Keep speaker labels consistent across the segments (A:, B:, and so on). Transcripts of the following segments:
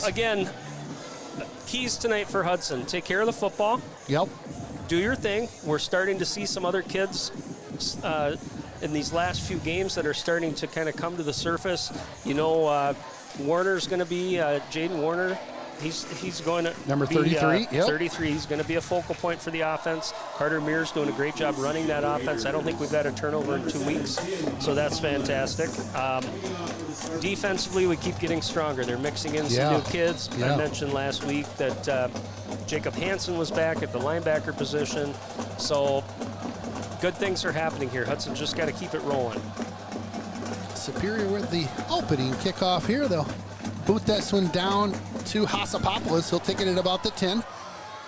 A: again, keys tonight for Hudson. Take care of the football.
B: Yep.
A: Do your thing. We're starting to see some other kids in these last few games that are starting to kind of come to the surface. You know, Warner's going to be, Jaden Warner, he's going to
B: number 33.
A: Yep. 33. He's going to be a focal point for the offense. Carter Mears doing a great job running that offense. I don't think we've had a turnover in 2 weeks, so that's fantastic. Defensively, we keep getting stronger. They're mixing in some new kids. I mentioned last week that Jacob Hansen was back at the linebacker position. So good things are happening here. Hudson just got to keep it rolling.
B: Superior with the opening kickoff here. They'll boot this one down to Hassapopoulos. He'll take it at about the 10.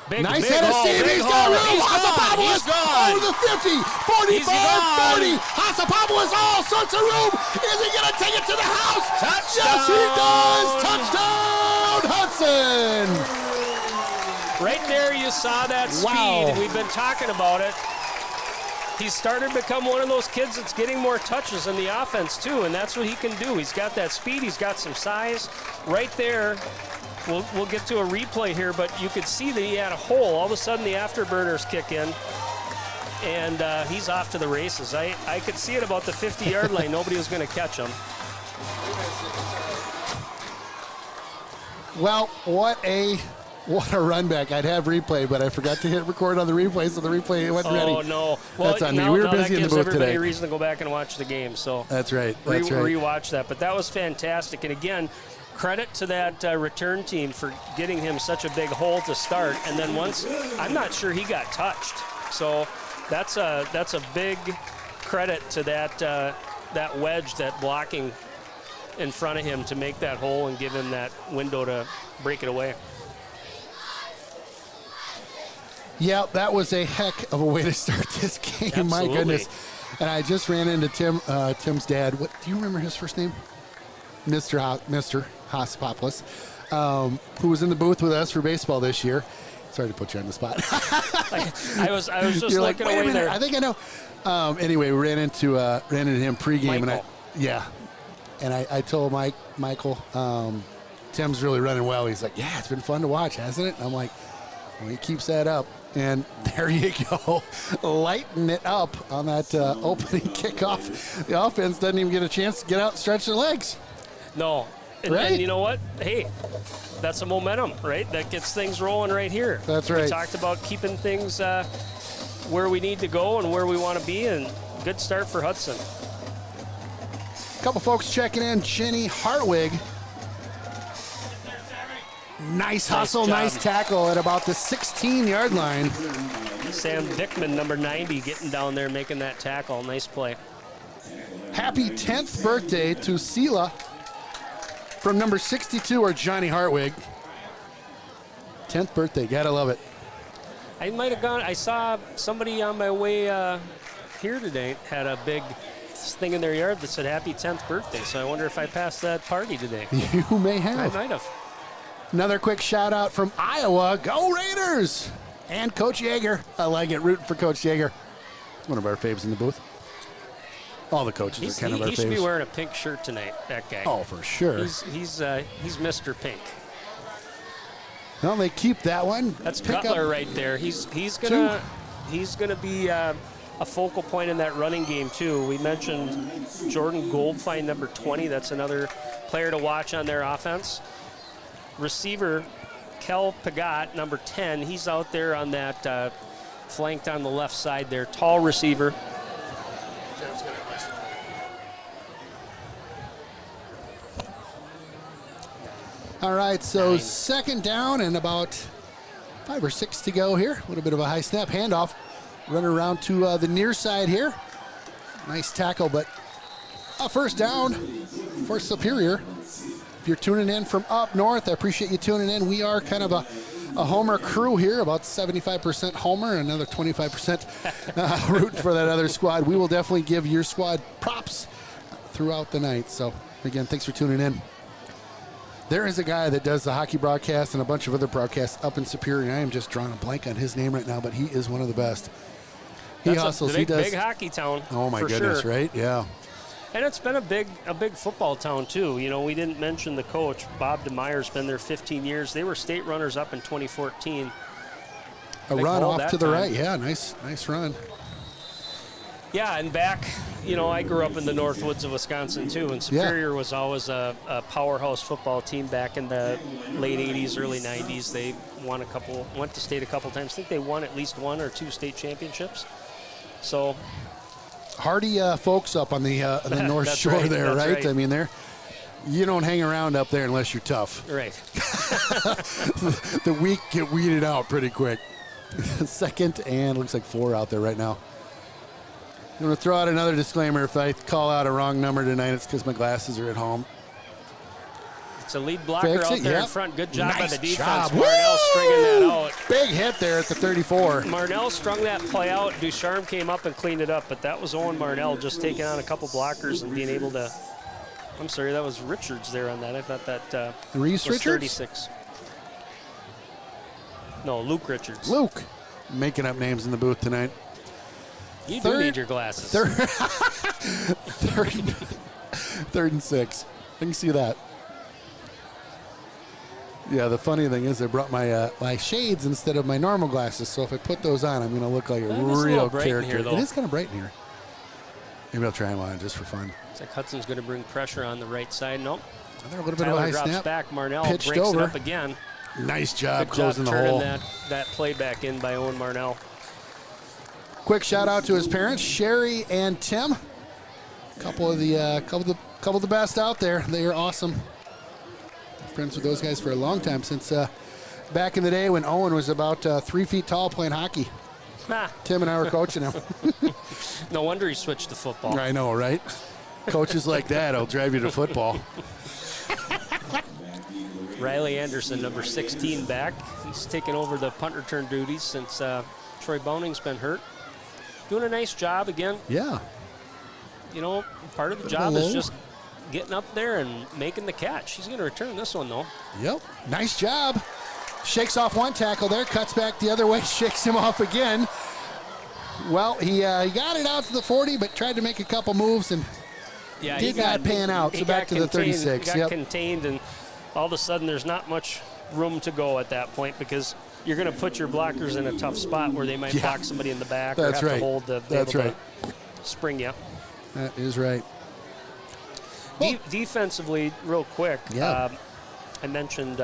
B: Nice head of steam. He's got room. Hassapopoulos over the 50, 45, 40. Hassapopoulos, all sorts of room. Is he going to take it to the house?
A: Touchdown.
B: Yes, he does. Touchdown, Hudson.
A: Right there, you saw that speed.
B: Wow.
A: We've been talking about it. He's started to become one of those kids that's getting more touches in the offense, too, and that's what he can do. He's got that speed. He's got some size. Right there, we'll get to a replay here, but you could see that he had a hole. All of a sudden, the afterburners kick in, and he's off to the races. I could see it about the 50-yard line. Nobody was going to catch him.
B: Well, what a run back. I'd have replay, but I forgot to hit record on the replay, so the replay wasn't ready.
A: Oh, no. Well,
B: that's on me. We were busy in the booth today.
A: That gives everybody a reason to go back and watch the game. So
B: that's right.
A: Rewatch that. But that was fantastic. And, again, credit to that return team for getting him such a big hole to start. And then once, I'm not sure he got touched. So that's a big credit to that wedge, that blocking in front of him to make that hole and give him that window to break it away.
B: Yeah, that was a heck of a way to start this game.
A: Absolutely.
B: My goodness. And I just ran into Tim's dad. What do you remember his first name? Mr. Hassapopoulos, who was in the booth with us for baseball this year. Sorry to put you on the spot.
A: I was just looking away there.
B: I think I know. Anyway, we ran into him pregame,
A: Michael.
B: and I told Michael, Tim's really running well. He's like, yeah, it's been fun to watch, hasn't it? And I'm like, well, he keeps that up. And there you go, lighten it up on that opening kickoff. The offense doesn't even get a chance to get out and stretch their legs.
A: No. And you know what? Hey, that's a momentum, right? That gets things rolling right here.
B: That's right.
A: We talked about keeping things where we need to go and where we want to be, and good start for Hudson.
B: A couple folks checking in. Jenny Hartwig. Nice hustle, nice tackle at about the 16-yard line.
A: Sam Dickman, number 90, getting down there, making that tackle. Nice play.
B: Happy 10th birthday to Sela from number 62, or Johnny Hartwig. 10th birthday, gotta love it.
A: I might have gone, I saw somebody on my way here today had a big thing in their yard that said happy 10th birthday, so I wonder if I passed that party today.
B: You may have.
A: I might have.
B: Another quick shout out from Iowa. Go Raiders! And Coach Yeager. I like it, rooting for Coach Yeager. One of our faves in the booth. All the coaches are kind of our faves.
A: He should be wearing a pink shirt tonight, that guy.
B: Oh, for sure.
A: He's Mr. Pink.
B: Well, they keep that one.
A: That's Cutler right there. He's gonna be a focal point in that running game too. We mentioned Jordan Goldfein, number 20. That's another player to watch on their offense. Receiver Kel Pagat, number 10. He's out there on that flanked on the left side there. Tall receiver.
B: All right, so second down and about 5 or 6 to go here. A little bit of a high snap handoff. Running around to the near side here. Nice tackle, but a first down for Superior. If you're tuning in from up north, I appreciate you tuning in. We are kind of a Homer crew here, about 75% Homer, another 25% root for that other squad. We will definitely give your squad props throughout the night. So, again, thanks for tuning in. There is a guy that does the hockey broadcast and a bunch of other broadcasts up in Superior. I am just drawing a blank on his name right now, but he is one of the best. He hustles.
A: He does. Big hockey town.
B: Oh, my goodness,
A: sure.
B: right? Yeah.
A: And it's been a big football town too. You know, we didn't mention the coach, Bob DeMeyer's been there 15 years. They were state runners up in 2014.
B: A run off to the right, yeah, nice run.
A: Yeah, and back, you know, I grew up in the Northwoods of Wisconsin too, and Superior was always a powerhouse football team back in the late 80s, early 90s. They went to state a couple times. I think they won at least 1 or 2 state championships. So
B: hardy folks up on the North Shore
A: right,
B: there, right?
A: Right.
B: I mean, you don't hang around up there unless you're tough.
A: Right.
B: The weak get weeded out pretty quick. Second and looks like 4 out there right now. I'm going to throw out another disclaimer. If I call out a wrong number tonight, it's because my glasses are at home.
A: It's a lead blocker out there in front. Good job by the defense.
B: Job.
A: Marnell stringing that out.
B: Big hit there at the 34.
A: Marnell strung that play out. Ducharme came up and cleaned it up, but that was Owen Marnell just taking on a couple blockers and being able to. I'm sorry, that was Richards there on that. I thought that
B: Reese
A: was
B: Richards?
A: 36. No, Luke Richards.
B: Luke. Making up names in the booth tonight.
A: You do need your glasses.
B: Third and 6. I can see that. Yeah, the funny thing is I brought my shades instead of my normal glasses, so if I put those on, I'm going to look like a real character.
A: Here, though.
B: It is kind of bright in here. Maybe I'll try them on just for fun.
A: Looks like Hudson's going to bring pressure on the right side. Nope.
B: Another little bit
A: Tyler
B: of a high
A: drops
B: snap.
A: back. Marnell
B: Pitched
A: breaks
B: over.
A: it up again.
B: Nice job
A: Good job
B: closing the
A: turning
B: hole.
A: that play back in by Owen Marnell.
B: Quick shout out to his parents, Sherry and Tim. Couple of the best out there. They are awesome. Friends with those guys for a long time, since back in the day when Owen was about 3 feet tall playing hockey. Tim and I were coaching him.
A: No wonder he switched to football.
B: I know, right? Coaches like that will drive you to football.
A: Riley Anderson, number 16, back. He's taken over the punt return duties since Troy Bowning's been hurt. Doing a nice job again.
B: Yeah.
A: You know, part of the job is just getting up there and making the catch. He's going to return this one, though.
B: Yep. Nice job. Shakes off one tackle there, cuts back the other way, shakes him off again. Well, he got it out to the 40, but tried to make a couple moves and did not pan out. So back to the 36.
A: He got contained, and all of a sudden there's not much room to go at that point because you're going to put your blockers in a tough spot where they might block somebody in the back or have to hold to spring you.
B: That is right.
A: Defensively, real quick, I mentioned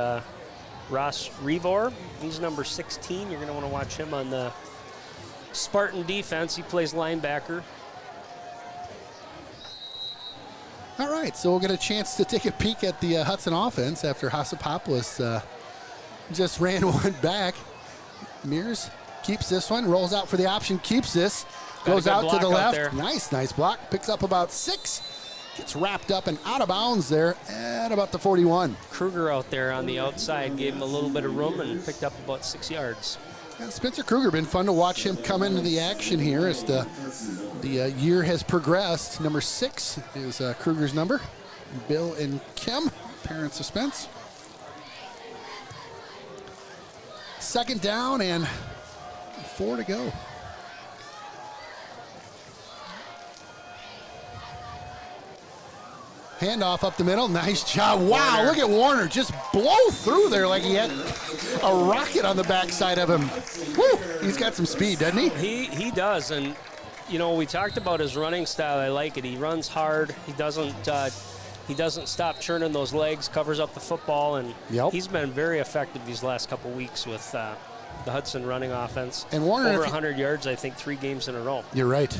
A: Ross Revor. He's number 16. You're going to want to watch him on the Spartan defense. He plays linebacker.
B: All right, so we'll get a chance to take a peek at the Hudson offense after Hassapopoulos just ran one back. Mears keeps this one, rolls out for the option, keeps this, goes out to the left. Nice block. Picks up about 6. Gets wrapped up and out of bounds there at about the 41.
A: Kruger out there on the outside gave him a little bit of room and picked up about 6 yards.
B: Yeah, Spencer Kruger, been fun to watch him come into the action here as the year has progressed. Number 6 is Kruger's number. Bill and Kim, parents of Spence. Second down and 4 to go. Handoff up the middle. Nice job. Wow, look at Warner just blow through there like he had a rocket on the backside of him. Woo! He's got some speed, doesn't he?
A: He does, and you know, we talked about his running style. I like it. He runs hard. He doesn't stop churning those legs, covers up the football, and he's been very effective these last couple weeks with the Hudson running offense.
B: And Warner,
A: over 100 yards, I think, 3 games in a row.
B: You're right.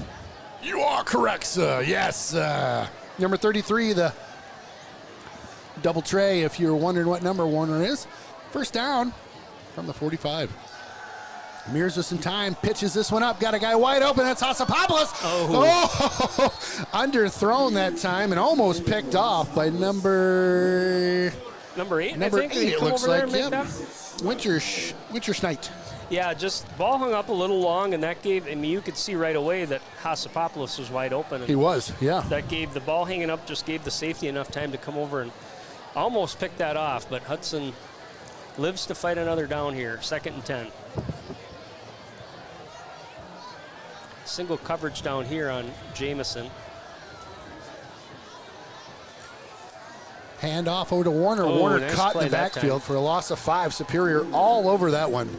B: You are correct, sir. Yes. Number 33, the double tray, if you're wondering what number Warner is. First down from the 45. Mears with some time, pitches this one up, got a guy wide open, that's Hassapopoulos. Oh, underthrown that time and almost picked off by number
A: 8.
B: Number
A: I think.
B: 8, it looks like.
A: Yep.
B: Winter Schneid.
A: Yeah, just ball hung up a little long, and that gave, I mean, you could see right away that Hassapopoulos was wide open.
B: He was, yeah.
A: That gave the ball hanging up, just gave the safety enough time to come over and almost pick that off, but Hudson lives to fight another down here, 2nd and 10. Single coverage down here on Jamison.
B: Hand off over to Warner.
A: Oh,
B: Warner
A: nice
B: caught in
A: play
B: the
A: that
B: backfield
A: time.
B: for a loss of 5. Superior all over that one.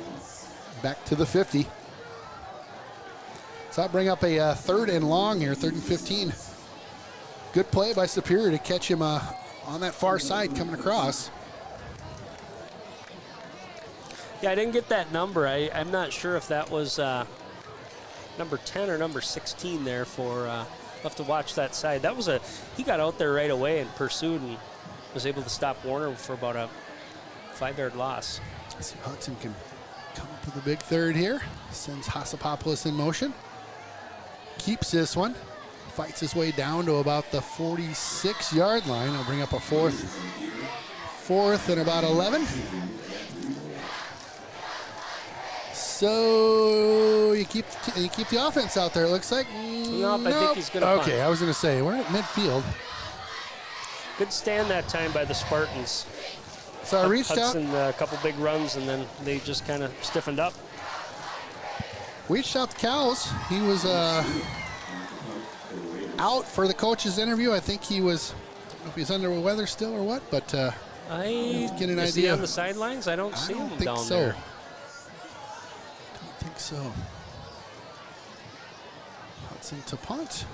B: Back to the 50. So I'll bring up a 3rd and long here, 3rd and 15. Good play by Superior to catch him on that far side coming across.
A: Yeah, I didn't get that number. I'm not sure if that was number 10 or number 16 there for, I'll have to watch that side. That was he got out there right away and pursued and was able to stop Warner for about a 5-yard loss.
B: Let's see if Hudson can come up with a big 3rd here. Sends Hassapopoulos in motion. Keeps this one. Fights his way down to about the 46-yard line. He'll bring up a 4th and about 11. So you keep the offense out there, it looks like.
A: Nope, I think he's going to
B: Okay, I was going to say, we're at midfield.
A: Good stand that time by the Spartans.
B: So I reached
A: Hudson,
B: out.
A: a couple big runs, and then they just kind of stiffened up.
B: Reached out to Cowles. He was out for the coach's interview. I think he was, I don't know if he's under the weather still or what, but
A: I
B: get an
A: is he
B: idea.
A: on the sidelines? I don't see him
B: think
A: down
B: so.
A: there.
B: Don't think so. Hudson to punt.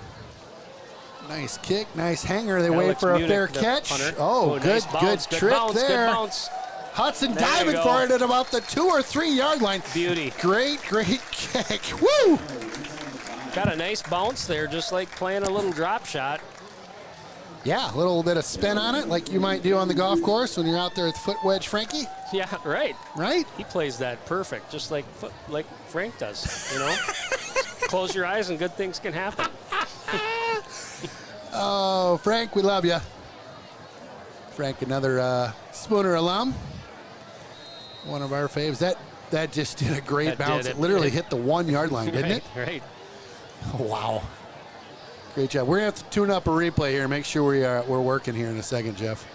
B: Nice kick, nice hanger. They wait
A: Alex
B: for a
A: Munich,
B: fair
A: the
B: catch.
A: punter.
B: Oh,
A: nice
B: good
A: bounce,
B: trick
A: bounce,
B: there.
A: Good bounce.
B: Hudson
A: There you
B: diving
A: go.
B: for it at about the 2 or 3 yard line.
A: Beauty.
B: Great kick. Woo!
A: Got a nice bounce there, just like playing a little drop shot.
B: Yeah, a little bit of spin on it, like you might do on the golf course when you're out there with foot wedge Frankie,
A: Yeah, right.
B: right?
A: He plays that perfect, just like Frank does, you know? Close your eyes and good things can happen.
B: Oh, Frank, we love you. Frank, another Spooner alum. One of our faves. That just did a great
A: That
B: bounce.
A: did.
B: It literally hit the 1 yard line, didn't
A: Right,
B: it?
A: right.
B: Wow. Great job. We're going to have to tune up a replay here. Make sure we're working here in a second, Jeff.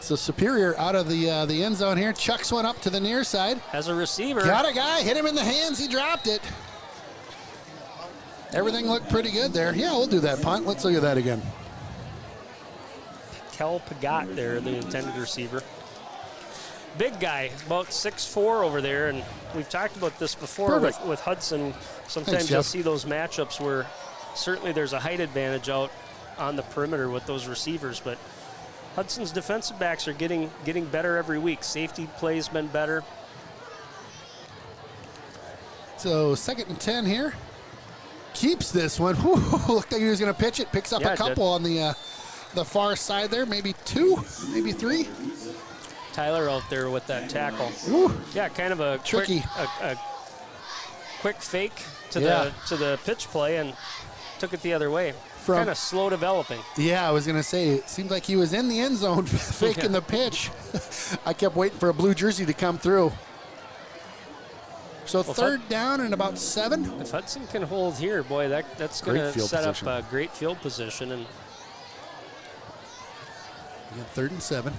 B: So Superior out of the end zone here. Chucks one up to the near side.
A: As a receiver,
B: Got a guy. Hit him in the hands. He dropped it. Everything looked pretty good there. Yeah, we'll do that punt. Let's look at that again.
A: Kel Pagat there, the intended receiver. Big guy, about 6'4" over there, and we've talked about this before with Hudson. Sometimes
B: Thanks,
A: you'll
B: Jeff.
A: see those matchups where certainly there's a height advantage out on the perimeter with those receivers, but Hudson's defensive backs are getting better every week. Safety play's been better.
B: So 2nd and 10 here. Keeps this one. Whew, looked like he was going to pitch it. Picks up
A: Yeah,
B: a couple on the far side there. Maybe 2, maybe 3.
A: Tyler out there with that tackle.
B: Ooh.
A: Yeah, kind of a
B: Tricky.
A: a quick fake to
B: Yeah.
A: the pitch play and took it the other way.
B: From-
A: Kind of slow developing.
B: Yeah, I was going to say, it seemed like he was in the end zone faking the pitch. I kept waiting for a blue jersey to come through. So
A: Well,
B: 3rd down and about 7.
A: If Hudson can hold here, boy, that's going
B: Great
A: to
B: field
A: set
B: position.
A: up a great field position. And
B: Again, 3rd and 7.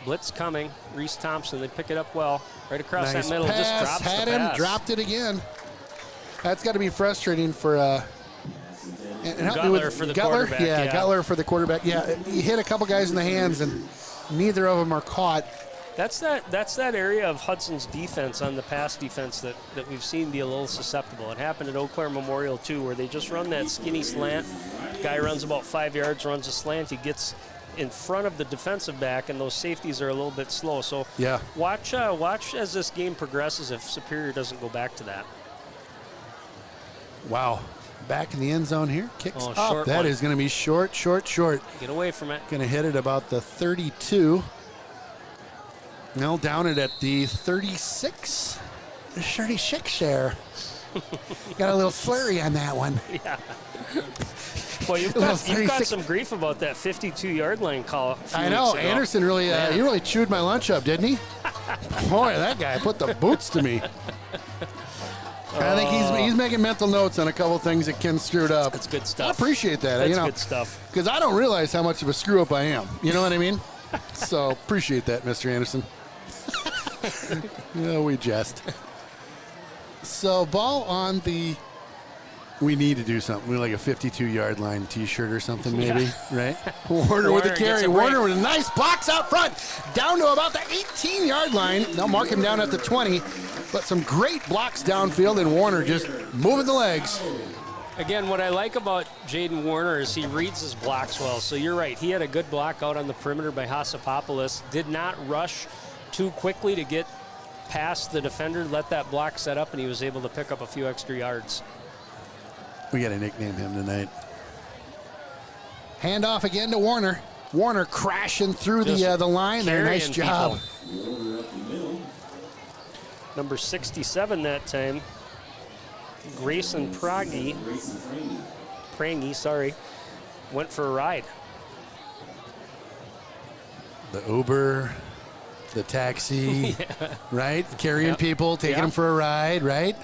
A: blitz coming. Reese Thompson, they pick it up well. Right across
B: Nice
A: that middle,
B: pass,
A: just drops
B: had
A: the
B: him,
A: pass.
B: dropped it again. That's got to be frustrating for and help me
A: Gutler
B: with
A: for the
B: Gutler.
A: quarterback,
B: Yeah,
A: yeah.
B: Gutler for the quarterback. Yeah, he hit a couple guys in the hands, and neither of them are caught.
A: That's that area of Hudson's defense on the pass defense that we've seen be a little susceptible. It happened at Eau Claire Memorial too, where they just run that skinny slant. Guy runs about 5 yards, runs a slant. He gets in front of the defensive back, and those safeties are a little bit slow. So
B: Yeah.
A: watch as this game progresses if Superior doesn't go back to that.
B: Wow. Back in the end zone here. Kicks
A: Oh,
B: up.
A: short
B: That
A: one.
B: is going to be short.
A: Get away from it.
B: Going to hit it about the 32. No, down it at the 36. 36 there. Got a little flurry on that one.
A: Yeah. Well, you've got some grief about that 52-yard line call. a few
B: I know.
A: weeks ago.
B: Anderson really, he really chewed my lunch up, didn't he? Boy, that guy put the boots to me. I think he's making mental notes on a couple things that Ken screwed up.
A: That's good stuff.
B: I appreciate that.
A: That's good stuff.
B: Because I don't realize how much of a screw up I am. You know what I mean? So appreciate that, Mr. Anderson. Yeah, we jest. So ball on the We need to do something. We like a 52-yard line T-shirt or something, maybe, right? Warner with the carry. Warner with a nice box out front, down to about the 18-yard line. They'll mark him down at the 20, but some great blocks downfield, and Warner just moving the legs.
A: Again, what I like about Jaden Warner is he reads his blocks well. So you're right. He had a good block out on the perimeter by Hasapopoulos. Did not rush too quickly to get past the defender, let that block set up, and he was able to pick up a few extra yards.
B: We got to nickname him tonight. Handoff again to Warner. Warner crashing through the line there. Nice job.
A: Number 67 that time, Grayson Prangy, went for a ride.
B: The Uber, the taxi, right? Carrying people, taking them for a ride, right?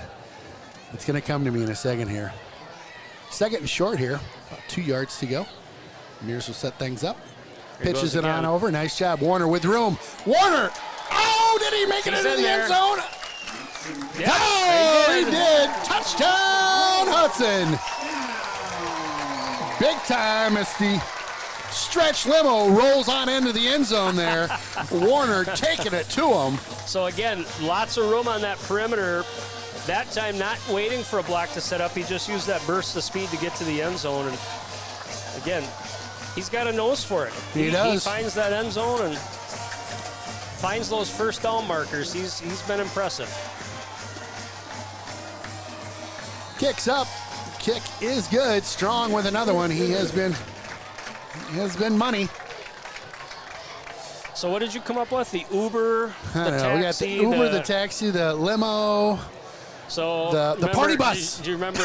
B: It's going to come to me in a second here. Second and short here, about 2 yards to go. Mears will set things up. Pitches it on over. Nice job. Warner with room. Warner! Oh, did he make it into the end zone?
A: Yeah,
B: oh, he did. Touchdown, Hudson. Big time as the stretch limo rolls on into the end zone there. Warner taking it to him.
A: So again, lots of room on that perimeter. That time not waiting for a block to set up. He just used that burst of speed to get to the end zone. And again, he's got a nose for it.
B: He does.
A: He finds that end zone and finds those first down markers. He's been impressive.
B: Kicks up. Kick is good. Strong with another one. He has been money.
A: So what did you come up with? The Uber, the taxi?
B: We got the Uber, the taxi, the limo.
A: So
B: the party bus.
A: Do you remember?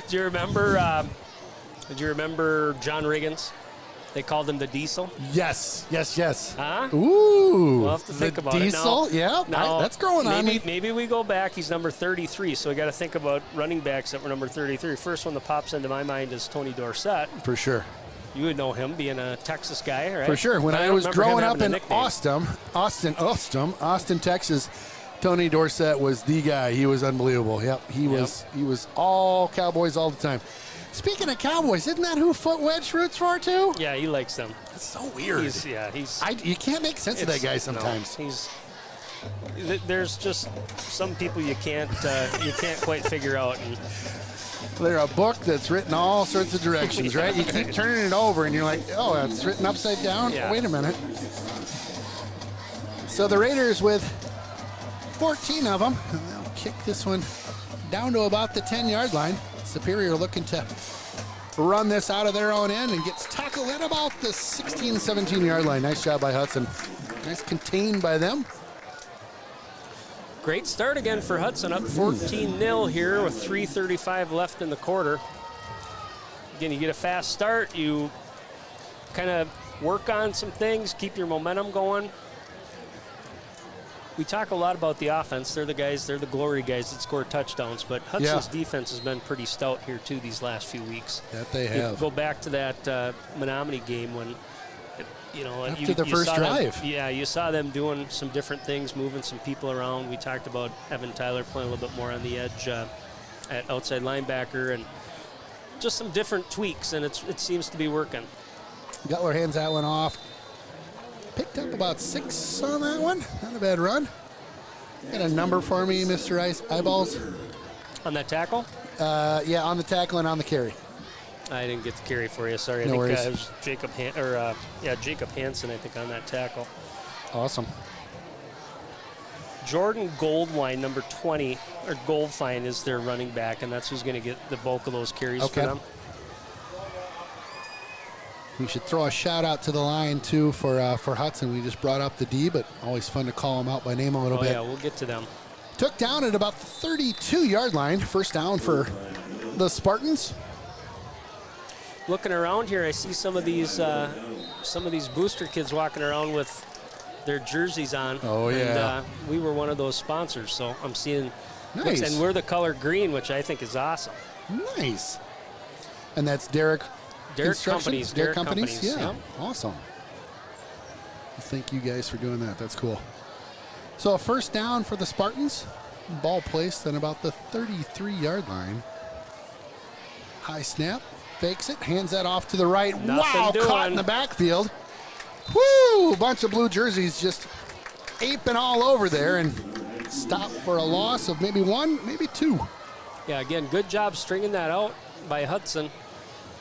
A: Do you remember John Riggins? They called him the Diesel.
B: Yes.
A: Huh?
B: Ooh.
A: We'll have to think about
B: Diesel?
A: it. Now,
B: Yeah, that's growing on me.
A: Maybe we go back. He's number 33, so we got to think about running backs that were number 33. First one that pops into my mind is Tony Dorsett.
B: For sure.
A: You would know him being a Texas guy, right?
B: For sure. When I was growing up in Austin, Texas, Tony Dorsett was the guy. He was unbelievable. Yep. He was all Cowboys all the time. Speaking of Cowboys, isn't that who Foot Wedge roots for too?
A: Yeah, he likes them.
B: It's so weird. You can't make sense of that guy sometimes.
A: No, there's just some people you can't quite figure out. And
B: they're a book that's written all sorts of directions, right? You keep turning it over and you're like, oh, it's written upside down?
A: Yeah.
B: Wait a minute. So the Raiders with 14 of them, and they'll kick this one down to about the 10-yard line. Superior looking to run this out of their own end and gets tackled at about the 16, 17-yard line. Nice job by Hudson. Nice contained by them.
A: Great start again for Hudson, up 14-0 here with 3:35 left in the quarter. Again, you get a fast start. You kind of work on some things, keep your momentum going. We talk a lot about the offense. They're the glory guys that score touchdowns, but Hudson's defense has been pretty stout here, too, these last few weeks.
B: That they have.
A: You go back to that Menominee game when,
B: after the first drive.
A: You saw them doing some different things, moving some people around. We talked about Evan Tyler playing a little bit more on the edge at outside linebacker, and just some different tweaks, and it seems to be working.
B: Gutler hands that one off. Picked up about 6 on that one. Not a bad run. Got a number for me, Mr. Eyeballs?
A: On that tackle?
B: Yeah, on the tackle and on the carry.
A: I didn't get the carry for you. Sorry.
B: No worries.
A: It was Jacob Hansen, I think, on that tackle.
B: Awesome.
A: Jordan Goldwine, number 20, or Goldfine is their running back, and that's who's going to get the bulk of those carries for them.
B: We should throw a shout out to the line too for Hudson. We just brought up the D, but always fun to call them out by name a little bit.
A: Yeah, we'll get to them.
B: Took down at about the 32-yard line. First down for the Spartans.
A: Looking around here, I see some of these booster kids walking around with their jerseys on.
B: Oh yeah.
A: And we were one of those sponsors, so I'm seeing.
B: Nice.
A: And we're the color green, which I think is awesome.
B: Nice. And that's Derek
A: Companies.
B: Derek Companies? Yeah.
A: Yep.
B: Awesome. Thank you guys for doing that. That's cool. So a first down for the Spartans. Ball placed on about the 33-yard line. High snap, fakes it, hands that off to the right. Wow, caught in the backfield. Woo! A bunch of blue jerseys just aping all over there and stopped for a loss of maybe one, maybe two.
A: Yeah, again, good job stringing that out by Hudson.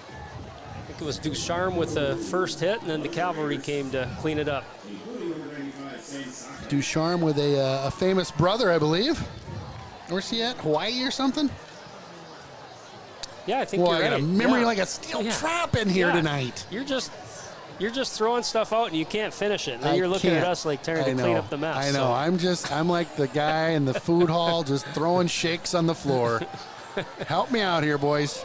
A: I think it was Ducharme with the first hit, and then the cavalry came to clean it up.
B: Ducharme with a famous brother, I believe. Where's he at? Hawaii or something?
A: Yeah, I think
B: Boy,
A: you're
B: I
A: right.
B: got a memory
A: Yeah.
B: like a steel trap in here tonight.
A: You're just throwing stuff out and you can't finish it. And then you're looking at us like trying to clean up the mess.
B: I know. I'm like the guy in the food hall just throwing shakes on the floor. Help me out here, boys.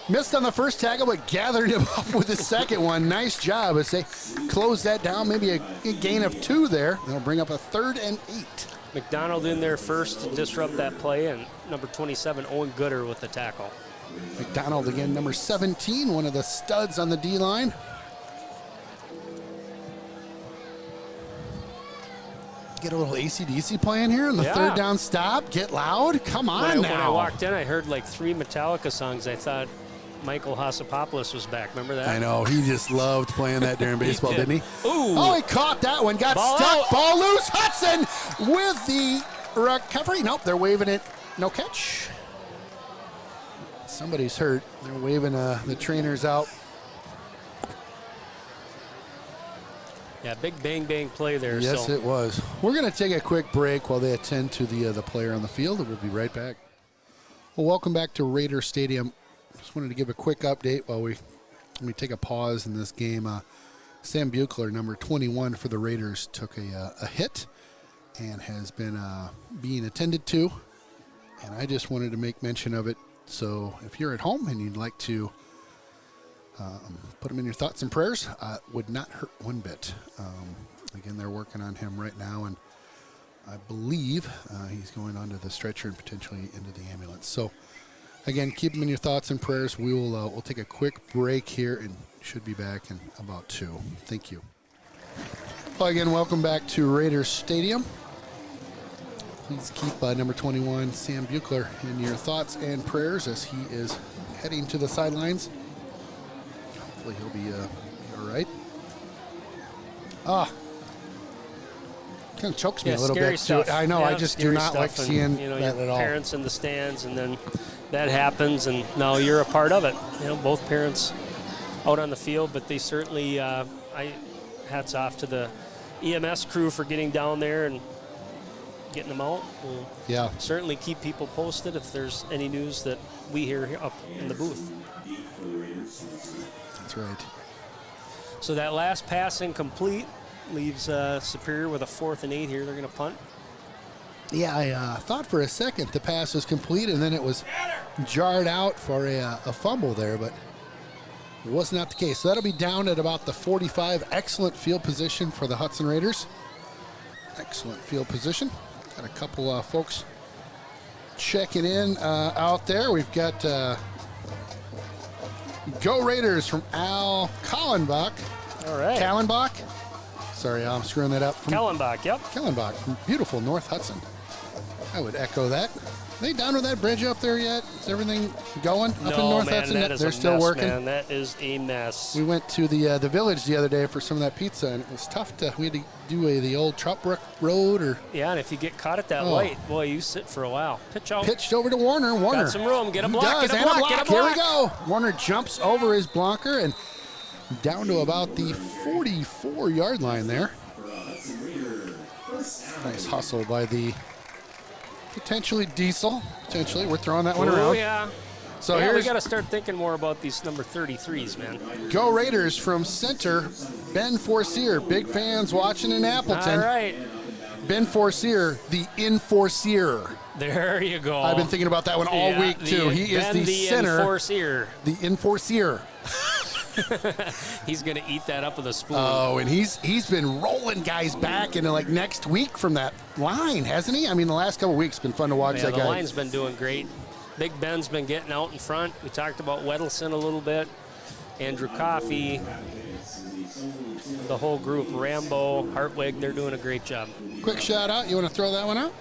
B: Missed on the first tackle, but gathered him up with the second one. Nice job as they close that down. Maybe a gain of 2 there. That'll bring up a 3rd and 8.
A: McDonald in there first to disrupt that play, and number 27, Owen Gooder with the tackle.
B: McDonald again, number 17, one of the studs on the D-line. Get a little AC/DC playing here in the 3rd down stop. Get loud. Come on now.
A: When I walked in, I heard like 3 Metallica songs. I thought Michael Hassapopoulos was back. Remember that?
B: I know. He just loved playing that during baseball,
A: did.
B: didn't he?
A: Ooh.
B: Oh, he caught that one. Got
A: Ball
B: stuck.
A: out.
B: Ball loose. Hudson with the recovery. Nope, they're waving it. No catch. Somebody's hurt. They're waving the trainers out.
A: Yeah, big bang play there.
B: Yes,
A: so.
B: it was. We're going to take a quick break while they attend to the player on the field, and we'll be right back. Well, welcome back to Raider Stadium. Just wanted to give a quick update while we take a pause in this game. Sam Buechler, number 21 for the Raiders, took a hit and has been being attended to. And I just wanted to make mention of it. So if you're at home and you'd like to put him in your thoughts and prayers, would not hurt one bit. Again, they're working on him right now, and I believe he's going onto the stretcher and potentially into the ambulance. So, again, keep him in your thoughts and prayers. We'll take a quick break here and should be back in about 2. Thank you. Well, again, welcome back to Raiders Stadium. Please keep number 21, Sam Buechler, in your thoughts and prayers as he is heading to the sidelines. Hopefully he'll be all right. Kind of chokes me a little bit.
A: Stuff.
B: I know.
A: Yeah,
B: I just do not like seeing that at all.
A: Parents in the stands, and then that happens, and now you're a part of it. Both parents out on the field, but they certainly, hats off to the EMS crew for getting down there and getting them out. We'll certainly keep people posted if there's any news that we hear up in the booth.
B: That's right.
A: So that last pass incomplete leaves Superior with a 4th and 8 here. They're going to punt.
B: Yeah, I thought for a second the pass was complete, and then it was jarred out for a fumble there, but it was not the case. So that'll be down at about the 45. Excellent field position for the Hudson Raiders. Excellent field position. Got a couple folks checking in out there. We've got Go Raiders from Al Kallenbach.
A: All right.
B: Kallenbach. Sorry, I'm screwing that up.
A: Kallenbach, yep.
B: Kallenbach from beautiful North Hudson. I would echo that. Are they down with that bridge up there yet? Is everything going up in North Hudson? They're still working.
A: Man, that is a mess.
B: We went to the village the other day for some of that pizza, and it was tough we had to do the old Troutbrook Road
A: Yeah, and if you get caught at that light, boy, you sit for a while. Pitch out.
B: Pitched over to Warner.
A: Got some room. Get a block.
B: Does,
A: get a block. Get a block.
B: Here we go. Warner jumps over his blocker and down to about the 44-yard line there. Nice hustle by the potentially Diesel. Potentially, we're throwing that one around.
A: Oh, yeah.
B: So
A: we got to start thinking more about these number 33s, man.
B: Go Raiders from center, Ben Forcier. Big fans watching in Appleton.
A: All right.
B: Ben Forcier, the enforcer.
A: There you go.
B: I've been thinking about that one all week, too. He is the center.
A: Enforcer.
B: The enforcer.
A: He's going to eat that up with a spoon.
B: Oh, and he's been rolling guys back into like next week from that line, hasn't he? I mean, the last couple of weeks been fun to watch that guy.
A: The line's been doing great. Big Ben's been getting out in front. We talked about Weddleson a little bit. Andrew Coffey, the whole group, Rambo, Hartwig, they're doing a great job.
B: quick shout out. You want to throw that one out?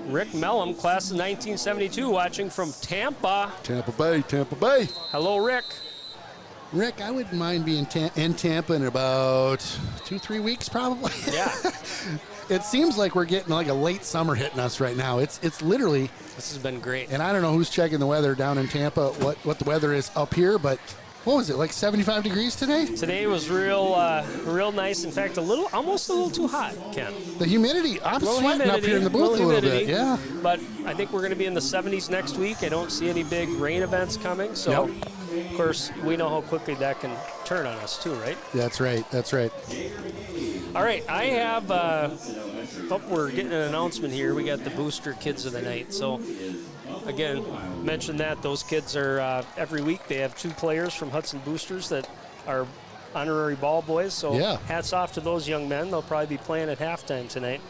A: Rick Mellum, class of 1972, watching from Tampa.
B: Tampa Bay, Tampa Bay.
A: Hello, Rick.
B: Rick, I wouldn't mind being in Tampa in about 2-3 weeks, probably.
A: Yeah.
B: It seems like we're getting like a late summer hitting us right now. It's literally.
A: This has been great.
B: And I don't know who's checking the weather down in Tampa, what the weather is up here, but what was it, like 75 degrees today?
A: Today was real nice. In fact, almost a little too hot, Ken.
B: The humidity, I'm sweating up here in the booth a little bit, yeah.
A: But I think we're going to be in the 70s next week. I don't see any big rain events coming, so
B: Yep.
A: Of course, we know how quickly that can turn on us too, right?
B: That's right, that's right.
A: All right, I have, we're getting an announcement here. We got the Booster Kids of the Night. So, again, mention that. Those kids are, every week, they have 2 players from Hudson Boosters that are honorary ball boys. So,
B: yeah.
A: Hats off to those young men. They'll probably be playing at halftime tonight.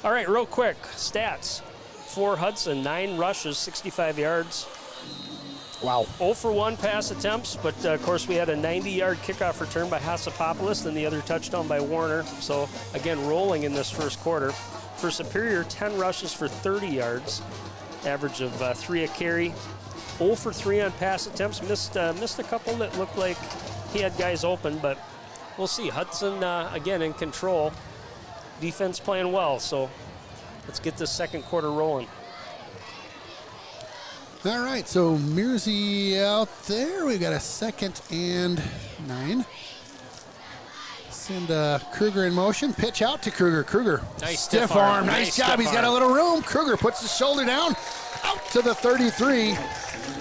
A: All right, real quick, stats. For Hudson, 9 rushes, 65 yards.
B: Wow.
A: 0 for 1 pass attempts, but of course we had a 90-yard kickoff return by Hassapopoulos and the other touchdown by Warner. So again, rolling in this first quarter. For Superior, 10 rushes for 30 yards, average of 3 a carry. 0 for 3 on pass attempts. Missed a couple that looked like he had guys open, but we'll see. Hudson again in control. Defense playing well. So let's get this second quarter rolling.
B: All right, so Mearsy out there. We've got a 2nd and 9. Send Kruger in motion. Pitch out to Kruger. Kruger,
A: nice
B: stiff arm. Nice job. He's got a little room. Kruger puts his shoulder down, out to the 33.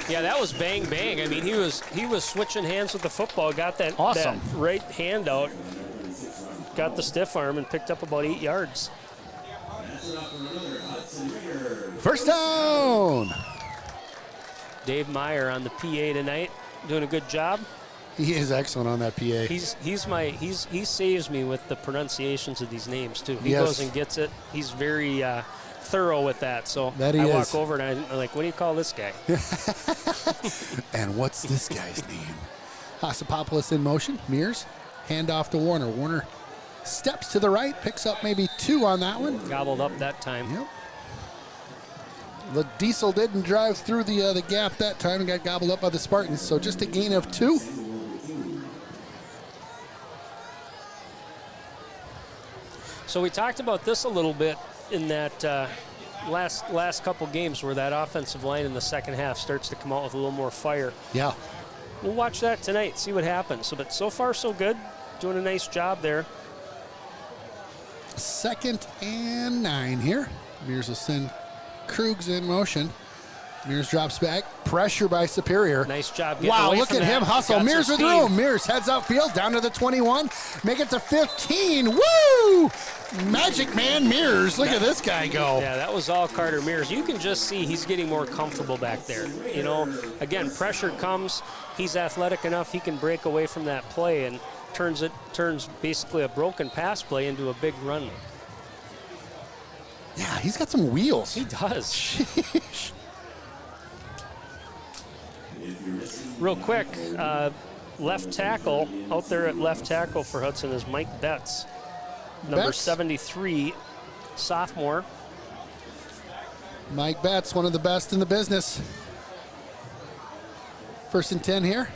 A: Yeah, that was bang bang. I mean, he was switching hands with the football. Got that,
B: awesome.
A: That right hand out. Got the stiff arm and picked up about 8 yards.
B: First down.
A: Dave Meyer on the PA tonight, doing a good job.
B: He is excellent on that PA.
A: He saves me with the pronunciations of these names too. He
B: Yes.
A: goes and gets it. He's very thorough with that. So
B: that
A: I walk over and I'm like, what do you call this guy?
B: And what's this guy's name? Hassapopoulos in motion. Mears, handoff to Warner. Warner steps to the right, picks up maybe 2 on that one.
A: Gobbled up that time.
B: Yep. The Diesel didn't drive through the gap that time and got gobbled up by the Spartans, so just a gain of 2.
A: So we talked about this a little bit in that last couple games where that offensive line in the second half starts to come out with a little more fire.
B: Yeah.
A: We'll watch that tonight, see what happens. But so far, so good. Doing a nice job there.
B: 2nd and 9 here. Mears will send Krugs in motion. Mears drops back. Pressure by Superior.
A: Nice job getting
B: wow,
A: away
B: look
A: from
B: at
A: that.
B: him hustle.
A: Got
B: Mears
A: some
B: with
A: speed.
B: room. Mears heads upfield down to the 21. Make it to 15. Woo! Magic Man Mears. Look at this guy go.
A: Yeah, that was all Carter Mears. You can just see he's getting more comfortable back there. You know, again, pressure comes. He's athletic enough. He can break away from that play and turns basically a broken pass play into a big run.
B: Yeah, he's got some wheels.
A: He does.
B: Sheesh.
A: Real quick, left tackle, out there at left tackle for Hudson is Mike Betts, number
B: Betts?
A: 73, sophomore.
B: Mike Betts, one of the best in the business. 1st and 10 here.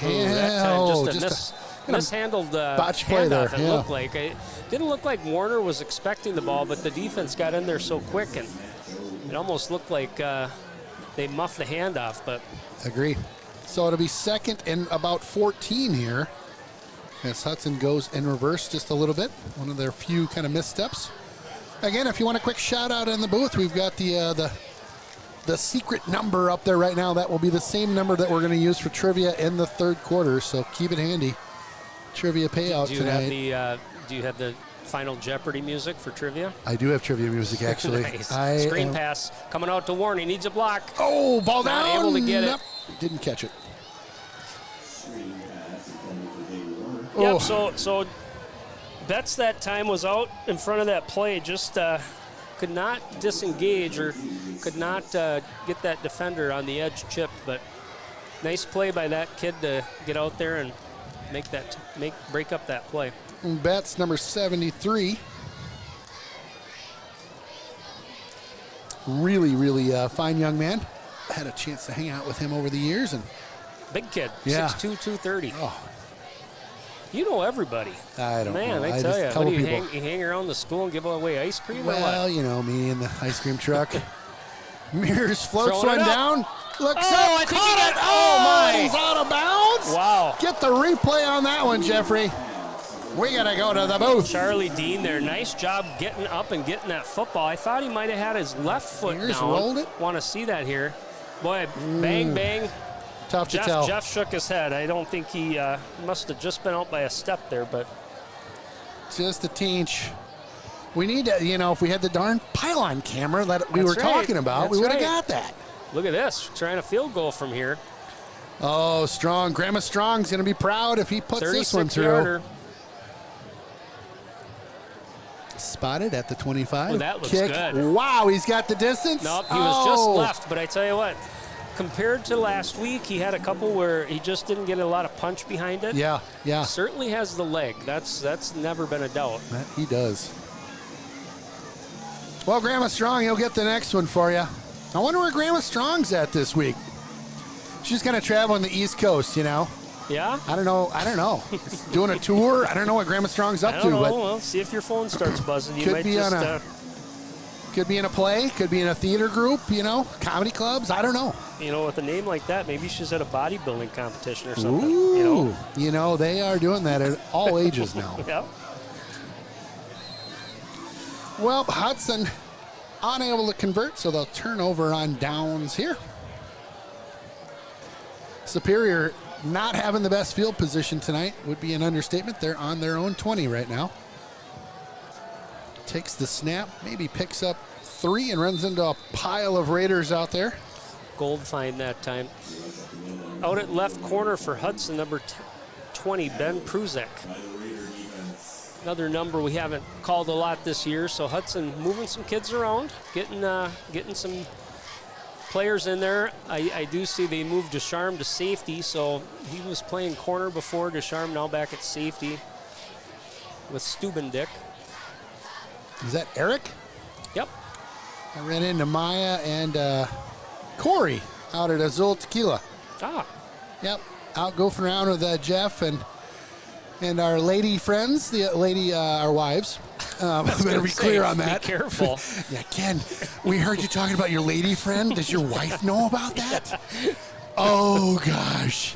A: That time
B: just a
A: mishandled
B: botch play there.
A: handoff, it looked like. It didn't look like Warner was expecting the ball, but the defense got in there so quick, and it almost looked like they muffed the handoff. But
B: agree. So it'll be 2nd and about 14 here as Hudson goes in reverse just a little bit. One of their few kind of missteps. Again, if you want a quick shout out in the booth, we've got the secret number up there right now. That will be the same number that we're going to use for trivia in the 3rd quarter. So keep it handy. Trivia payout tonight.
A: Do you have the Final Jeopardy music for trivia?
B: I do have trivia music, actually.
A: Nice. Screen pass coming out to Warren. He needs a block.
B: Oh, ball
A: Not
B: down.
A: able to get
B: nope.
A: it.
B: Didn't catch it.
A: Yep,
B: Oh.
A: so Betts that time was out in front of that play, just could not disengage or could not get that defender on the edge chipped, but nice play by that kid to get out there and break up that play.
B: Betts, number 73. Really, really fine young man. I had a chance to hang out with him over the years. And
A: big kid,
B: yeah.
A: 6'2", 230.
B: Oh.
A: You know everybody.
B: I don't know.
A: Man, I tell you, what do you hang around the school and give away ice cream or what?
B: Well, you know, me and the ice cream truck. Mears floats
A: Throwing
B: one
A: it up.
B: down. Looks
A: Oh,
B: up,
A: I think he
B: caught
A: got-
B: it.
A: oh, my.
B: He's out of bounds.
A: Wow.
B: Get the replay on that one, Jeffrey. We got to go to the booth.
A: Charlie Dean there. Nice job getting up and getting that football. I thought he might have had his left foot
B: Mears
A: down.
B: rolled it.
A: Want to see that here. Boy, bang, bang.
B: Tough to tell.
A: Jeff shook his head. I don't think he must have just been out by a step there, but
B: Just a teach. We need to, you know, if we had the darn pylon camera that we were
A: That's right.
B: talking about,
A: That's
B: we would have
A: right.
B: got that.
A: look at this. Trying a field goal from here.
B: Oh, Strong. Grandma Strong's going to be proud if he puts this one through.
A: 36-yarder.
B: Spotted at the 25.
A: Oh, that looks
B: Kick.
A: good.
B: Wow, he's got the distance.
A: Nope, he was just
B: Oh.
A: left. But I tell you what, compared to last week, he had a couple where he just didn't get a lot of punch behind it.
B: Yeah, yeah.
A: Certainly has the leg. That's never been a doubt.
B: That he does. Well, Grandma Strong, he'll get the next one for you. I wonder where Grandma Strong's at this week. She's going to travel on the East Coast, you know.
A: Yeah?
B: I don't know. Doing a tour. I don't know what Grandma Strong's up
A: I
B: to,
A: don't know.
B: but
A: Well, see if your phone starts buzzing. You
B: Could
A: might
B: be
A: just.
B: on could be in a play, could be in a theater group, you know, comedy clubs. I don't know.
A: you know, with a name like that, maybe she's at a bodybuilding competition or something. You know?
B: They are doing that at all ages now.
A: Yeah.
B: Well, Hudson unable to convert, so they'll turn over on downs here. Superior not having the best field position tonight would be an understatement. They're on their own 20 right now. Takes the snap, maybe picks up 3 and runs into a pile of Raiders out there.
A: Gold find that time. Out at left corner for Hudson, number 20, Ben Pruzek. Another number we haven't called a lot this year, so Hudson moving some kids around, getting some players in there. I do see they moved Descharme to safety, so he was playing corner before. Descharme now back at safety with Stubendick.
B: Is that Eric?
A: Yep.
B: I ran into Maya and Corey out at Azul Tequila.
A: Ah,
B: Yep, out goofing around with Jeff and our lady friends, our wives. Better be clear on that.
A: Be careful.
B: Yeah, Ken, we heard you talking about your lady friend. Does your wife know about that? Oh, gosh.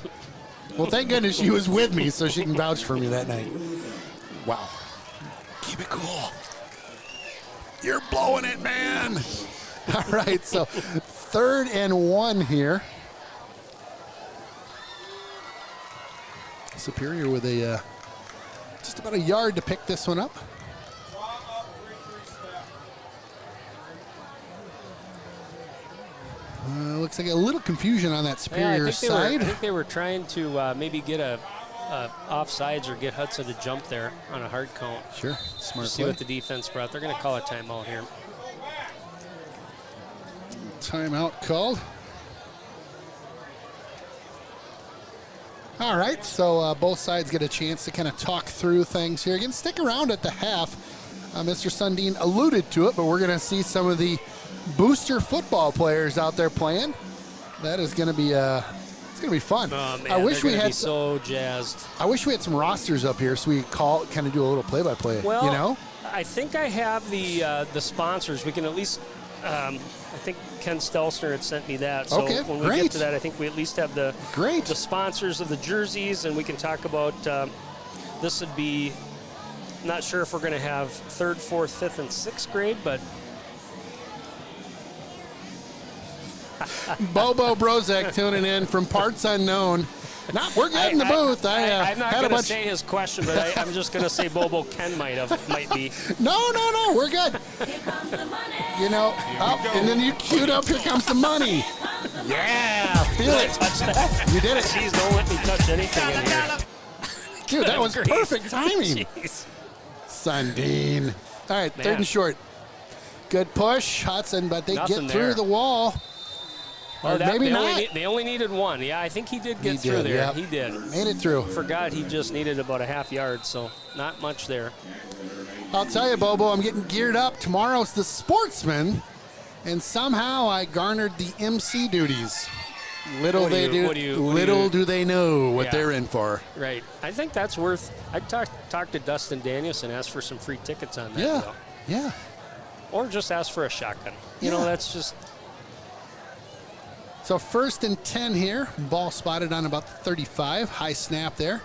B: Well, thank goodness she was with me so she can vouch for me that night. Wow. Keep it cool. You're blowing it, man. All right, so 3rd and 1 here. Superior with a just about a yard to pick this one up. Looks like a little confusion on that Superior side.
A: I think they were trying to maybe get a offsides or get Hudson to jump there on a hard count.
B: Sure, smart
A: See
B: play.
A: what the defense brought. They're going to call a timeout here.
B: Timeout called. All right, so both sides get a chance to kind of talk through things here. Again, stick around at the half. Mr. Sundin alluded to it, but we're going to see some of the booster football players out there playing. That is going to be it's going to be fun.
A: Oh, man,
B: I wish we had
A: so jazzed.
B: I wish we had some rosters up here so we could kind of do a little play-by-play.
A: Well,
B: you know,
A: I think I have the sponsors. We can at least. I think Ken Stelzner had sent me that. So
B: Okay,
A: when we
B: great.
A: get to that, I think we at least have the
B: Great.
A: sponsors of the jerseys, and we can talk about. This would be. Not sure if we're going to have 3rd, 4th, 5th, and 6th grade, but
B: Bobo Brozek tuning in from parts unknown. We're good in the booth.
A: I'm not
B: had a
A: going to
B: bunch.
A: say his question, but I'm just going to say Bobo Ken might be.
B: No, we're good. You know, and then you queued up. Here comes the money. Yeah, feel
A: Did I
B: it.
A: touch that?
B: You did it,
A: Jeez, don't let me touch anything in here.
B: dude. That was
A: Good grief.
B: perfect timing.
A: Jeez.
B: Sundin. All right,
A: Man.
B: 3rd and short. Good push, Hudson, but they
A: Nothing
B: get through
A: there.
B: the wall. Or maybe not.
A: They only needed one. Yeah, I think he did get through there.
B: Yep.
A: He did.
B: Made it through.
A: Forgot he just needed about a half yard, so not much there.
B: I'll tell you, Bobo, I'm getting geared up. Tomorrow's the Sportsman, and somehow I garnered the MC duties. Little do they know what they're in for.
A: Right. I think that's worth. I talked to Dustin Daniels and asked for some free tickets on that.
B: Yeah. Yeah.
A: Or just ask for a shotgun. You know, that's just.
B: So 1st and 10 here. Ball spotted on about 35. High snap there.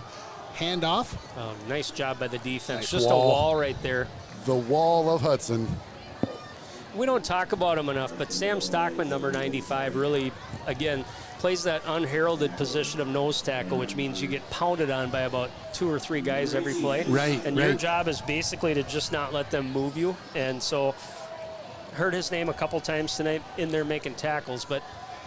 B: Handoff.
A: Oh, nice job by the defense.
B: Nice
A: just
B: wall.
A: a wall right there.
B: The wall of Hudson.
A: We don't talk about him enough, but Sam Stockman, number 95, really, again, plays that unheralded position of nose tackle, which means you get pounded on by about 2 or 3 guys every play.
B: Right.
A: And your job is basically to just not let them move you. And so, heard his name a couple times tonight in there making tackles, but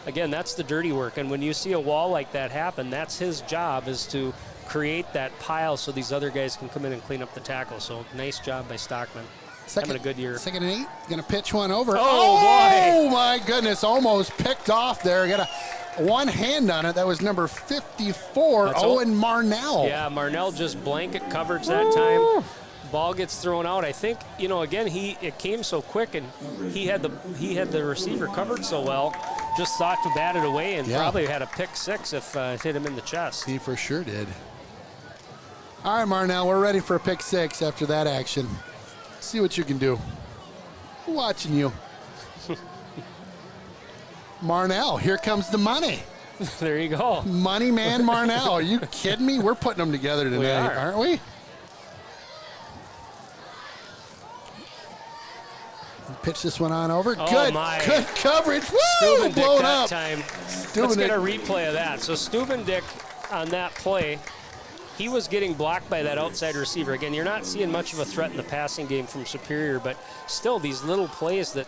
A: again, that's the dirty work. And when you see a wall like that happen, that's his job, is to create that pile so these other guys can come in and clean up the tackle. So nice job by Stockman. Having a good year.
B: 2nd and 8. Going to pitch one over.
A: Oh, boy.
B: Oh, my goodness. Almost picked off there. Got one hand on it. That was number 54,
A: That's
B: Owen Marnell.
A: Yeah, Marnell just blanket coverage that time. Ball gets thrown out. I think, again, it came so quick, and he had the receiver covered so well. Just thought to bat it away, and probably had a pick 6 if it hit him in the chest.
B: He for sure did. All right, Marnell, we're ready for a pick 6 after that action. See what you can do. We're watching you. Marnell, here comes the money.
A: There you go.
B: Money man Marnell. Are you kidding me? We're putting them together tonight, aren't we? Pitch this one on over.
A: Oh,
B: good.
A: my.
B: Good coverage. Woo!
A: Stubendick
B: Blown
A: that
B: up.
A: time.
B: Stubendick.
A: Let's get a replay of that. So Stubendick on that play, he was getting blocked by that outside receiver. Again, you're not seeing much of a threat in the passing game from Superior, but still these little plays that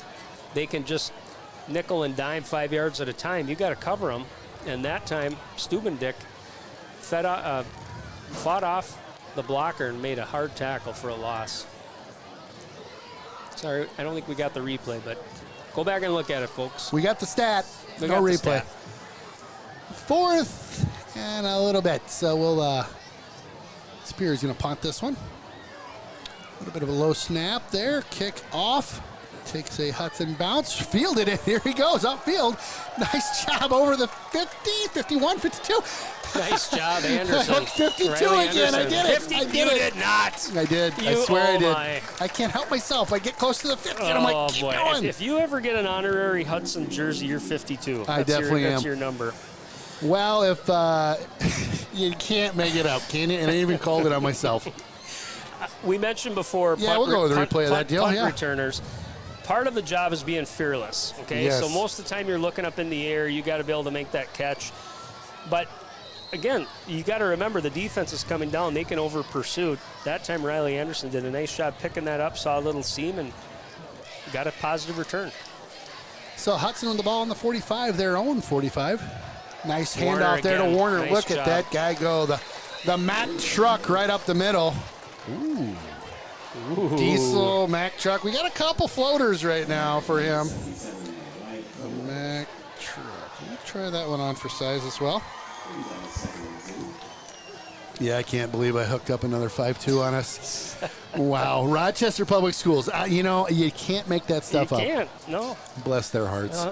A: they can just nickel and dime 5 yards at a time, you got to cover them. And that time, Stubendick fought off the blocker and made a hard tackle for a loss. Sorry, I don't think we got the replay, but go back and look at it, folks.
B: We got the stat.
A: We
B: no
A: got the
B: replay.
A: stat.
B: 4th and a little bit. So we'll Spears going to punt this one. A little bit of a low snap there. Kick off. Takes a Hudson bounce. Fielded it. Here he goes upfield. Nice job over the 50, 51, 52.
A: Nice job, Anderson.
B: I hooked 52
A: Riley
B: again.
A: Anderson.
B: I did it.
A: 50,
B: I did
A: you
B: it.
A: did not.
B: I did. I
A: You-
B: swear I
A: oh
B: did.
A: my.
B: I can't help myself. I get close to the 50 and I'm like, keep
A: boy.
B: going.
A: If you ever get an honorary Hudson jersey, you're 52.
B: I definitely am.
A: That's your number.
B: Well, if you can't make it up, can you? And I even called it on myself.
A: We mentioned before.
B: Yeah, we'll go with the replay of that deal.
A: Punt
B: Yeah.
A: returners. Part of the job is being fearless. Okay,
B: Yes.
A: so most of the time you're looking up in the air. You got to be able to make that catch. But again, you got to remember the defense is coming down. They can over pursue. That time Riley Anderson did a nice job picking that up. Saw a little seam and got a positive return.
B: So Hudson on the ball on the 45, their own 45. Nice
A: Warner
B: handoff there
A: again.
B: to Warner.
A: Nice
B: Look
A: job.
B: at that guy go. The Mack truck right up the middle.
A: Ooh.
B: Diesel, Mack truck. We got a couple floaters right now for him. The Mack truck. We'll try that one on for size as well. Yeah, I can't believe I hooked up another 5.2 on us. Wow. Rochester Public Schools. You can't make that stuff up.
A: You can't. No.
B: Bless their hearts.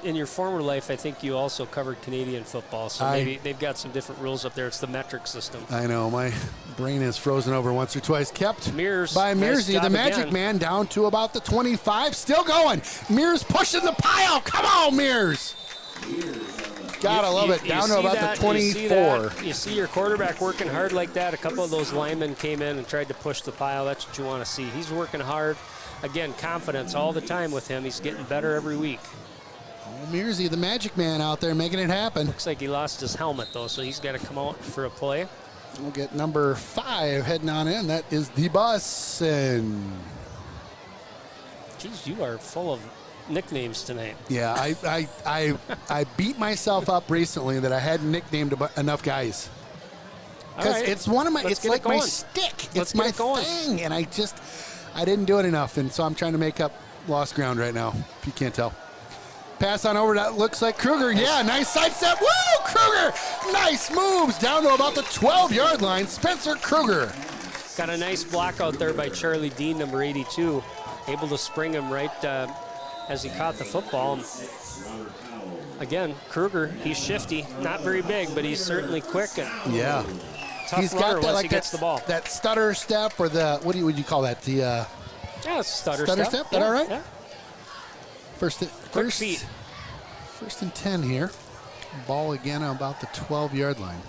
A: In your former life, I think you also covered Canadian football, so maybe they've got some different rules up there. It's the metric system.
B: I know. My brain is frozen over once or twice. Kept
A: Mears,
B: by
A: nice
B: Mearsy,
A: job
B: the Magic
A: again.
B: Man, down to about the 25. Still going. Mears pushing the pile. Come on, Mears. Gotta love it. Down to about the 24.
A: You see your quarterback working hard like that. A couple of those linemen came in and tried to push the pile. That's what you want to see. He's working hard. Again, confidence all the time with him. He's getting better every week.
B: Mearsy, the Magic Man, out there making it happen.
A: Looks like he lost his helmet, though, so he's got to come out for a play.
B: We'll get number 5 heading on in. That is the bus. And
A: Geez, you are full of nicknames tonight.
B: yeah, I beat myself up recently that I hadn't nicknamed enough guys. Because
A: right.
B: it's one of my,
A: Let's
B: it's
A: get
B: like
A: it
B: my
A: going.
B: stick.
A: Let's
B: It's
A: get
B: my
A: it going.
B: thing. And I didn't do it enough. And so I'm trying to make up lost ground right now, if you can't tell. Pass on over, that looks like Kruger. Yeah, nice sidestep. Woo, Kruger! Nice moves down to about the 12-yard line. Spencer Kruger.
A: Got a nice block out there by Charlie Dean, number 82. Able to spring him right as he caught the football. And again, Kruger, he's shifty. Not very big, but he's certainly quick. And
B: yeah.
A: tough
B: He's
A: runner
B: got that,
A: once
B: like
A: he gets the ball.
B: That stutter step, or the, what would you call that? The
A: Yeah, it's a stutter
B: step.
A: step.
B: That all right?
A: Yeah.
B: First
A: feet.
B: First and 10 here. Ball again on about the 12-yard line.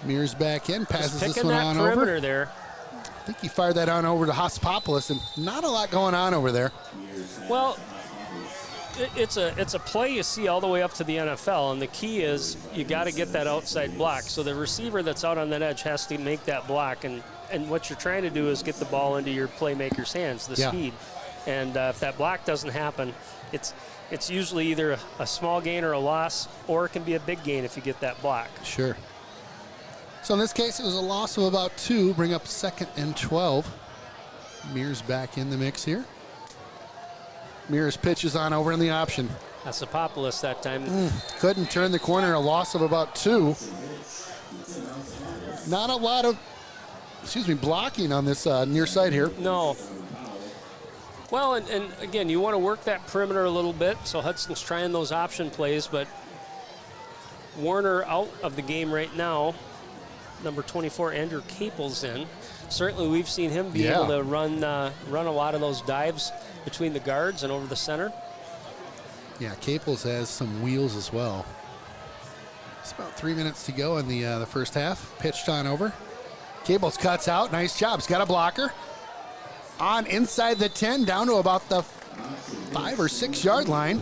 B: Mears back in, passes
A: Just
B: this one on
A: that perimeter
B: over.
A: there.
B: I think he fired that on over to Hospopoulos, and not a lot going on over there.
A: Well, it's a play you see all the way up to the NFL, and the key is you got to get that outside block. So the receiver that's out on that edge has to make that block, and what you're trying to do is get the ball into your playmaker's hands, the speed. And if that block doesn't happen, it's usually either a small gain or a loss, or it can be a big gain if you get that block.
B: Sure. So in this case, it was a loss of about 2, bring up 2nd and 12. Mears back in the mix here. Mears pitches on over in the option.
A: That's a Populus that time.
B: Couldn't turn the corner, a loss of about 2. Not a lot of, blocking on this near side here.
A: No. Well, and again, you want to work that perimeter a little bit, so Hudson's trying those option plays, but Warner out of the game right now. Number 24, Andrew Capel's in. Certainly we've seen him be able to run a lot of those dives between the guards and over the center.
B: Yeah, Capels has some wheels as well. It's about 3 minutes to go in the first half. Pitched on over. Capels cuts out. Nice job. He's got a blocker. On inside the 10, down to about the 5 or 6 yard line.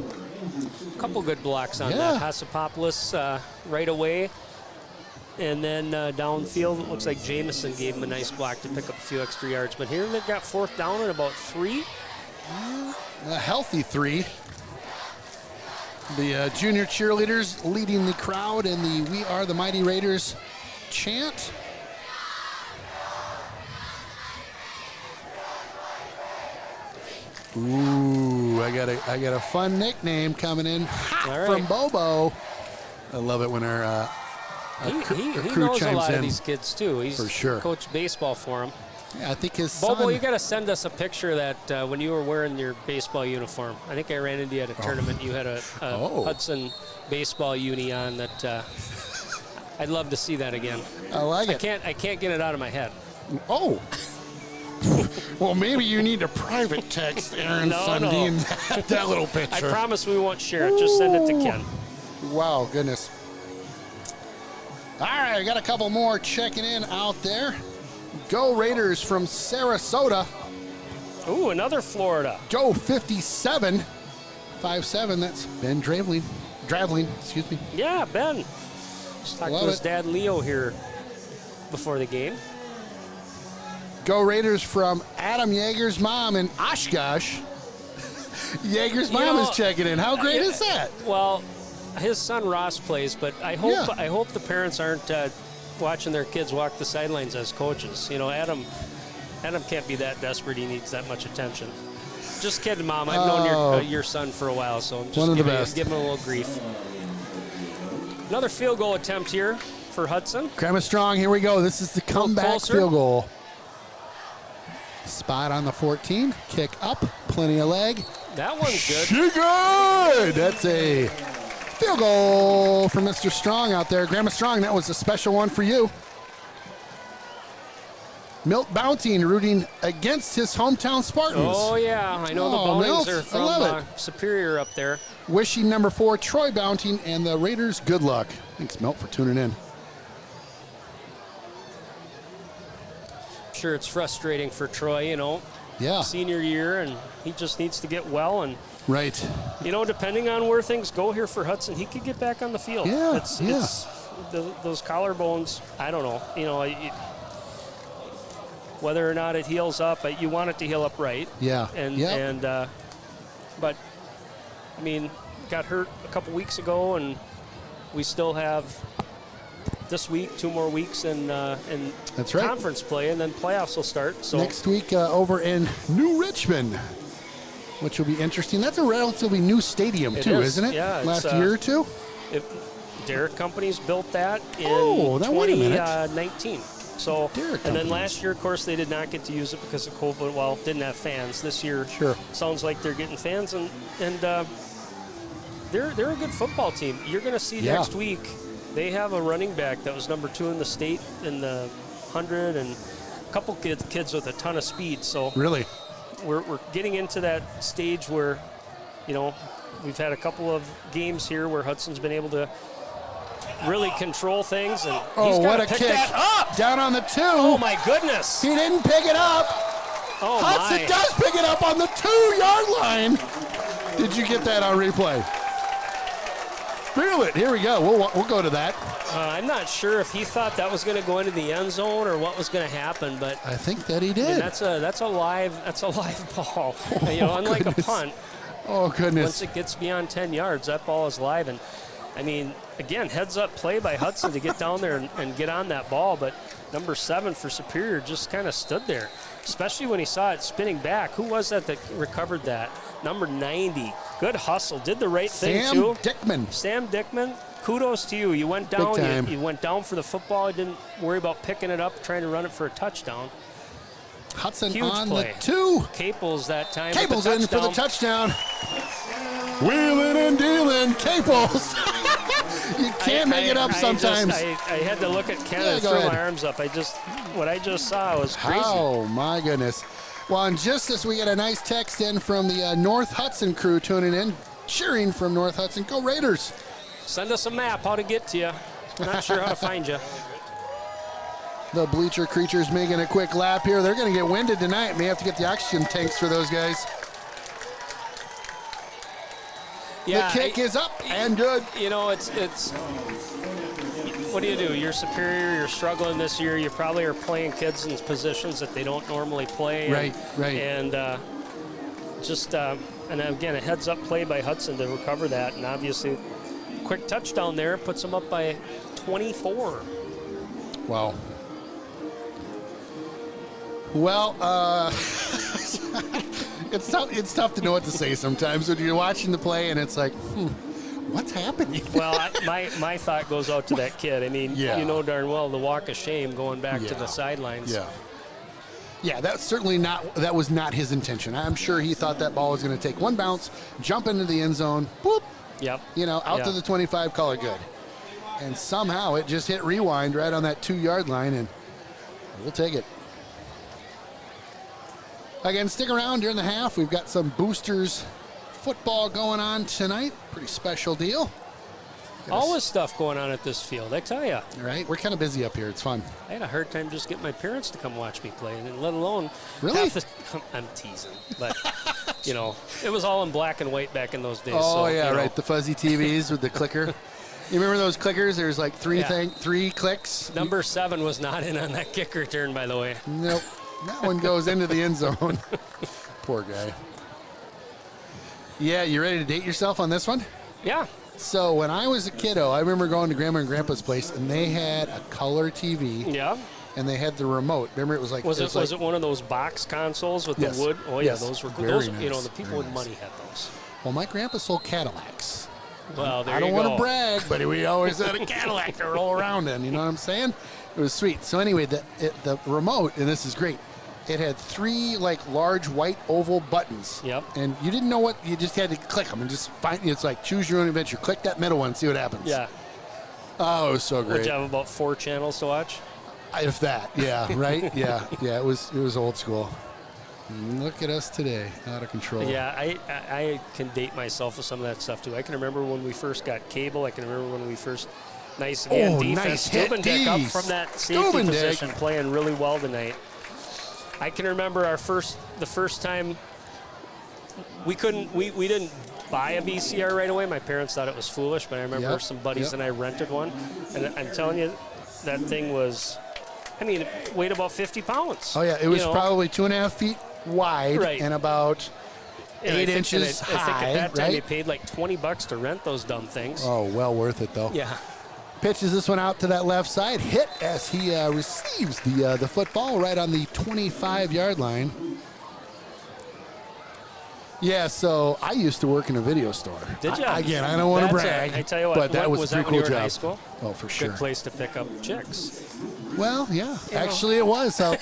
A: A couple good blocks on that. Hasapopoulos right away. And then downfield, it looks like Jamison gave him a nice block to pick up a few extra yards. But here they've got 4th down and about 3.
B: A healthy 3. The junior cheerleaders leading the crowd in the "We Are the Mighty Raiders" chant. Ooh, I got a fun nickname coming in from Bobo. I love it when our
A: he
B: crew
A: knows
B: chimes
A: a lot
B: in.
A: of these kids too. He's
B: for sure
A: coached baseball for him.
B: Yeah, I think his
A: Bobo,
B: son.
A: you got to send us a picture of that when you were wearing your baseball uniform. I think I ran into you at a tournament. You had a Hudson baseball uni on that. I'd love to see that again.
B: I like it.
A: I can't get it out of my head.
B: Oh. Well, maybe you need to private text Aaron Sundin that little picture.
A: I promise we won't share it. Just send it to Ken.
B: Wow, goodness. All right, I got a couple more checking in out there. Go Raiders from Sarasota.
A: Ooh, another Florida.
B: Go 57. 5'7", that's Ben Draveling, excuse me.
A: Yeah, Ben. Just talked to his dad, Leo, here before the game.
B: Go Raiders from Adam Yeager's mom in Oshkosh. Yeager's mom is checking in. How great is that?
A: Well, his son Ross plays, but I hope the parents aren't watching their kids walk the sidelines as coaches. You know, Adam can't be that desperate. He needs that much attention. Just kidding, Mom. I've known your son for a while, so I'm just giving him a little grief. Another field goal attempt here for Hudson.
B: Grandma Strong, here we go. This is the comeback field goal. Spot on the 14. Kick up. Plenty of leg.
A: That one's good.
B: Good. That's a field goal for Mr. Strong out there. Grandma Strong, that was a special one for you. Milt Bounting rooting against his hometown Spartans.
A: Oh, yeah. I know the Bowlings are from Superior up there.
B: Wishing number 4, Troy Bounting, and the Raiders good luck. Thanks, Milt, for tuning in.
A: I'm sure it's frustrating for Troy, you know.
B: Yeah.
A: Senior year, and he just needs to get well. And
B: right.
A: You know, depending on where things go here for Hudson, he could get back on the field.
B: Yeah,
A: It's those collarbones, I don't know. You know, whether or not it heals up, you want it to heal up right.
B: Yeah.
A: But I mean, got hurt a couple weeks ago, and we still have this week 2 more weeks in
B: that's right.
A: conference play, and then playoffs will start. So
B: next week over in New Richmond. which will be interesting. That's a relatively new stadium,
A: It
B: too,
A: is,
B: isn't it?
A: yeah,
B: Last
A: it's,
B: year or two?
A: Derrick Companies built that in
B: now wait a minute.
A: 2019. So,
B: Derrick
A: and then
B: Companies.
A: last year, of course, they did not get to use it because of COVID. Well, didn't have fans. This year,
B: Sure.
A: sounds like they're getting fans, and they're a good football team. You're going to see next week. They have a running back that was number 2 in the state in the 100, and a couple kids with a ton of speed. So
B: Really?
A: we're getting into that stage where, we've had a couple of games here where Hudson's been able to really control things, and he's got
B: what
A: to
B: a
A: pick
B: kick.
A: that up.
B: Down on the 2.
A: Oh my goodness!
B: He didn't pick it up.
A: Oh
B: Hudson
A: my!
B: does pick it up on the 2-yard line. Did you get that on replay? Feel it. Here we go. We'll go to that.
A: I'm not sure if he thought that was going to go into the end zone or what was going to happen, but
B: I think that he did.
A: I mean, that's a live ball. Unlike
B: goodness.
A: a punt,
B: Oh, goodness.
A: once it gets beyond 10 yards, that ball is live. And I mean, again, heads up play by Hudson to get down there and get on that ball, but number 7 for Superior just kind of stood there, especially when he saw it spinning back. Who was that recovered that? Number 90. Good hustle. Did the right thing, too. Sam Dickman, kudos to you. You went down.
B: Big time.
A: You went down for the football. You didn't worry about picking it up, trying to run it for a touchdown.
B: Hudson
A: Huge
B: on
A: play.
B: the 2.
A: Caples that time.
B: Caples
A: with the
B: in for the
A: touchdown.
B: touchdown. Wheeling and dealing. Caples. You can't make it up sometimes.
A: I had to look at Ken and
B: go
A: throw
B: ahead.
A: my arms up. What I just saw was crazy.
B: Oh, my goodness. Well, and just as we get a nice text in from the North Hudson crew tuning in, cheering from North Hudson. Go Raiders.
A: Send us a map how to get to you. We're not sure how to find you.
B: The bleacher creatures making a quick lap here. They're going to get winded tonight. May have to get the oxygen tanks for those guys.
A: Yeah,
B: the kick is up and good.
A: It's what do? You're Superior. You're struggling this year. You probably are playing kids in positions that they don't normally play.
B: Right.
A: And and again, a heads-up play by Hudson to recover that, and obviously, quick touchdown there puts them up by 24.
B: Wow. Well, it's tough to know what to say sometimes when you're watching the play and it's like, what's happening?
A: Well, my thought goes out to that kid. I mean, you know darn well the walk of shame going back to the sidelines.
B: Yeah, that was not his intention. I'm sure he thought that ball was going to take one bounce, jump into the end zone, boop,
A: Yep.
B: Out to the 25, call it good. And somehow it just hit rewind right on that 2-yard line, and we'll take it. Again, stick around during the half. We've got some boosters football going on tonight. Pretty special deal.
A: Always stuff going on at this field, I tell you.
B: All right, we're kind of busy up here. It's fun.
A: I had a hard time just getting my parents to come watch me play, and let alone
B: really.
A: I'm teasing, but it was all in black and white back in those days.
B: Oh
A: so,
B: right, the fuzzy TVs with the clicker. You remember those clickers? There's like three clicks.
A: Number 7 was not in on that kick return, by the way.
B: Nope, that one goes into the end zone. Poor guy. Yeah, you ready to date yourself on this one?
A: Yeah.
B: So when I was a kiddo, I remember going to Grandma and Grandpa's place, and they had a color TV.
A: Yeah.
B: And they had the remote. Remember, it was like
A: was it one of those box consoles with
B: yes.
A: the wood? Oh yeah, those were
B: very
A: those.
B: Nice.
A: The people with money had those.
B: Well, my grandpa sold Cadillacs.
A: Well, there
B: I don't
A: you go.
B: want to brag, but we always had a Cadillac to roll around in. You know what I'm saying? It was sweet. So anyway, the remote, and this is great. It had 3 large white oval buttons.
A: Yep.
B: And you didn't know what, you just had to click them and just find, it's like choose your own adventure. Click that middle one, see what happens.
A: Yeah.
B: Oh, it was so great.
A: Would you have about 4 channels to watch?
B: If that, yeah, right? Yeah, it was old school. Look at us today, out of control.
A: Yeah, I can date myself with some of that stuff too. I can remember when we first got cable. I can remember when we first, defense.
B: Nice hit,
A: Steubendick up from that safety
B: Steubendick.
A: position, playing really well tonight. I can remember the first time we didn't buy a VCR right away. My parents thought it was foolish, but I remember some buddies and I rented one, and I'm telling you, that thing was, it weighed about 50 pounds.
B: Oh yeah, it was probably 2.5 feet wide and about 8 inches high.
A: I think at that time
B: right?
A: you paid like $20 to rent those dumb things.
B: Oh, well worth it though.
A: Yeah.
B: Pitches this one out to that left side, hit as he receives the football right on the 25-yard line. Yeah, so I used to work in a video store.
A: Did you?
B: Again, I don't want to brag.
A: I tell you what,
B: but that was a
A: that
B: pretty
A: when
B: cool
A: you were in
B: job.
A: high school?
B: Oh, for sure.
A: Good place to pick up chicks.
B: Well, yeah, actually it was. So,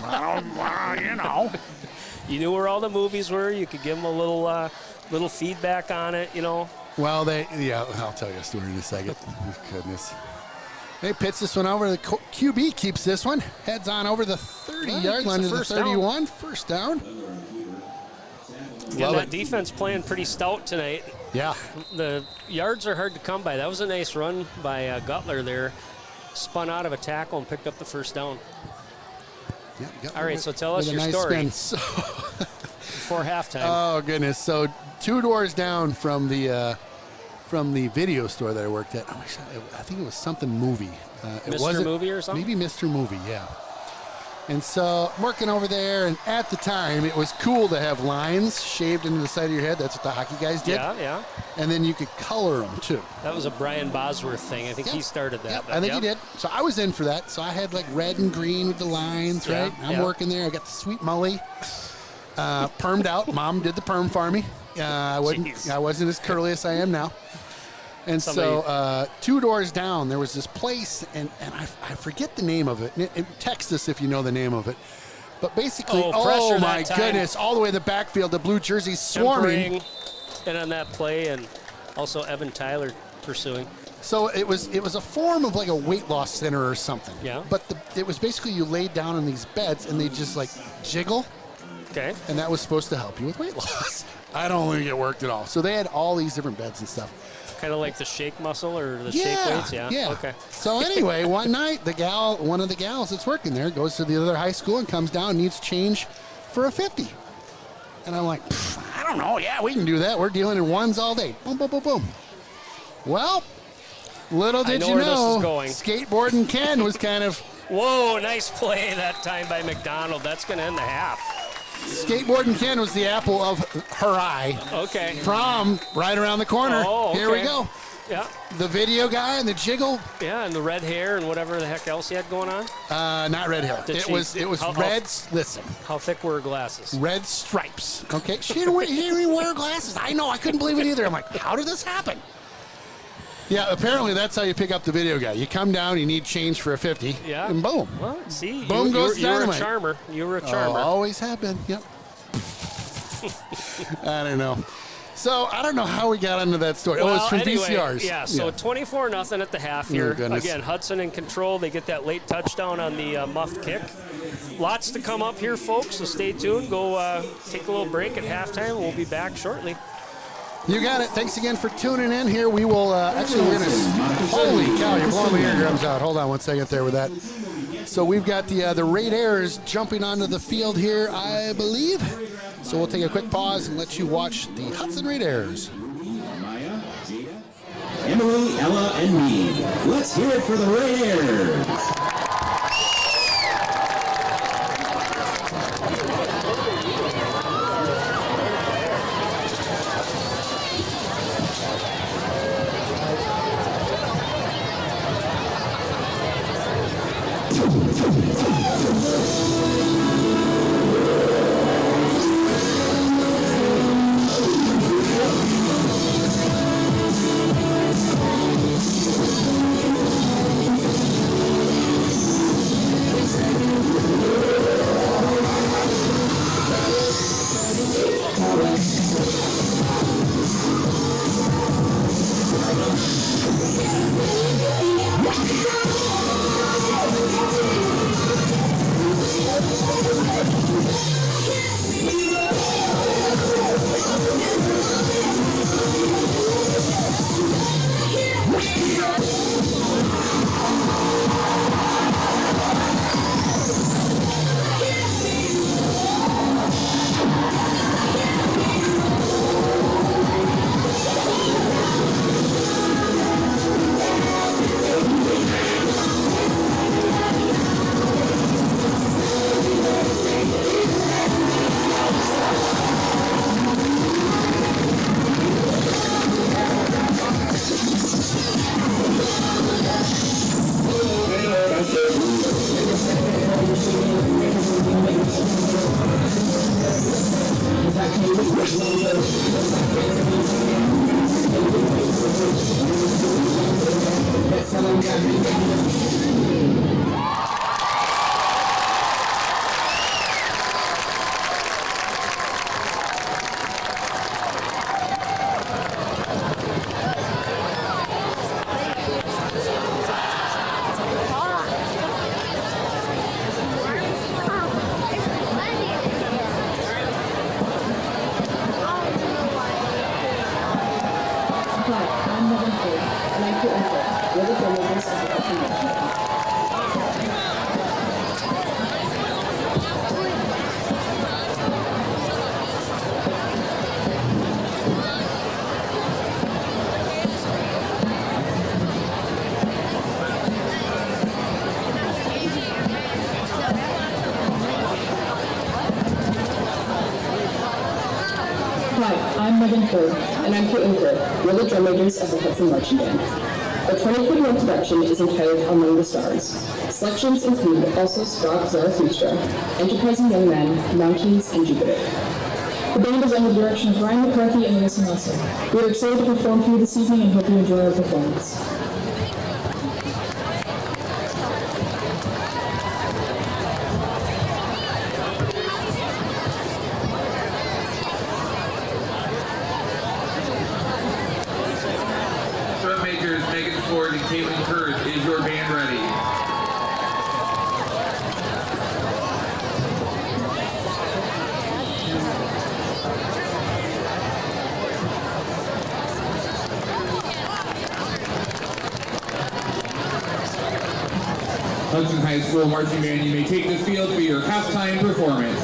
B: I don't.
A: You knew where all the movies were. You could give them a little feedback on it,
B: Well, I'll tell you a story in a second. Goodness. They pitch this one over. The QB keeps this one. Heads on over the 30-yard line to the 31. First down.
A: Yeah, that defense playing pretty stout tonight.
B: Yeah.
A: The yards are hard to come by. That was a nice run by Gutler there. Spun out of a tackle and picked up the first down.
B: Yeah,
A: all right, so tell us your story. Before halftime.
B: Oh, goodness. So 2 doors down from the video store that I worked at. I think it was something movie.
A: Mr. Movie or something?
B: Maybe Mr. Movie, yeah. And so I'm working over there, and at the time, it was cool to have lines shaved into the side of your head. That's what the hockey guys did.
A: Yeah.
B: And then you could color them, too.
A: That was a Brian Bosworth thing. I think he started that.
B: I think he did. So I was in for that. So I had like red and green with the lines, right? I'm working there. I got the sweet mully. Permed out. Mom did the perm for me. I wasn't as curly as I am now. And so 2 doors down, there was this place, and I forget the name of it. And text us if you know the name of it. But basically, oh my goodness, all the way to the backfield, the blue jerseys swarming.
A: And on that play, and also Evan Tyler pursuing.
B: So it was a form of like a weight loss center or something.
A: Yeah.
B: But it was basically you laid down on these beds, and they just like jiggle.
A: Okay.
B: And that was supposed to help you with weight loss. I don't think it worked at all. So they had all these different beds and stuff.
A: Kind of like the shake muscle or the shake weights?
B: Yeah.
A: Okay.
B: So anyway, one night, one of the gals that's working there goes to the other high school and comes down, needs change for a 50. And I'm like, I don't know. Yeah, we can do that. We're dealing in ones all day. Boom, boom, boom, boom. Well, little did you know, skateboarding Ken was kind of...
A: Whoa, nice play that time by McDonald. That's going to end the half.
B: Skateboarding Ken was the apple of her eye.
A: Okay.
B: Prom right around the corner.
A: Oh, okay.
B: Here we go.
A: Yeah.
B: The video guy and the jiggle.
A: Yeah, and the red hair and whatever the heck else he had going on.
B: Not red hair. It was red. Listen.
A: How thick were her glasses?
B: Red stripes. Okay. She didn't wear glasses. I know. I couldn't believe it either. I'm like, how did this happen? Yeah, apparently that's how you pick up the video guy. You come down, you need change for a 50, and boom.
A: Well, see,
B: boom goes
A: you were a
B: dynamite.
A: charmer. You were a charmer.
B: Always have been, yep. I don't know. So I don't know how we got into that story.
A: Well,
B: it was from
A: anyway,
B: VCRs.
A: Yeah, so 24-0 at the half here. Again, Hudson in control. They get that late touchdown on the muffed kick. Lots to come up here, folks, so stay tuned. Go take a little break at halftime. We'll be back shortly.
B: You got it. Thanks again for tuning in here. We will actually, we're going to, holy cow, you're blowing my eardrums out. Hold on one second there with that. So we've got the Raiders jumping onto the field here, I believe. So we'll take a quick pause and let you watch the Hudson Raiders.
C: Emily, Ella, and me. Let's hear it for the Raiders.
D: I'm Megan Ford, and I'm Caitlin Ford. We're the drum majors of the Hudson Marching Band. Our 2021 production is entitled Among the Stars. Selections include Also Stop Zarathustra, Enterprising Young Men, Mountains, and Jupiter. The band is under the direction of Ryan McCarthy and Alyssa Nelson. We are excited to perform for you this evening and hope you enjoy our performance.
E: Drum majors Megan Ford and Caitlin Kurth, is your band ready? Hudson High School Marching Band, you may take the field for your halftime performance.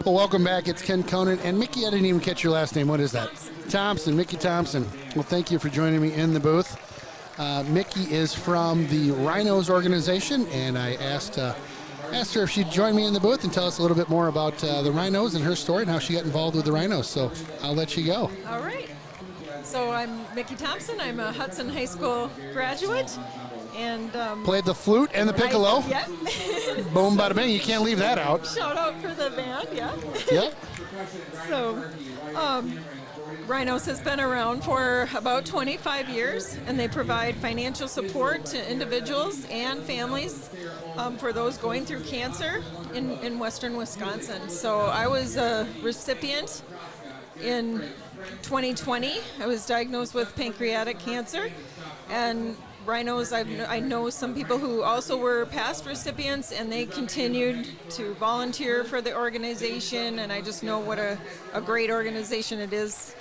B: Well, welcome back. It's Ken Conan. And Mickey, I didn't even catch your last name. What is that? Thompson. Mickey Thompson. Well, thank you for joining me in the booth. Mickey is from the Rhinos organization, and I asked her if she'd join me in the booth and tell us a little bit more about the Rhinos and her story and how she got involved with the Rhinos. So I'll let you go.
F: All right. So I'm Mickey Thompson. I'm a Hudson High School graduate. And
B: played the flute and the piccolo.
F: Yeah.
B: Boom, bada bing. You can't leave that out.
F: Shout out for the band, yeah.
B: Yep.
F: So, Rhinos has been around for about 25 years, and they provide financial support to individuals and families for those going through cancer in western Wisconsin. So I was a recipient in 2020. I was diagnosed with pancreatic cancer, and Rhinos, I know some people who also were past recipients, and they continued to volunteer for the organization, and I just know what a great organization it is.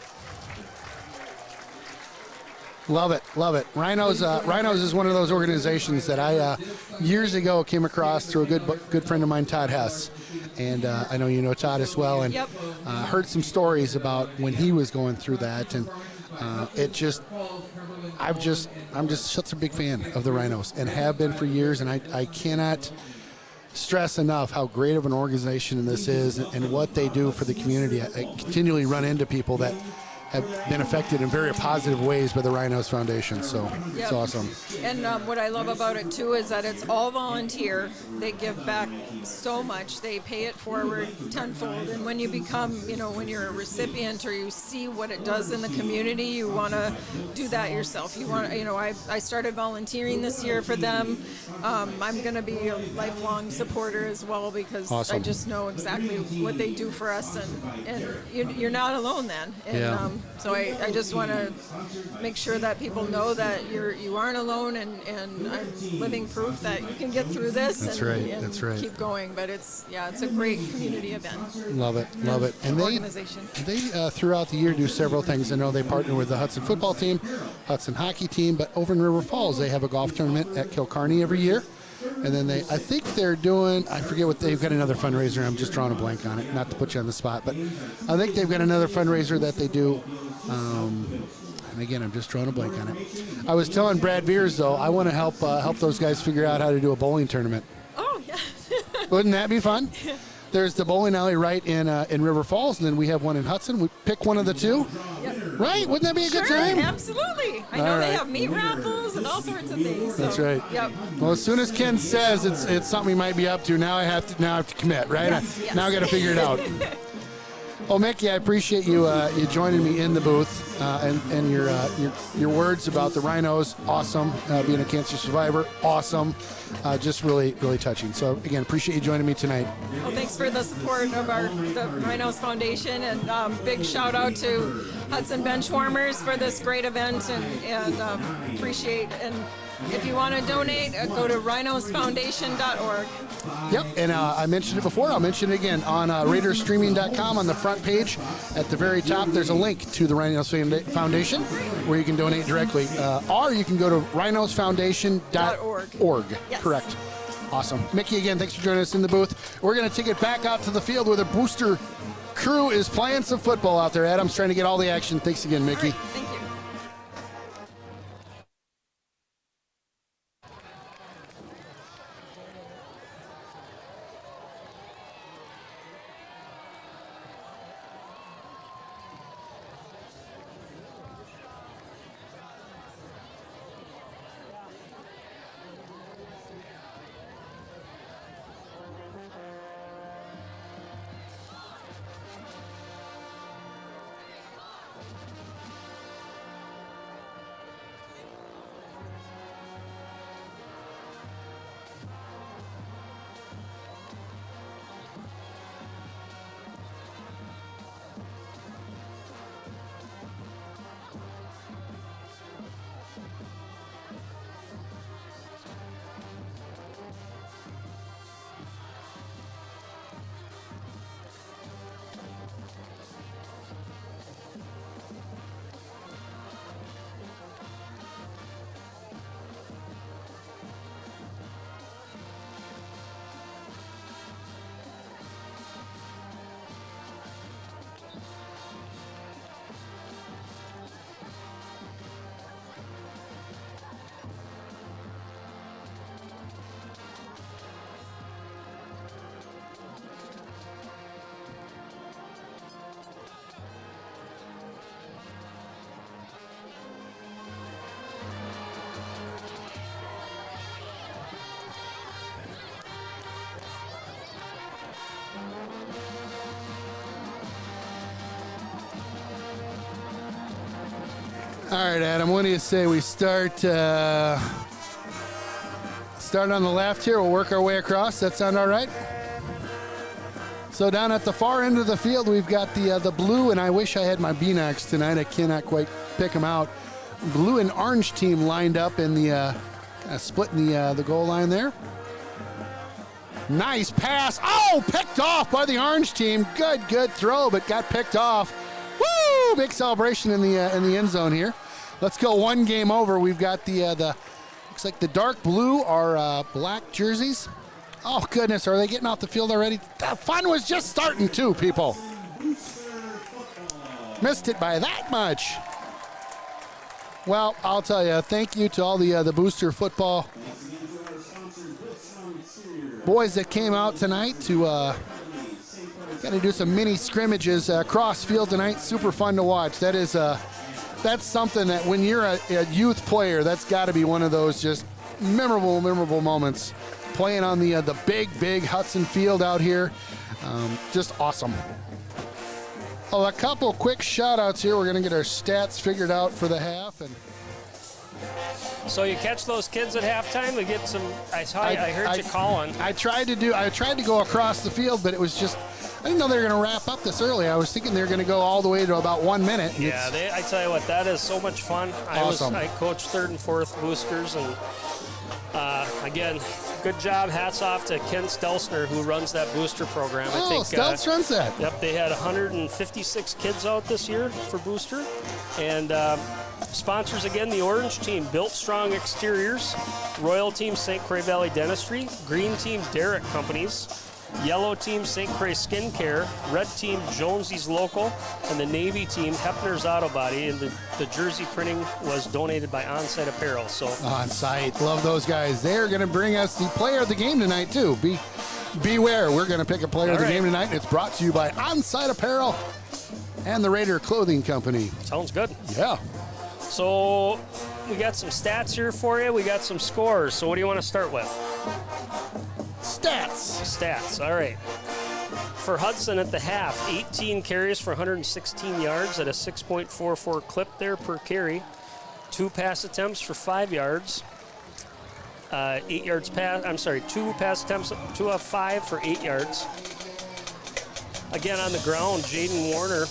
B: Love it, love it. Rhinos is one of those organizations that I years ago came across through a good friend of mine, Todd Hess, and I know you know Todd as well, and
F: Yep.
B: Heard some stories about when he was going through that, and I'm just such a big fan of the Rhinos and have been for years, and I cannot stress enough how great of an organization this is and what they do for the community. I continually run into people that have been affected in very positive ways by the Rhinos Foundation, so it's
F: Yep.
B: awesome.
F: And what I love about it too is that it's all volunteer. They give back so much. They pay it forward tenfold. And when you become, when you're a recipient or you see what it does in the community, you want to do that yourself. You want, I started volunteering this year for them. I'm going to be a lifelong supporter as well because
B: Awesome.
F: I just know exactly what they do for us, and you're not alone then. And,
B: Yeah.
F: So I just want to make sure that people know that you aren't alone, and I'm living proof that you can get through this.
B: That's
F: and,
B: right,
F: and
B: that's right.
F: keep going. But it's a great community event.
B: Love it, love it. And
F: Organization.
B: they throughout the year do several things. I know they partner with the Hudson football team, Hudson hockey team, but over in River Falls they have a golf tournament at Kilcarney every year. And then I think they're doing, I forget what, they've got another fundraiser. I'm just drawing a blank on it, not to put you on the spot, but I think they've got another fundraiser that they do. And again, I'm just drawing a blank on it. I was telling Brad Veers, though, I want to help those guys figure out how to do a bowling tournament.
F: Oh yeah.
B: Wouldn't that be fun? There's the bowling alley right in River Falls, and then we have one in Hudson. We pick one of the two.
F: Yep.
B: Right? Wouldn't that be a good
F: Sure,
B: time?
F: absolutely. I know
B: All
F: they
B: right.
F: have meat raffles and all sorts of things. So,
B: That's right.
F: Yep.
B: Well, as soon as Ken says it's something we might be up to, now I have to commit, right?
F: Yes.
B: Now I got to figure it out. Well, Mickey, I appreciate you joining me in the booth and your words about the Rhinos. Awesome. Being a cancer survivor, awesome. Just really, really touching. So again, appreciate you joining me tonight.
F: Well, thanks for the support of the Rhinos Foundation, and big shout out to Hudson Benchwarmers for this great event, and appreciate. And if you want to donate, go to rhinosfoundation.org.
B: Yep, and I mentioned it before. I'll mention it again on RaidersStreaming.com. On the front page, at the very top, there's a link to the Rhinos Foundation where you can donate directly, or you can go to rhinosfoundation.org.
F: Yes.
B: Correct. Awesome. Mickey, again, thanks for joining us in the booth. We're going to take it back out to the field where the booster crew is playing some football out there. Adam's trying to get all the action. Thanks again, Mickey.
F: All right, thank you.
B: All right, Adam, what do you say we start start on the left here? We'll work our way across. That sound all right? So down at the far end of the field, we've got the blue, and I wish I had my B-Nox tonight. I cannot quite pick them out. Blue and orange team lined up in the splitting the goal line there. Nice pass. Oh, picked off by the orange team. Good throw, but got picked off. Woo! Big celebration in the end zone here. Let's go one game over. We've got the looks like the dark blue are black jerseys. Oh goodness, are they getting off the field already? The fun was just starting too, people. Missed it by that much. Well, I'll tell you, thank you to all the booster football boys that came out tonight to kind of do some mini scrimmages across field tonight. Super fun to watch. That is that's something that when you're a youth player, that's got to be one of those just memorable moments. Playing on the big Hudson field out here, just awesome. Oh, a couple quick shout outs here. We're going to get our stats figured out for the half. And
A: so you catch those kids at halftime. They get some. I heard you calling.
B: I tried to go across the field, but it was just. I didn't know they were going to wrap up this early. I was thinking they were going to go all the way to about 1 minute.
A: Yeah, I tell you what, that is so much fun.
B: Awesome.
A: I coached 3rd and 4th boosters, and again, good job. Hats off to Ken Stelsner, who runs that booster program.
B: Oh,
A: I think
B: Stels runs that.
A: Yep, they had 156 kids out this year for booster, and sponsors again the orange team, Built Strong Exteriors, Royal Team St. Croix Valley Dentistry, Green Team Derrick Companies, Yellow Team St. Croix Skincare, Red Team Jonesy's Local, and the Navy Team Hepner's Auto Body. And the jersey printing was donated by Onsite Apparel. So
B: Onsite, love those guys. They're going to bring us the player of the game tonight too. Beware, we're going to pick a player of the game tonight. It's brought to you by Onsite Apparel and the Raider Clothing Company.
A: Sounds good.
B: Yeah.
A: So we got some stats here for you. We got some scores. So what do you want to start with? Stats, all right. For Hudson at the half, 18 carries for 116 yards at a 6.44 clip there per carry. 2 pass attempts for 5 yards. 8 yards pass, 2 pass attempts, 2 of 5 for 8 yards. Again on the ground, Jaden Warner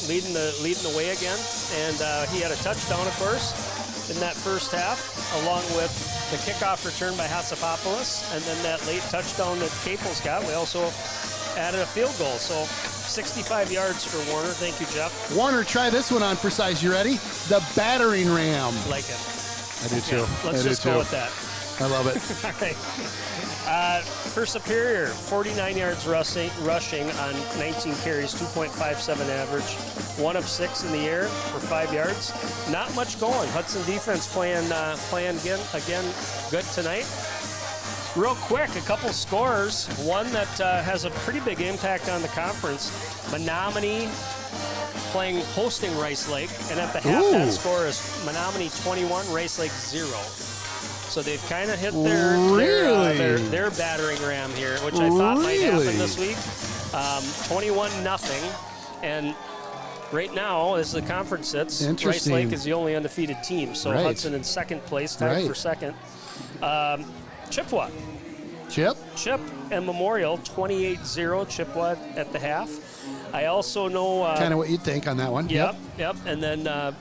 A: leading the way again. And he had a touchdown, of course, in that first half, along with the kickoff return by Hatsapopoulos, and then that late touchdown that Caples got. We also added a field goal, so 65 yards for Warner. Thank you, Jeff.
B: Warner, try this one on for size. You ready? The battering ram.
A: Like it.
B: I do too.
A: Yeah, let's just go with that.
B: I love it.
A: All right. For Superior, 49 yards rushing on 19 carries, 2.57 average, 1 of 6 in the air for 5 yards. Not much going. Hudson defense playing again good tonight. Real quick, a couple scores. One that has a pretty big impact on the conference. Menominee hosting Rice Lake, and at the half that score is Menominee 21, Rice Lake 0. So they've kind of hit their battering ram here, which I thought might happen this week. 21-0, and right now, as the conference sits, Rice Lake is the only undefeated team. So Hudson in second place, tied for second. Chippewa. Chip and Memorial, 28-0 Chippewa at the half. I also know...
B: kind of what you'd think on that one.
A: Yep. And then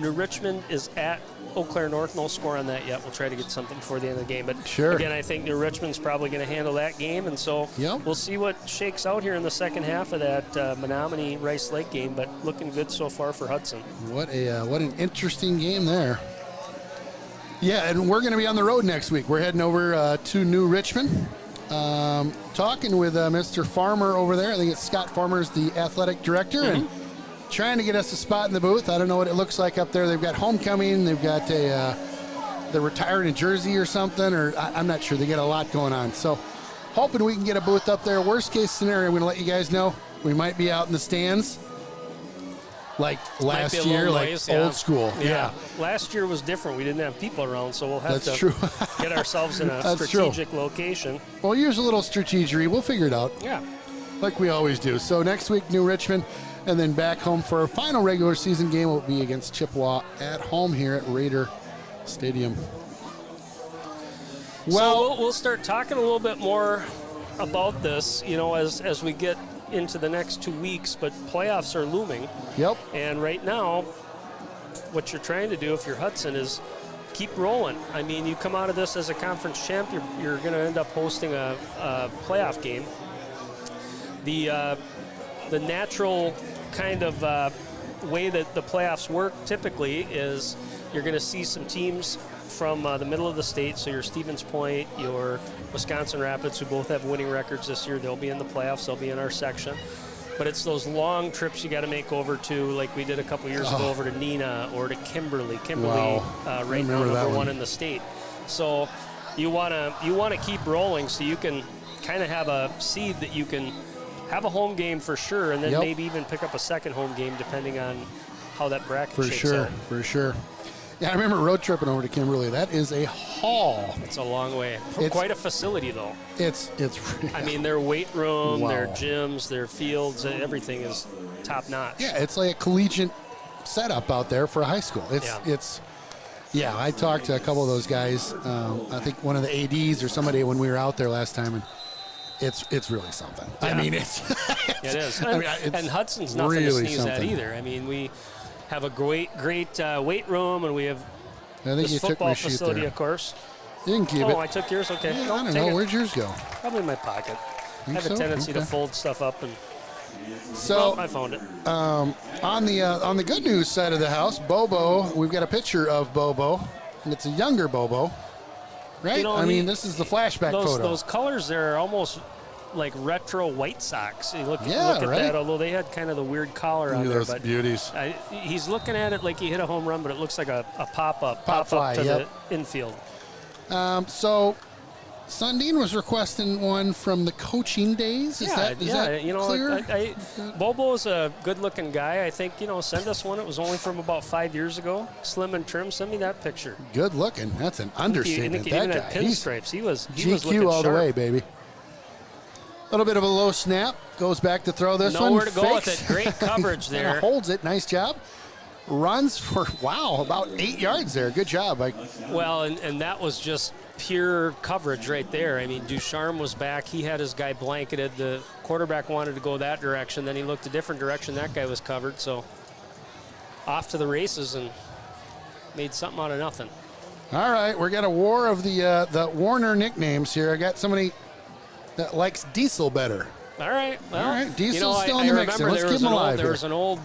A: New Richmond is at Eau Claire North. No score on that yet. We'll try to get something before the end of the game. But again, I think New Richmond's probably going to handle that game. And so we'll see what shakes out here in the second half of that Menominee-Rice Lake game. But looking good so far for Hudson.
B: What an interesting game there. Yeah, and we're going to be on the road next week. We're heading over to New Richmond. Talking with Mr. Farmer over there. I think it's Scott Farmer's the athletic director. And trying to get us a spot in the booth. I don't know what it looks like up there. They've got homecoming. They've got they're retiring a jersey or something, or I'm not sure. They got a lot going on. So hoping we can get a booth up there. Worst case scenario, I'm going to let you guys know we might be out in the stands like last year, old school. Yeah.
A: Last year was different. We didn't have people around, so we'll have
B: to
A: get ourselves in a strategic location.
B: We'll use a little strategery. We'll figure it out.
A: Yeah.
B: like we always do. So next week, New Richmond, and then back home for our final regular season game will be against Chippewa at home here at Raider Stadium.
A: Well, we'll start talking a little bit more about this, as we get into the next 2 weeks, but playoffs are looming.
B: Yep.
A: And right now, what you're trying to do if you're Hudson is keep rolling. I mean, you come out of this as a conference champ, you're going to end up hosting a playoff game. The natural kind of way that the playoffs work typically is you're going to see some teams from the middle of the state, so your Stevens Point, your Wisconsin Rapids, who both have winning records this year, they'll be in the playoffs, they'll be in our section. But it's those long trips you got to make over to, like we did a couple years ago, over to Neenah or to Kimberly.
B: Wow.
A: Right now number one in the state. So you want to keep rolling so you can kind of have a seed that you can have a home game for sure, and then maybe even pick up a second home game depending on how that bracket shakes out.
B: For sure. Yeah, I remember road tripping over to Kimberly. That is a haul.
A: It's a long way. Quite a facility, though.
B: It's.
A: I mean, their weight room, their gyms, their fields, everything is top notch.
B: Yeah, it's like a collegiate setup out there for a high school. Yeah, I talked to a couple of those guys. I think one of the ADs or somebody when we were out there last time, and it's really something. Yeah. I mean, it
A: is. And Hudson's nothing
B: really
A: to sneeze
B: something.
A: at either. I mean, we have a great weight room, and we have
B: I think
A: this
B: you
A: football
B: took my
A: facility,
B: sheet there.
A: of course.
B: You can keep it.
A: Oh, I took yours? Okay.
B: Yeah, I don't know. Where'd yours go?
A: Probably in my pocket. I have a tendency to fold stuff up, and I found it.
B: On the good news side of the house, Bobo, we've got a picture of Bobo, and it's a younger Bobo, right? I mean, this is the flashback photo.
A: Those colors there are almost like retro White Sox. You look at that, although they had kind of the weird collar on there.
B: Those beauties.
A: He's looking at it like he hit a home run, but it looks like a pop up to the infield.
B: So Sundin was requesting one from the coaching days. Is that clear?
A: Bobo is a good-looking guy. I think, send us one. It was only from about 5 years ago. Slim and trim. Send me that picture.
B: Good looking. That's an understatement. That guy.
A: Had pinstripes. He was
B: GQ all the way, baby. A little bit of a low snap. Goes back to throw this one.
A: Nowhere to go with it. Great coverage there.
B: Holds it. Nice job. Runs for, about 8 yards there. Good job.
A: Well, and that was just pure coverage right there. I mean, Ducharme was back. He had his guy blanketed. The quarterback wanted to go that direction. Then he looked a different direction. That guy was covered. So off to the races and made something out of nothing.
B: All right. We got a war of the Warner nicknames here. I got somebody that likes Diesel better.
A: All right. Well,
B: all right. Diesel's still in the mix. Let's keep him alive.
A: There was an old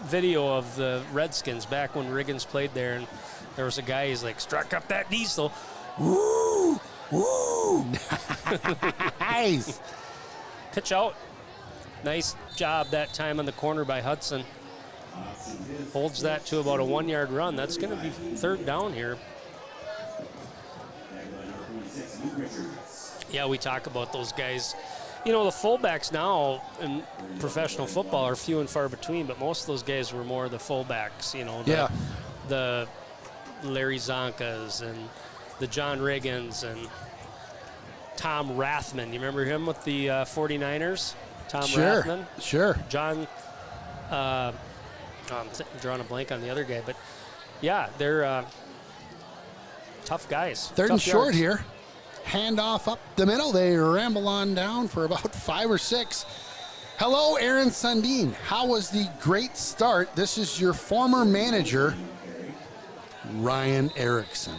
A: video of the Redskins back when Riggins played there, and there was a guy, he's like, struck up that Diesel. Woo! Woo!
B: Nice.
A: Pitch out. Nice job that time on the corner by Hudson. Holds that to about a 1 yard run. That's going to be third down here. Yeah, we talk about those guys. The fullbacks now in professional football are few and far between, but most of those guys were more the fullbacks, the Larry Zonkas and the John Riggins and Tom Rathman. You remember him with the 49ers? Tom Rathman?
B: Sure.
A: John, I'm drawing a blank on the other guy, but yeah, they're tough guys.
B: Third
A: tough
B: and short
A: yards.
B: here. Handoff up the middle. They ramble on down for about 5 or 6. Hello, Aaron Sundin. How was the great start? This is your former manager, Ryan Erickson.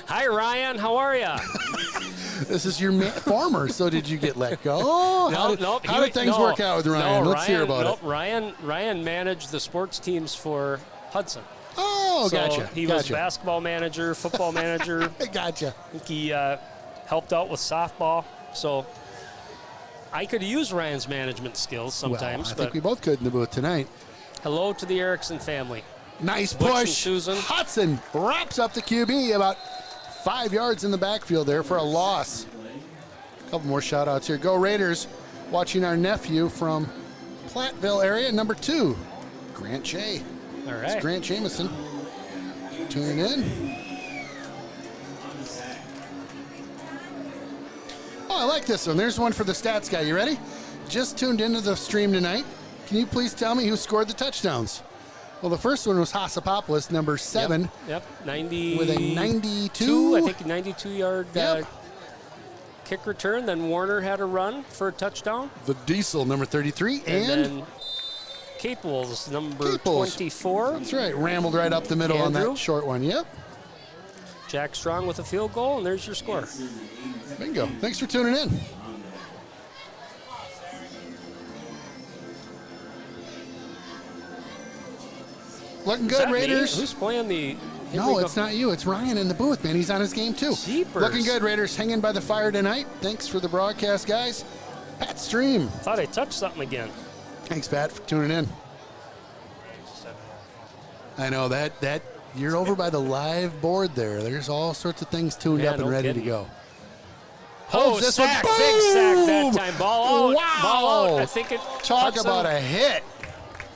A: Hi, Ryan. How are you?
B: This is your former. So did you get let go? How did things work out with Ryan? Let's hear about it.
A: Ryan managed the sports teams for Hudson.
B: Oh,
A: so
B: gotcha.
A: He was basketball manager, football manager.
B: Gotcha.
A: I think he helped out with softball. So I could use Ryan's management skills sometimes.
B: Well, I think we both could in the booth tonight.
A: Hello to the Erickson family.
B: Nice
A: Butch
B: push.
A: and Susan.
B: Hudson wraps up the QB about 5 yards in the backfield there for a loss. A couple more shout outs here. Go Raiders. Watching our nephew from Platteville area, number 2, Grant Shea.
A: All right.
B: It's Grant Jamison tuning in. Oh, I like this one. There's one for the stats guy. You ready? Just tuned into the stream tonight. Can you please tell me who scored the touchdowns? Well, the first one was Hassapopoulos, number 7.
A: Yep. 90.
B: With a 92.
A: I think 92-yard kick return. Then Warner had a run for a touchdown.
B: The Diesel, number 33.
A: And then Caples, number 24.
B: That's right. Rambled right up the middle on that short one. Yep.
A: Jack Strong with a field goal, and there's your score.
B: Bingo. Thanks for tuning in. Looking good, Raiders.
A: Me? Who's playing the...
B: No, it's not you. It's Ryan in the booth, man. He's on his game, too.
A: Jeepers.
B: Looking good, Raiders. Hanging by the fire tonight. Thanks for the broadcast, guys. Pat Stream.
A: Thought I touched something again.
B: Thanks, Pat, for tuning in. I know that you're over by the live board there. There's all sorts of things tuned up and ready to go.
A: Oh,
B: this
A: sack.
B: one.
A: Big sack that time. Ball out.
B: Wow.
A: Ball out. I think it...
B: Talk about a hit.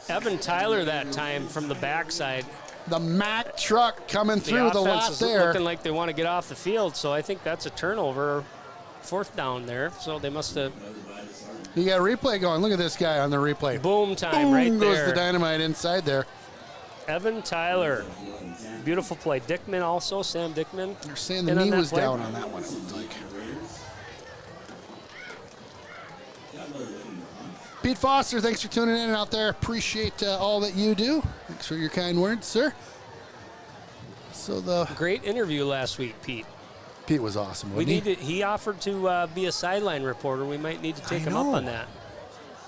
A: Evan Tyler that time from the backside.
B: The Mack truck coming through the lot
A: is
B: there.
A: Looking like they want to get off the field, so I think that's a turnover, 4th down there. So they must have.
B: You got a replay going. Look at this guy on the replay.
A: Boom time.
B: Boom
A: Right
B: goes
A: there.
B: the dynamite inside there.
A: Evan Tyler. Beautiful play. Dickman also, Sam Dickman.
B: They're saying the knee was down on that one, it looked like. Pete Foster, thanks for tuning in out there. Appreciate all that you do. Thanks for your kind words, sir. So
A: great interview last week, Pete.
B: Pete was awesome.
A: He offered to be a sideline reporter. We might need to take him up on that.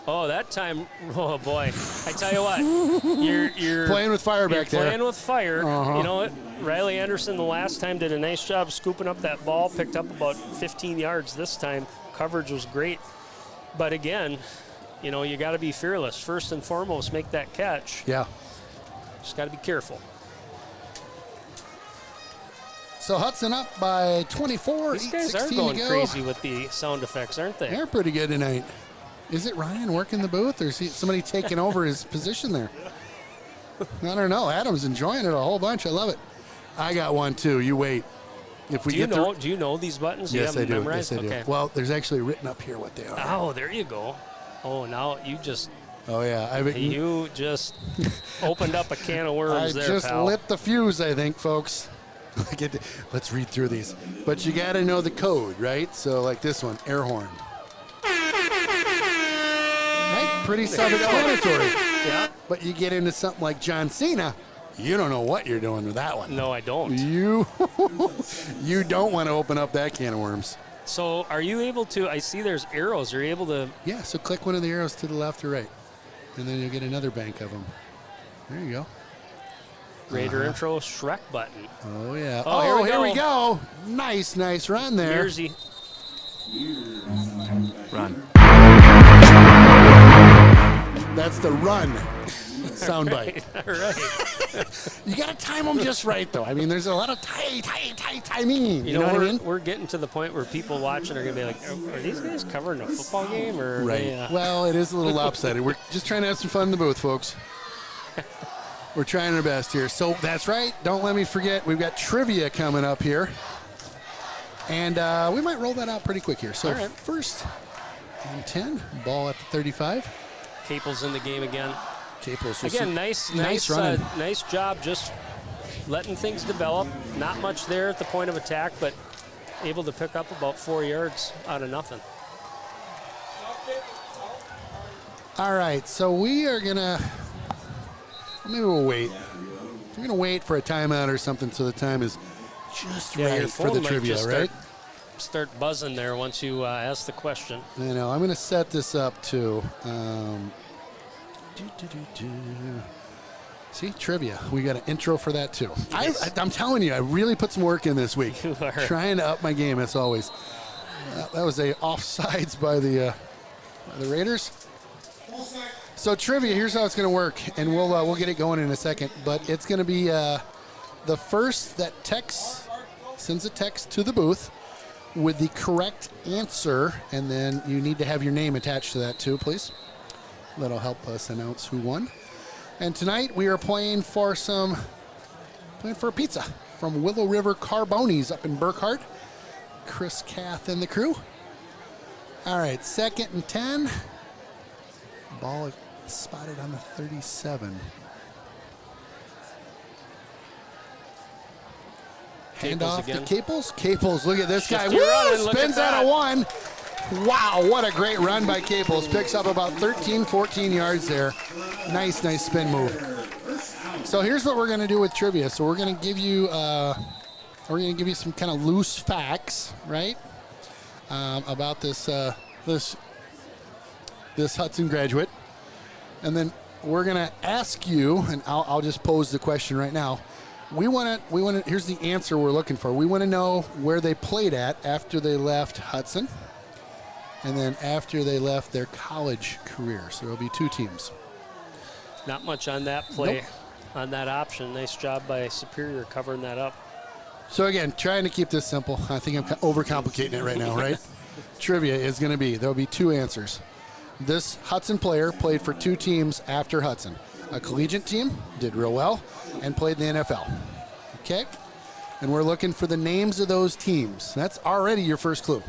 A: Oh, that time, oh boy! I tell you what, you're
B: playing with fire back there.
A: Playing with fire. You know what? Riley Anderson the last time did a nice job scooping up that ball. Picked up about 15 yards this time. Coverage was great, but again, you know, you got to be fearless. First and foremost, make that catch.
B: Yeah.
A: Just got to be careful.
B: So Hudson up by 24.
A: These guys are going crazy with the sound effects, aren't they?
B: They're pretty good tonight. Is it Ryan working the booth, or is somebody taking over his position there? I don't know. Adam's enjoying it a whole bunch. I love it. I got one too. You wait. If we
A: do you know these buttons?
B: Yes, I do.
A: Memorized?
B: Yes, I do.
A: Okay.
B: Well, there's actually written up here what they are.
A: Oh, there you go. Oh, now you just.
B: Oh yeah,
A: you just opened up a can of worms there,
B: I just
A: pal.
B: lit the fuse, I think, folks. Let's read through these. But you got to know the code, right? So like this one, air horn. Right? Pretty self-explanatory.
A: Yeah.
B: But you get into something like John Cena, you don't know what you're doing with that one.
A: No, I don't.
B: You don't want to open up that can of worms.
A: So are you able to, I see there's arrows. Are you able to?
B: Yeah, so click one of the arrows to the left or right. And then you'll get another bank of them. There you go.
A: Raider intro Shrek button.
B: Oh, yeah.
A: Oh,
B: here we go. Nice run there.
A: Jersey.
B: Run. That's the run soundbite.
A: All right.
B: You got to time them just right, though. I mean, there's a lot of timing. You know what I mean?
A: We're getting to the point where people watching are going to be like, are these guys covering a football game? Or
B: right. Well, it is a little lopsided. We're just trying to have some fun in the booth, folks. We're trying our best here. So that's right. Don't let me forget. We've got trivia coming up here. And we might roll that out pretty quick here. So first and 10, ball at the 35.
A: Caples in the game again.
B: Caples.
A: Again, nice running. Nice job just letting things develop. Not much there at the point of attack, but able to pick up about 4 yards out of nothing.
B: All right, so we are going to, maybe we'll wait. We're going to wait for a timeout or something so the time is just right for the trivia, right?
A: Start buzzing there once you ask the question.
B: I know. I'm going to set this up too. See, trivia. We got an intro for that too. I'm telling you, I really put some work in this week.
A: You are.
B: Trying to up my game as always. That was a offsides by the Raiders. So trivia, here's how it's going to work, and we'll get it going in a second. But it's going to be the first that sends a text to the booth with the correct answer, and then you need to have your name attached to that too, please. That'll help us announce who won. And tonight we are playing for a pizza from Willow River Carbonis up in Burkhart. Chris Kath and the crew. All right, 2nd and 10. Ball spotted on the 37. Handoff to Caples. Caples, look at this guy.
A: Shifty
B: Woo!
A: running, look
B: Spins
A: at
B: out
A: that.
B: of 1. Wow, what a great run by Caples. Picks up about 13, 14 yards there. Nice spin move. So here's what we're going to do with trivia. So we're going to give you some kind of loose facts, right? About this Hudson graduate, and then we're gonna ask you, and I'll just pose the question right now. We want to. Here's the answer we're looking for. We want to know where they played at after they left Hudson, and then after they left their college career. So there'll be 2 teams.
A: Not much on that play,
B: Nope.
A: on that option. Nice job by Superior covering that up.
B: So again, trying to keep this simple. I think I'm overcomplicating it right now, right? Trivia is going to be, there'll be 2 answers. This Hudson player played for 2 teams after Hudson. A collegiate team, did real well, and played in the NFL. Okay? And we're looking for the names of those teams. That's already your first clue.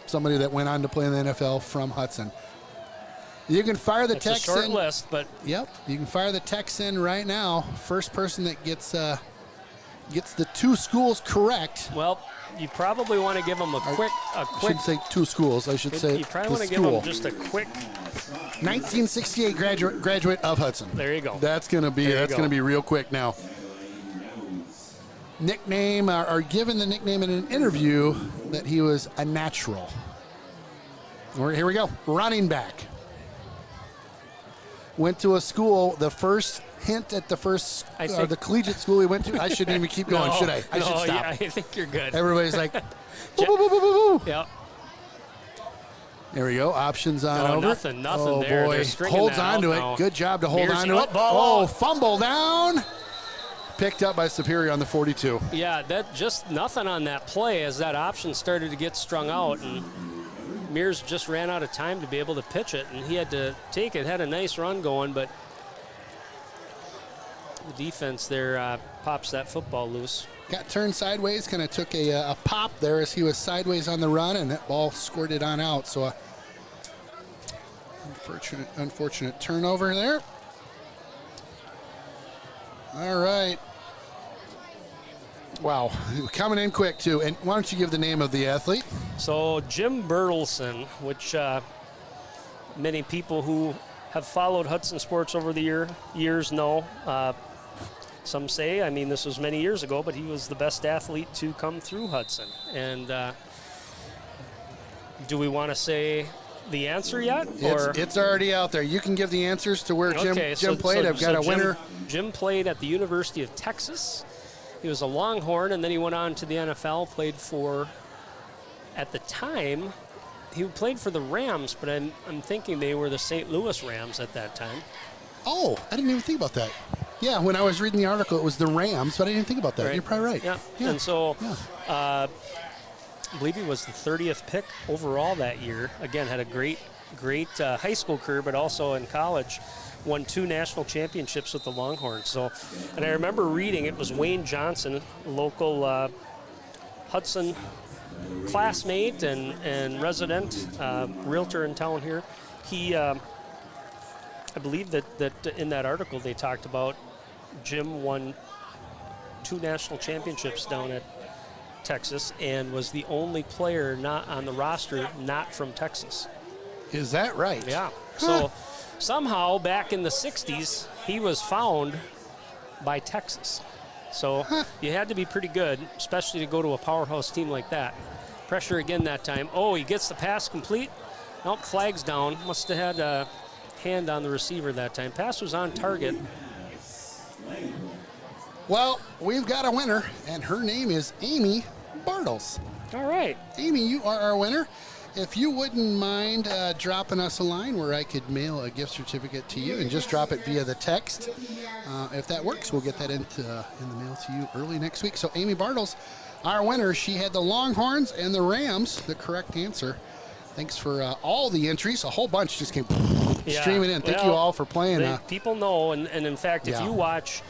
B: Somebody that went on to play in the NFL from Hudson. You can fire the
A: It's
B: text
A: a short
B: in.
A: list, but
B: Yep, you can fire the text in right now. First person that gets the 2 schools correct.
A: well, you probably want to give them a quick.
B: I shouldn't say 2 schools. I should say
A: You probably
B: the
A: want to give them
B: school.
A: just a quick.
B: 1968 graduate of Hudson.
A: There you go.
B: That's gonna be real quick now. Nickname or given the nickname in an interview that he was a natural. Here we go. Running back. Went to a school. The first hint at the first the collegiate school he went to. I shouldn't even keep going, should I? I should stop.
A: Yeah, I think you're good.
B: Everybody's like, boo, boo, boo, boo, boo, boo.
A: Yep.
B: There we go. Options on
A: No,
B: over.
A: nothing
B: Oh
A: there.
B: boy,
A: They're stringing
B: holds
A: that
B: on to
A: out
B: it.
A: now.
B: Good job to hold
A: Mears-
B: on to it.
A: ball.
B: Oh, fumble down. Picked up by Superior on the 42.
A: Yeah, that just nothing on that play as that option started to get strung out, and Mears just ran out of time to be able to pitch it, and he had to take it. Had a nice run going, but the defense there pops that football loose.
B: Got turned sideways, kind of took a pop there as he was sideways on the run, and that ball squirted on out. So unfortunate turnover there. All right. Wow, coming in quick too. And why don't you give the name of the athlete?
A: So Jim Bertelson, which many people who have followed Hudson sports over the years know. Some say, I mean, this was many years ago, but he was the best athlete to come through Hudson. And do we want to say the answer yet?
B: It's already out there. You can give the answers to where Jim played. I've got a winner.
A: Jim played at the University of Texas. He was a Longhorn, and then he went on to the NFL, played for, at the time, he played for the Rams, but I'm thinking they were the St. Louis Rams at that time.
B: Oh, I didn't even think about that. Yeah, when I was reading the article, it was the Rams, but I didn't think about that.
A: Right.
B: You're probably right.
A: Yeah. And so I believe he was the 30th pick overall that year. Again, had a great high school career, but also in college. Won 2 national championships with the Longhorns. So, and I remember reading, it was Wayne Johnson, local Hudson classmate and resident, realtor in town here. He, I believe that in that article they talked about Jim won 2 national championships down at Texas and was the only player not on the roster not from Texas.
B: Is that right?
A: Yeah. So somehow back in the 60s, he was found by Texas. So you had to be pretty good, especially to go to a powerhouse team like that. Pressure again that time. Oh, he gets the pass complete. Nope, flag's down. Must have had a hand on the receiver that time. Pass was on target.
B: Well, we've got a winner, and her name is Amy Bartles.
A: All right.
B: Amy, you are our winner. If you wouldn't mind dropping us a line where I could mail a gift certificate to you and just drop it via the text. If that works, we'll get that in the mail to you early next week. So Amy Bartles, our winner, she had the Longhorns and the Rams, the correct answer. Thanks for all the entries. A whole bunch just came streaming in. Thank you all for playing.
A: People know, and in fact, if you watch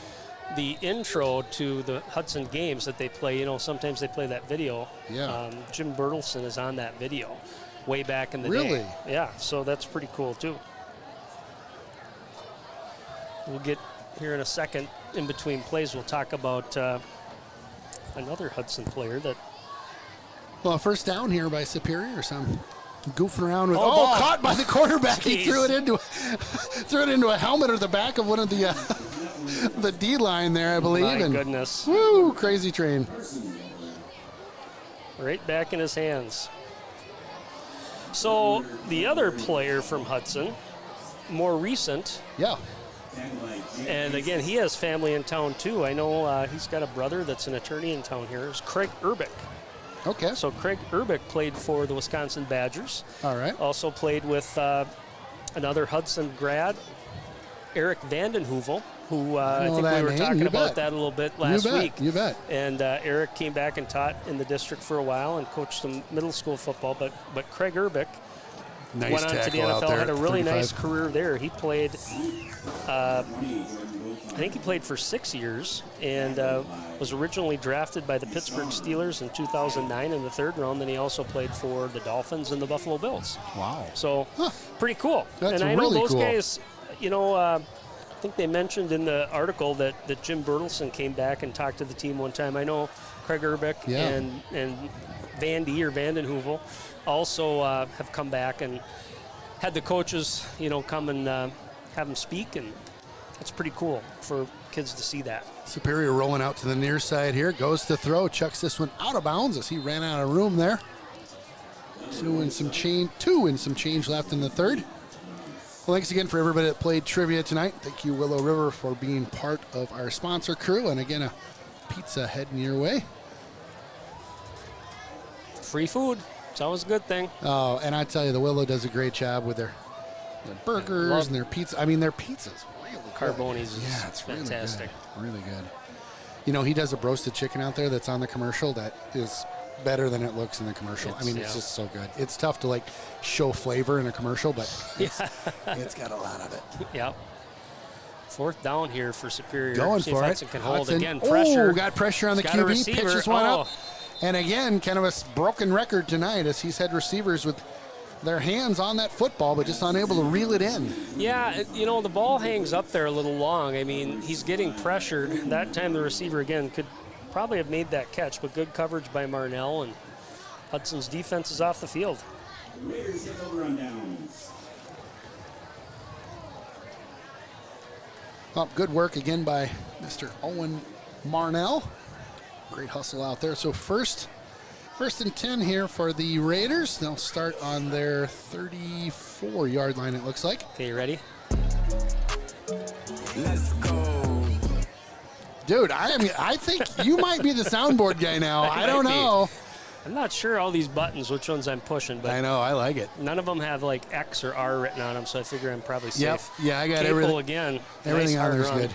A: the intro to the Hudson games that they play, sometimes they play that video.
B: Yeah.
A: Jim Bertelson is on that video. way back in the
B: Really?
A: day. Yeah, so that's pretty cool too. We'll get here in a second. In between plays, we'll talk about another Hudson player that.
B: Well, first down here by Superior. Some goofing around with.
A: Oh, ball.
B: Caught by the quarterback. He
A: Jeez.
B: threw it into a helmet or the back of one of the the D line there, I believe.
A: My
B: and
A: goodness.
B: woo, crazy train.
A: Right back in his hands. So the other player from Hudson, more recent,
B: Yeah.
A: and again, he has family in town too. I know he's got a brother that's an attorney in town here. Is Craig Urbick.
B: Okay.
A: So Craig Urbick played for the Wisconsin Badgers.
B: All right.
A: Also played with another Hudson grad, Eric Vandenhoevel, who I
B: know
A: think
B: that
A: we were
B: name,
A: talking
B: you
A: about
B: bet.
A: that a little bit last week.
B: You bet.
A: And Eric came back and taught in the district for a while and coached some middle school football. But Craig Urbick
B: Nice
A: went on to the
B: tackle out
A: NFL,
B: there
A: had a
B: at
A: really
B: 35.
A: nice career there. He played, I think he played for 6 years and was originally drafted by the Pittsburgh Steelers in 2009 in the third round. Then he also played for the Dolphins and the Buffalo Bills.
B: Wow.
A: So pretty cool.
B: That's
A: and I know
B: really
A: those
B: cool.
A: guys, you know, I think they mentioned in the article that Jim Bertelsen came back and talked to the team one time. I know Craig Urbick
B: Yeah.
A: and Vandy or Vandenhoevel also have come back and had the coaches, you know, come and have them speak, and it's pretty cool for kids to see that.
B: Superior rolling out to the near side here. Goes to throw. Chucks this one out of bounds as he ran out of room there. Two and some change left in the third. Well, thanks again for everybody that played trivia tonight. Thank you, Willow River, for being part of our sponsor crew. And again, a pizza heading your way.
A: Free food. It's always a good thing.
B: Oh, and I tell you, the Willow does a great job with their burgers
A: love-
B: and their pizza. I mean, their pizza's really good.
A: Carboni's is
B: Yeah, it's
A: fantastic.
B: Really good. You know, he does a roasted chicken out there that's on the commercial that is better than it looks in the commercial. I mean, it's
A: yeah.
B: just so good. It's tough to, like, show flavor in a commercial, but it's got a lot of it.
A: Yep. Fourth down here for Superior.
B: Going
A: See
B: for
A: if
B: it.
A: Hudson can hold
B: Hudson.
A: again. Pressure.
B: Oh, got pressure on the
A: He's got a
B: QB.
A: receiver.
B: Pitches one
A: Oh.
B: up. And again, kind of a broken record tonight as he's had receivers with their hands on that football, but just unable to reel it in.
A: Yeah, you know, the ball hangs up there a little long. I mean, he's getting pressured. That time the receiver, again, could probably have made that catch, but good coverage by Marnell, and Hudson's defense is off the field.
C: Raiders get over on downs.
B: Well, good work again by Mr. Owen Marnell. Great hustle out there. So first and 10 here for the Raiders. They'll start on their 34-yard line, it looks like.
A: Okay, you ready?
C: Let's go.
B: Dude, I think you might be the soundboard guy now. I don't
A: might be.
B: know.
A: I'm not sure all these buttons, which ones I'm pushing, but
B: I know, I like it.
A: none of them have like X or R written on them, so I figure I'm probably safe.
B: Yep. Yeah, I got
A: Capel
B: everything.
A: again.
B: Everything
A: nice
B: on
A: hard
B: there's
A: run.
B: good.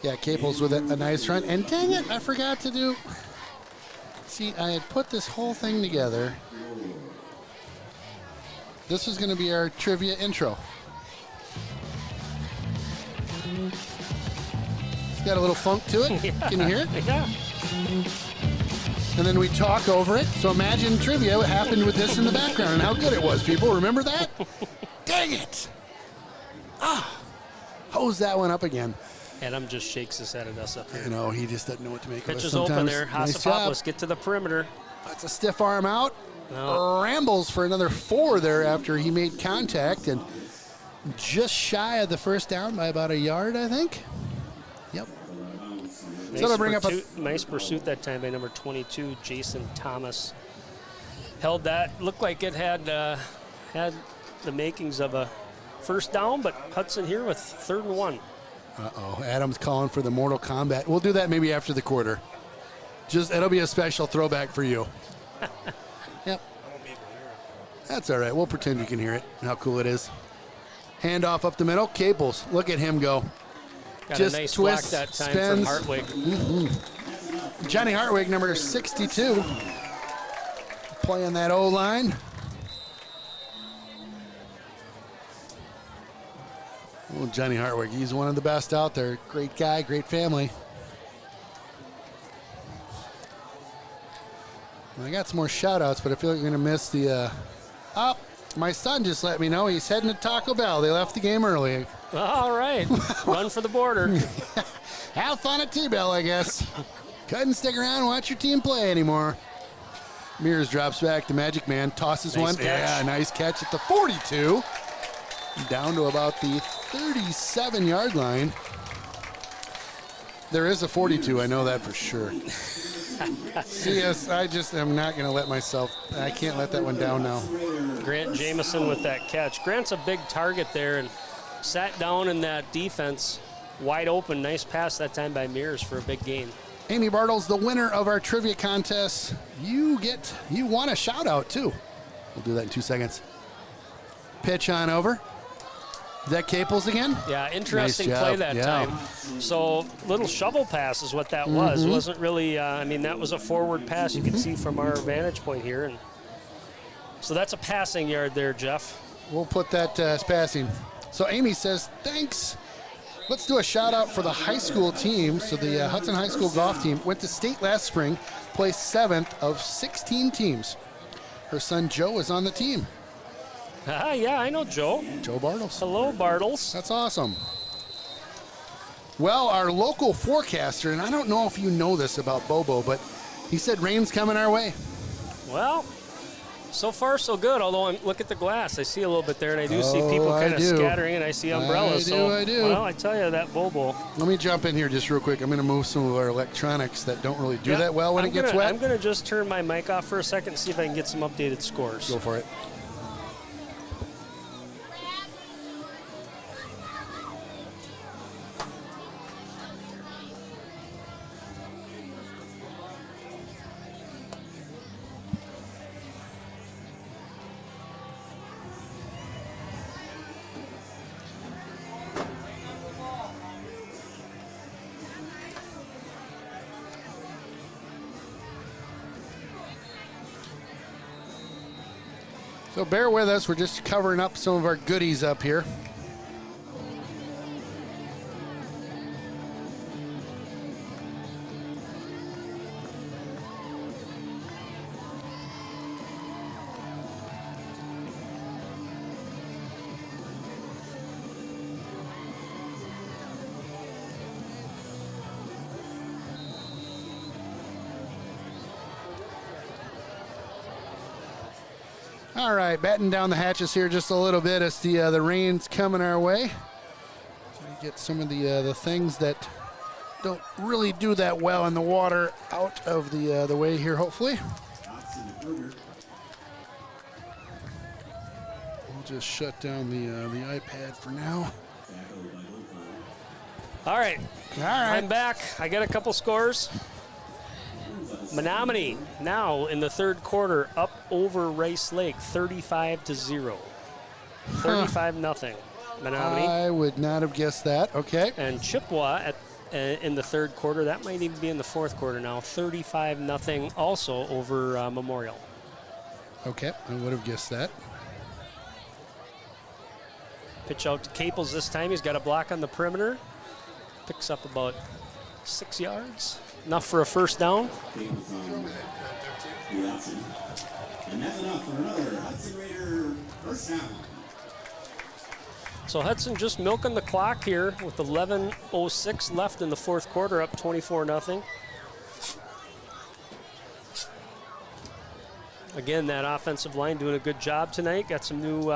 B: Yeah, Capel's with a nice run. And dang it, I forgot to do. See, I had put this whole thing together. This was going to be our trivia intro. It's got a little funk to it. Can you hear it?
A: Yeah.
B: And then we talk over it. So imagine trivia what happened with this in the background and how good it was, people. Remember that? Dang it. Hose that one up again.
A: Adam just shakes his head at us up here.
B: You know, he just doesn't know what to make of
A: Pitch
B: it
A: is
B: sometimes.
A: open there.
B: Nice job.
A: Hasapopoulos, get to the perimeter.
B: That's a stiff arm out.
A: No.
B: Rambles for another 4 there after he made contact, and just shy of the first down by about a yard, I think. Yep.
A: Nice,
B: So to bring up
A: nice pursuit that time by number 22, Jason Thomas. Held that. Looked like it had the makings of a first down, but Hudson here with 3rd and 1.
B: Uh-oh, Adam's calling for the Mortal Kombat. We'll do that maybe after the quarter. It'll be a special throwback for you. Yep. That's all right. We'll pretend you can hear it and how cool it is. Handoff up the middle. Capels. Look at him go.
A: Got
B: Just
A: a nice
B: twists,
A: block that time
B: spins.
A: from Hartwig.
B: Johnny Hartwig, number 62. Playing that O-line. Oh, Johnny Hartwig, he's one of the best out there. Great guy, great family. I got some more shout-outs, but I feel like I'm going to miss the... my son just let me know he's heading to Taco Bell. They left the game early.
A: All right. Run for the border.
B: Have fun at T-Bell, I guess. Couldn't stick around and watch your team play anymore. Mears drops back. The Magic Man tosses one.
A: Catch.
B: Yeah, nice catch at the 42. Down to about the 37-yard line. There is a 42. I know that for sure. CS, I'm not going to let myself, I can't let that one down now.
A: Grant Jamison with that catch. Grant's a big target there and sat down in that defense wide open. Nice pass that time by Mears for a big gain.
B: Amy Bartles, the winner of our trivia contest. You won a shout out too. We'll do that in 2 seconds. Pitch on over. Is that Caples again?
A: Yeah, interesting
B: Nice
A: play
B: job.
A: that
B: Yeah.
A: time. So little shovel pass is what that was. It wasn't really, that was a forward pass you could see from our vantage point here. And so that's a passing yard there, Jeff.
B: We'll put that as passing. So Amy says, thanks. Let's do a shout out for the high school team. So the Hudson High School golf team went to state last spring, placed 7th of 16 teams. Her son Joe is on the team.
A: Yeah, I know Joe.
B: Joe Bartles.
A: Hello, Bartles.
B: That's awesome. Well, our local forecaster, and I don't know if you know this about Bobo, but he said rain's coming our way.
A: Well, so far so good, although look at the glass. I see a little bit there, and I do see people
B: I
A: kind of
B: do.
A: scattering, and I see umbrellas.
B: I do.
A: Well, I tell you, that Bobo.
B: Let me jump in here just real quick. I'm going to move some of our electronics that don't really do that well when it gets wet.
A: I'm going to just turn my mic off for a second and see if I can get some updated scores.
B: Go for it. So bear with us. We're just covering up some of our goodies up here. All right, batten down the hatches here just a little bit as the rain's coming our way. So we get some of the things that don't really do that well in the water out of the way here, hopefully. We'll just shut down the iPad for now.
A: All right.
B: All right.
A: I'm back. I got a couple scores. Menominee now in the third quarter up over Rice Lake 35-0. 35-0. Menominee.
B: I would not have guessed that. Okay.
A: And Chippewa in the third quarter, that might even be in the fourth quarter now, 35-0 also over Memorial.
B: Okay, I would have guessed that.
A: Pitch out to Caples this time. He's got a block on the perimeter. Picks up about 6 yards. Enough for a first down.
C: And that's enough for another Hudson Raider first down.
A: So Hudson just milking the clock here with 11:06 left in the fourth quarter, up 24-0. Again, that offensive line doing a good job tonight. Got some new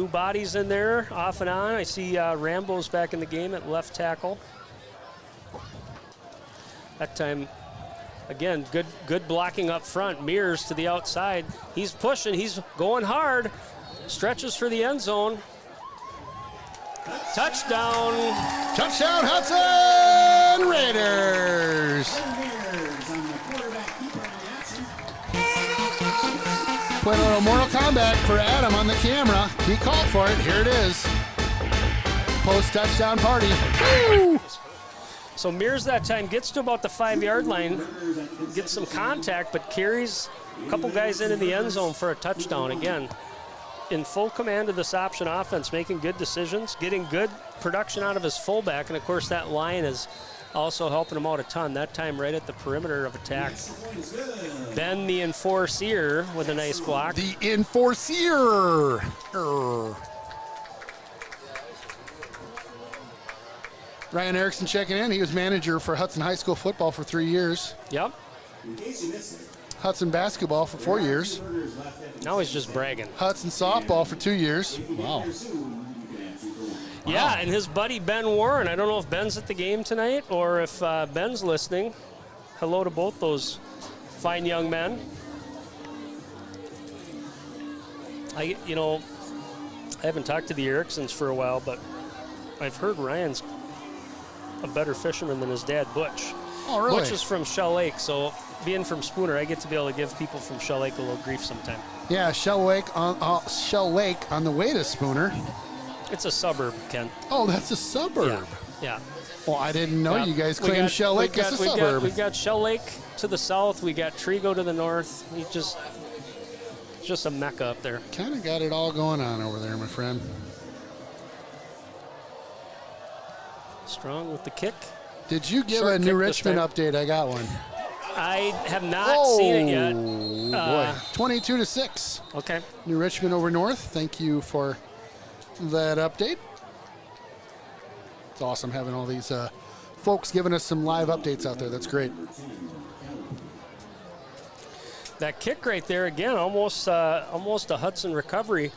A: bodies in there, off and on. I see Rambo's back in the game at left tackle. That time, again, good blocking up front. Mears to the outside. He's pushing. He's going hard. Stretches for the end zone. Touchdown.
B: Touchdown, Hudson Raiders. Playing a little Mortal Kombat for Adam on the camera. He called for it. Here it is. Post-touchdown party. Woo!
A: So Mears that time gets to about the 5-yard line, gets some contact, but carries a couple guys into the end zone for a touchdown. Again, in full command of this option offense, making good decisions, getting good production out of his fullback, and of course that line is also helping them out a ton. That time right at the perimeter of attack. Ben, the enforcer, with a nice block.
B: The enforcer. Ryan Erickson checking in. He was manager for Hudson High School football for 3 years.
A: Yep.
B: Hudson basketball for 4 years.
A: Now he's just bragging.
B: Hudson softball for 2 years. Wow.
A: Yeah, and his buddy Ben Warren. I don't know if Ben's at the game tonight or if Ben's listening. Hello to both those fine young men. I haven't talked to the Ericksons for a while, but I've heard Ryan's a better fisherman than his dad, Butch.
B: Oh, really?
A: Butch is from Shell Lake, so being from Spooner, I get to be able to give people from Shell Lake a little grief sometime.
B: Yeah, Shell Lake on the way to Spooner.
A: It's a suburb, Ken.
B: Oh, that's a suburb.
A: Yeah.
B: Well, I didn't know you guys
A: We
B: claimed
A: got-
B: Shell Lake as a suburb.
A: We got Shell Lake to the south. We got Trigo to the north. It's just a mecca up there.
B: Kind of got it all going on over there, my friend.
A: Strong with the kick.
B: Did you give
A: Short
B: a New
A: kick this
B: Richmond
A: time.
B: update? I got one.
A: I have not seen it yet.
B: Boy, 22-6.
A: Okay.
B: New Richmond over North. Thank you for that update. It's awesome having all these folks giving us some live updates out there. That's great.
A: That kick right there again, almost a Hudson recovery.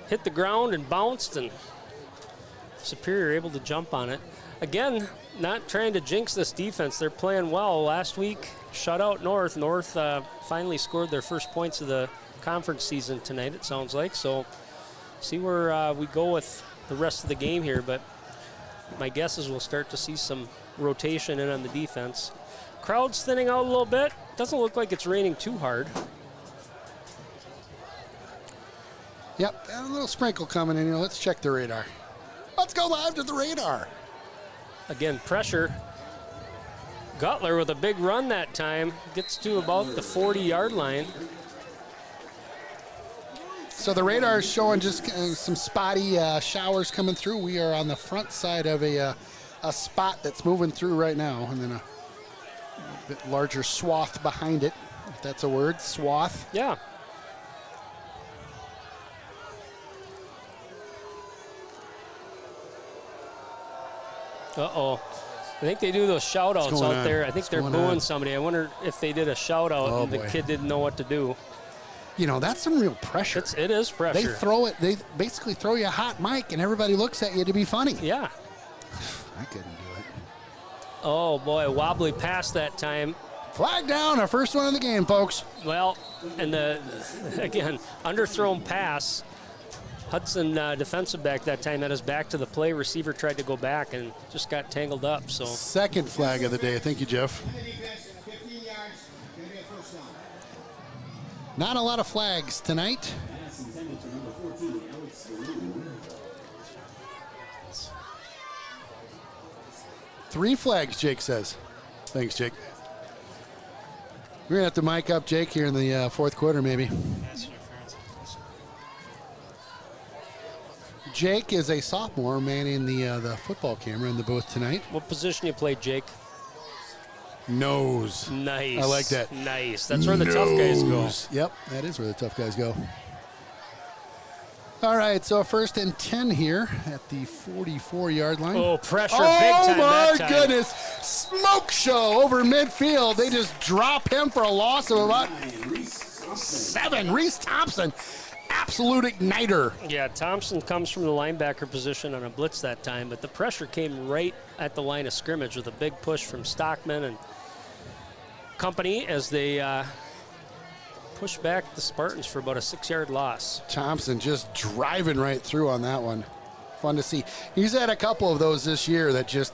A: Hit the ground and bounced, and Superior able to jump on it. Again, not trying to jinx this defense. They're playing well. Last week, shut out North. North finally scored their first points of the conference season tonight, it sounds like. So see where we go with the rest of the game here. But my guess is we'll start to see some rotation in on the defense. Crowd's thinning out a little bit. Doesn't look like it's raining too hard.
B: Yep, got a little sprinkle coming in here. Let's check the radar. Let's go live to the radar.
A: Again, pressure. Gutler with a big run that time. Gets to about the 40-yard line.
B: So the radar is showing just some spotty showers coming through. We are on the front side of a spot that's moving through right now, and then a bit larger swath behind it, if that's a word, swath.
A: Yeah. Uh-oh. I think they do those shout-outs out there. I think they're booing somebody. I wonder if they did a shout-out and the kid didn't know what to do.
B: You know, that's some real pressure.
A: It is pressure.
B: They basically throw you a hot mic and everybody looks at you to be funny.
A: Yeah.
B: I couldn't do it.
A: Oh, boy, wobbly pass that time.
B: Flag down, our first one of the game, folks.
A: Well, and again, underthrown pass. Hudson defensive back that time had his back to the play. Receiver tried to go back and just got tangled up. So
B: second flag of the day. Thank you, Jeff. Not a lot of flags tonight. 3 flags, Jake says. Thanks, Jake. We're going to have to mic up Jake here in the fourth quarter, maybe. Jake is a sophomore manning the football camera in the booth tonight.
A: What position you play, Jake?
B: Nose.
A: Nice.
B: I like that.
A: Nice. That's where the tough guys go.
B: Yep, that is where the tough guys go. All right, so 1st and 10 here at the 44-yard line.
A: Oh, pressure big time that time.
B: Oh, my goodness. Smoke show over midfield. They just drop him for a loss of about 7. Reese Thompson, absolute igniter.
A: Yeah, Thompson comes from the linebacker position on a blitz that time, but the pressure came right at the line of scrimmage with a big push from Stockman and company as they push back the Spartans for about a 6-yard loss.
B: Thompson just driving right through on that one. Fun to see. He's had a couple of those this year that just,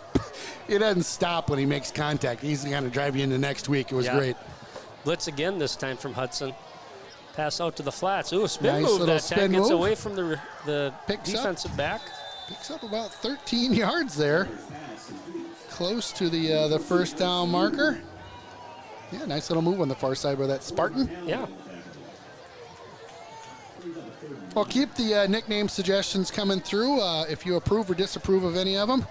B: it doesn't stop when he makes contact. He's going to drive you into next week. It was great.
A: Blitz again this time from Hudson. Pass out to the flats. Ooh, spin
B: Nice
A: move
B: little
A: that time.
B: spin
A: Gets
B: move.
A: away from the defensive back.
B: Picks up about 13 yards there. Close to the first down marker. Yeah, nice little move on the far side by that Spartan.
A: Yeah.
B: Well, keep the nickname suggestions coming through if you approve or disapprove of any of them.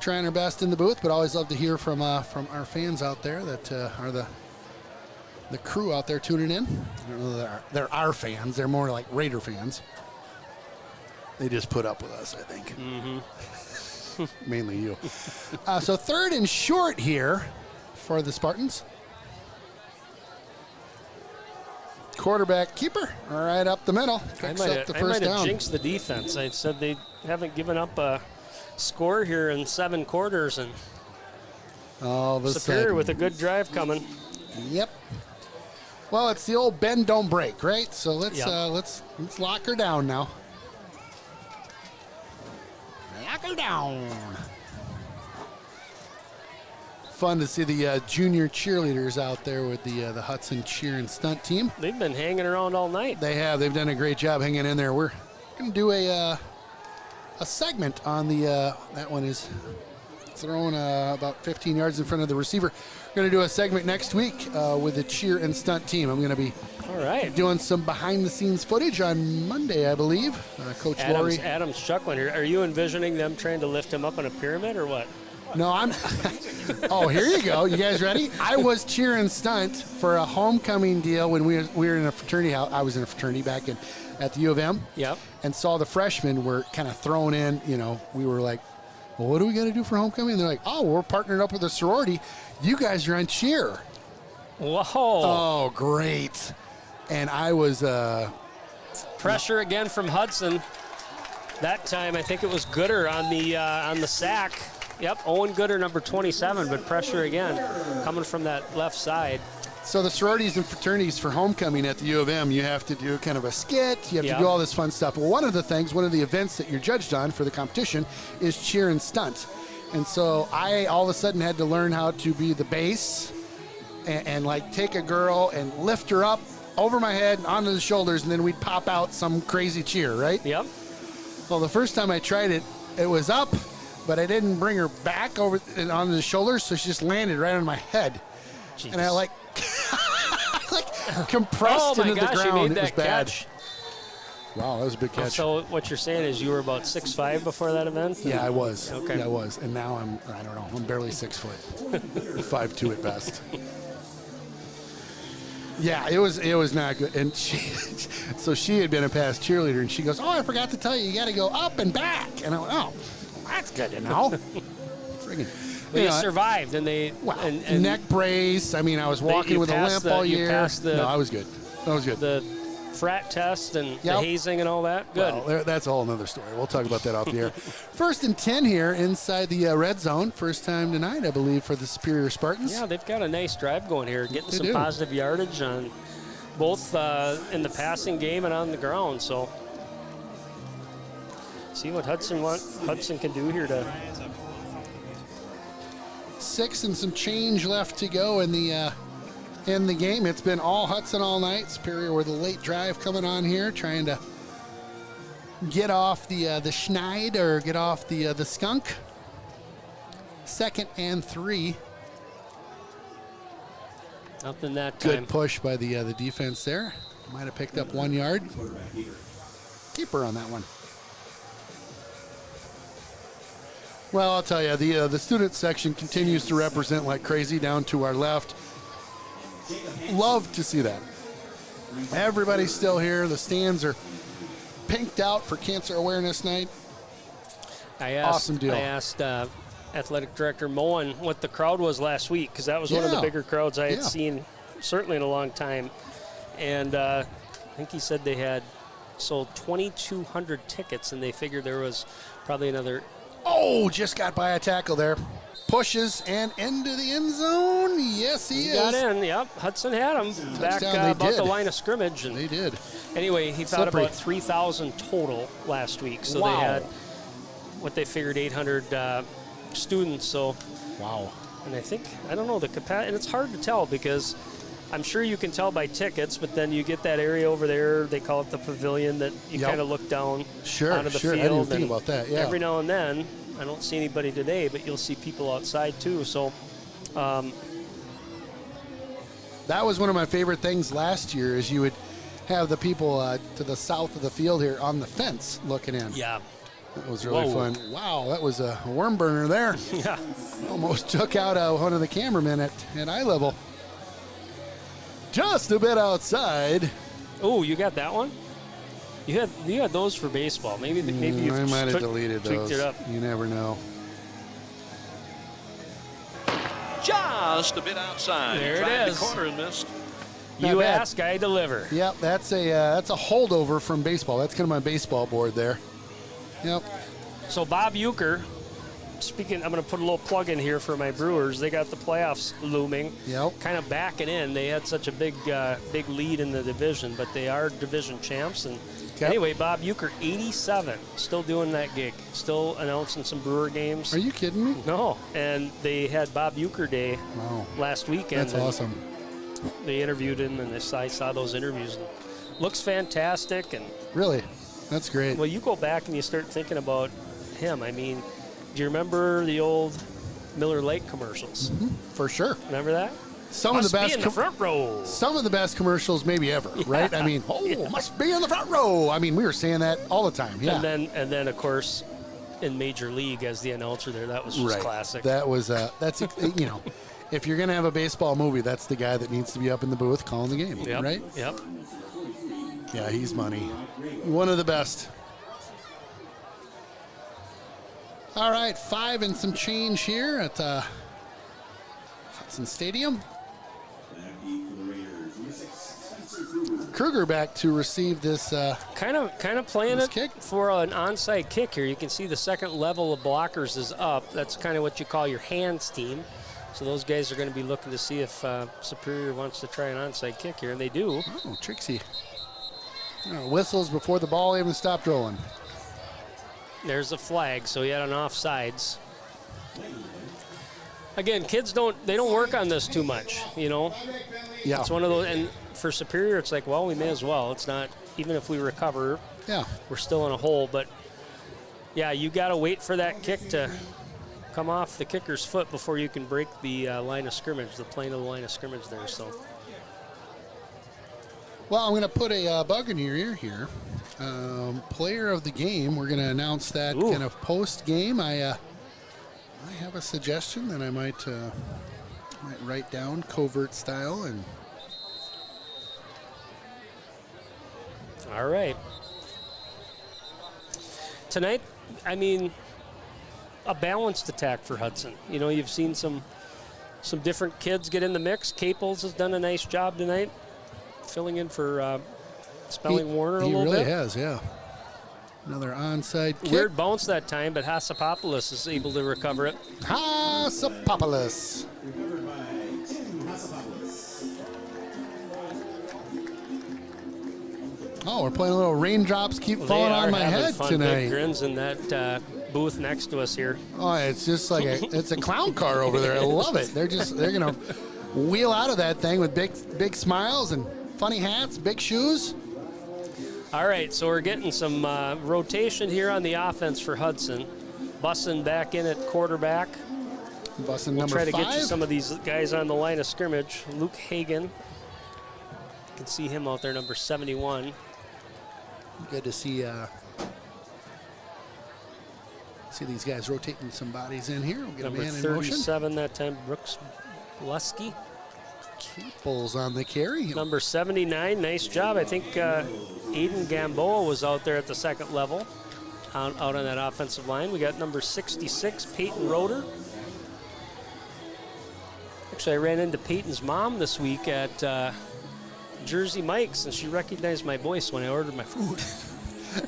B: trying our best in the booth, but always love to hear from our fans out there that are the crew out there tuning in. I don't know that they're our fans. They're more like Raider fans. They just put up with us, I think. Mm-hmm. Mainly you. So 3rd and short here for the Spartans. Quarterback keeper right up the middle. Picks up the first down.
A: I might have jinxed the defense. I said they haven't given up a score here in 7 quarters, and Superior with a good drive coming.
B: Yep. Well, it's the old bend don't break, right? So let's lock her down now. Lock her down. Fun to see the junior cheerleaders out there with the Hudson cheer and stunt team.
A: They've been hanging around all night.
B: They have. They've done a great job hanging in there. We're going to do a segment on the that one is thrown about 15 yards in front of the receiver. We're going to do a segment next week with the cheer and stunt team. I'm going to be doing some behind-the-scenes footage on Monday, I believe. Coach Lori.
A: Adam's chuckling here. Are you envisioning them trying to lift him up in a pyramid or what?
B: No, I'm. Oh, here you go. You guys ready? I was cheer and stunt for a homecoming deal when we were in a fraternity house. I was in a fraternity back at the U of M.
A: Yep.
B: And saw the freshmen were kind of thrown in. You know, we were like, well, what are we going to do for homecoming? And they're like, oh, we're partnered up with a sorority. You guys are on cheer.
A: Whoa.
B: Oh, great. And I was.
A: Pressure again from Hudson. That time, I think it was Gooder on the sack. Yep, Owen Gooder, number 27, but pressure again coming from that left side.
B: So the sororities and fraternities for homecoming at the U of M, you have to do kind of a skit. You have to do all this fun stuff. Well, one of the events that you're judged on for the competition is cheer and stunt. And so I all of a sudden had to learn how to be the bass and like take a girl and lift her up over my head onto the shoulders, and then we'd pop out some crazy cheer, right?
A: Yep.
B: Well, the first time I tried it, it was up, but I didn't bring her back over and onto the shoulders, so she just landed right on my head. Jeez. And I like compressed into the ground.
A: You made
B: it
A: that
B: was bad.
A: catch.
B: Wow, that was a big catch.
A: So what you're saying is you were about 6'5" before that event?
B: Yeah, I was.
A: Okay.
B: Yeah, I was. And now I don't know, I'm barely 6 foot. 5'2" at best. Yeah, it was not good. And she had been a past cheerleader, and she goes, oh, I forgot to tell you got to go up and back. And I went, oh, that's good to know. Friggin'.
A: Well, you survived, and they...
B: Wow, and neck brace. I mean, I was walking with a limp all year. No, I was good. I was good.
A: The frat test and the hazing and all that? Good.
B: Well, that's a whole other story. We'll talk about that off the air. 1st and 10 here inside the red zone. First time tonight, I believe, for the Superior Spartans.
A: Yeah, they've got a nice drive going here, getting some positive yardage on both in the passing game and on the ground. So see what Hudson can do here to...
B: 6 and some change left to go in the game. It's been all Hudson all night. Superior with a late drive coming on here, trying to get off the schneid or get off the skunk. 2nd and 3.
A: Nothing that time.
B: Good push by the defense there. Might have picked up 1 yard. Keeper on that one. Well, I'll tell you, the student section continues to represent like crazy down to our left. Love to see that. Everybody's still here. The stands are pinked out for Cancer Awareness Night. Awesome deal.
A: I asked Athletic Director Moen what the crowd was last week, because that was one of the bigger crowds I had seen certainly in a long time. And I think he said they had sold 2,200 tickets, and they figured there was probably another...
B: Oh, just got by a tackle there. Pushes and into the end zone. Yes, he is.
A: Got in, yep. Hudson had him back about the line of scrimmage. And
B: they did.
A: Anyway, he thought about 3,000 total last week. So they had what they figured 800 students. So
B: wow.
A: And I don't know the capacity, and it's hard to tell because I'm sure you can tell by tickets, but then you get that area over there, they call it the pavilion, that you kind of look down onto the field.
B: I didn't think about that,
A: Every now and then, I don't see anybody today, but you'll see people outside too. So
B: that was one of my favorite things last year is you would have the people to the south of the field here on the fence looking in.
A: Yeah.
B: That was really
A: Whoa.
B: fun. Wow, that was a worm burner there.
A: Yeah.
B: Almost took out one of the cameramen at eye level. Just a bit outside.
A: Oh, you got that one? You had those for baseball. Maybe you
B: I might have deleted
A: tweaked
B: those.
A: it up.
B: You never know.
G: Just a bit outside.
A: There it
G: Tried
A: is.
G: the corner and missed.
B: Not
A: You
B: bad.
A: ask, I deliver.
B: Yep, that's a holdover from baseball. That's kind of my baseball board there. Yep.
A: So Bob Euchre, speaking, I'm going to put a little plug in here for my Brewers. They got the playoffs looming.
B: Yep.
A: Kind of backing in. They had such a big lead in the division, but they are division champs. And anyway, Bob Euchre, 87, still doing that gig, still announcing some Brewer games.
B: Are you kidding me?
A: No, and they had Bob Euchre Day last weekend.
B: That's awesome.
A: They interviewed him, and I saw those interviews. And looks fantastic, and
B: Really? That's great.
A: well, you go back and you start thinking about him. I mean, do you remember the old Miller Lite commercials?
B: For sure.
A: Remember that?
B: Some
A: Must
B: of the
A: be
B: best
A: in the front row.
B: Some of the best commercials maybe ever, right? I mean, must be in the front row. I mean, we were saying that all the time. Yeah.
A: And then of course, in Major League as the announcer there, that was just classic.
B: That was that's you know, if you're gonna have a baseball movie, that's the guy that needs to be up in the booth calling the game,
A: Yep.
B: right?
A: Yep.
B: Yeah, he's money. One of the best. All right, 5 and some change here at Hudson Stadium. Kruger back to receive this.
A: Kind of playing
B: This
A: it
B: kick?
A: for an onside kick here. You can see the second level of blockers is up. That's kind of what you call your hands team. So those guys are going to be looking to see if Superior wants to try an onside kick here, and they do.
B: Oh, Trixie. Whistles before the ball even stopped rolling.
A: There's a flag, so he had an offsides. Again, kids don't work on this too much, you know.
B: Yeah.
A: It's one of those, and for Superior, it's like, well, we may as well. It's not, even if we recover,
B: Yeah.
A: we're still in a hole. But yeah, you got to wait for that kick to come off the kicker's foot before you can break the line of scrimmage, the plane of the line of scrimmage there. So.
B: Well, I'm going to put a bug in your ear here. Player of the game. We're going to announce that kind of post game. I have a suggestion that I might write down covert style and.
A: All right. Tonight, I mean, a balanced attack for Hudson. You know, you've seen some different kids get in the mix. Caples has done a nice job tonight, filling in for Spelling Warner a little bit.
B: He really has, yeah. Another onside kick.
A: Weird bounce that time, but Hasapopoulos is able to recover it.
B: Hasapopoulos.
C: Recovered by Tim Hasapopoulos.
B: Oh, we're playing a little raindrops keep
A: They
B: falling
A: are
B: on my
A: having
B: head
A: fun.
B: tonight.
A: Big grins in that booth next to us here.
B: Oh, it's just like it's a clown car over there. I love it. They're gonna wheel out of that thing with big smiles and funny hats, big shoes.
A: All right, so we're getting some rotation here on the offense for Hudson. Bussin back in at quarterback.
B: Bussin'
A: We'll
B: number
A: try to
B: 5.
A: get you some of these guys on the line of scrimmage. Luke Hagan. You can see him out there, number 71.
B: Good to see these guys rotating some bodies in here. We'll get
A: Number
B: a man in motion.
A: 37 that time, Brooks Lusky.
B: Caples on the carry.
A: Number 79, nice job. I think Aiden Gamboa was out there at the second level, out on that offensive line. We got number 66, Peyton Roeder. Actually, I ran into Peyton's mom this week at Jersey Mike's, and she recognized my voice when I ordered my food.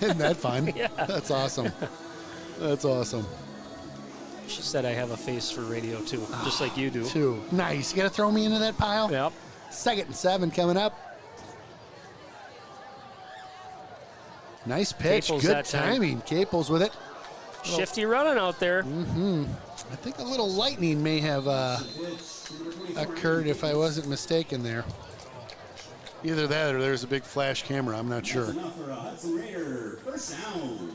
B: Isn't that fun?
A: Yeah.
B: That's awesome. That's awesome.
A: She said I have a face for radio, too, just like you do.
B: 2. Nice. You got to throw me into that pile?
A: Yep.
B: 2nd and 7 coming up. Nice pitch.
A: Caples
B: Good
A: that time.
B: timing. Caples with it.
A: Shifty running out there.
B: I think a little lightning may have occurred if I wasn't mistaken there. Either that or there's a big flash camera. I'm not sure.
C: Enough for a Hudson Raider. First down.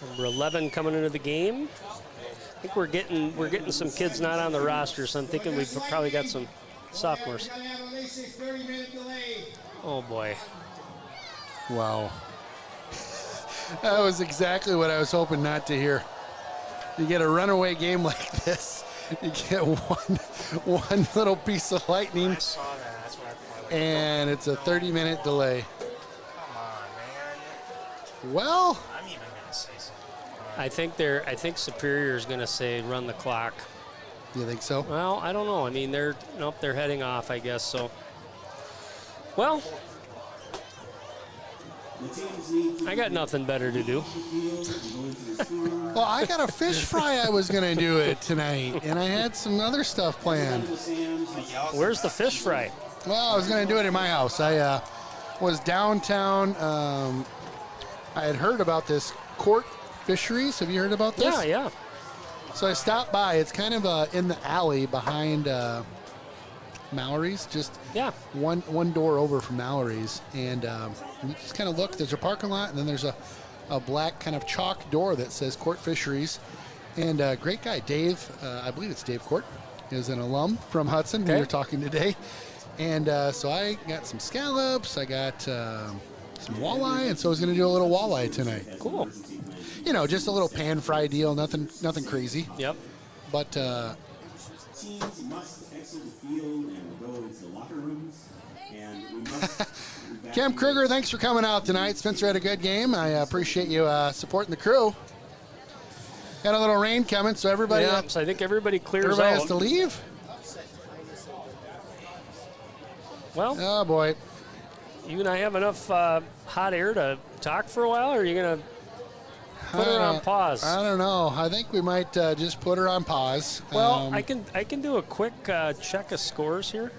A: Number 11 coming into the game. I think we're getting some kids not on the roster, so I'm thinking we've probably got some sophomores. Oh boy.
B: Wow. That was exactly what I was hoping not to hear. You get a runaway game like this, you get one little piece of lightning,
A: I saw that. That's what I
B: and it's a 30-minute delay.
A: Come on, man.
B: Well,
A: I'm even gonna say something. I think Superior is gonna say run the clock.
B: do you think so?
A: Well, I don't know. I mean, they're heading off, I guess. So, well, I got nothing better to do.
B: Well, I got a fish fry I was going to do it tonight, and I had some other stuff planned.
A: Where's the fish fry?
B: Well, I was going to do it in my house. I was downtown. I had heard about this Court Fisheries. Have you heard about this?
A: Yeah, yeah.
B: So I stopped by. It's kind of in the alley behind Mallory's, just one door over from Mallory's. And you just kind of look. There's a parking lot, and then there's a black kind of chalk door that says Court Fisheries. And great guy, Dave, I believe it's Dave Court, is an alum from Hudson. We were talking today. And so I got some scallops. I got some walleye, and so I was going to do a little walleye tonight.
A: Cool.
B: You know, just a little pan fry deal, nothing crazy.
A: Yep.
B: But
C: Teams must exit the field and go into the locker rooms. And we must
B: Cam Kruger, thanks for coming out tonight. Spencer had a good game. I appreciate you supporting the crew. Got a little rain coming, so everybody
A: So I think everybody clears
B: everybody
A: out.
B: has to leave.
A: Well,
B: Oh boy.
A: you and I have enough hot air to talk for a while, or are you going to put her on pause?
B: I don't know. I think we might just put her on pause.
A: Well, I can do a quick check of scores here.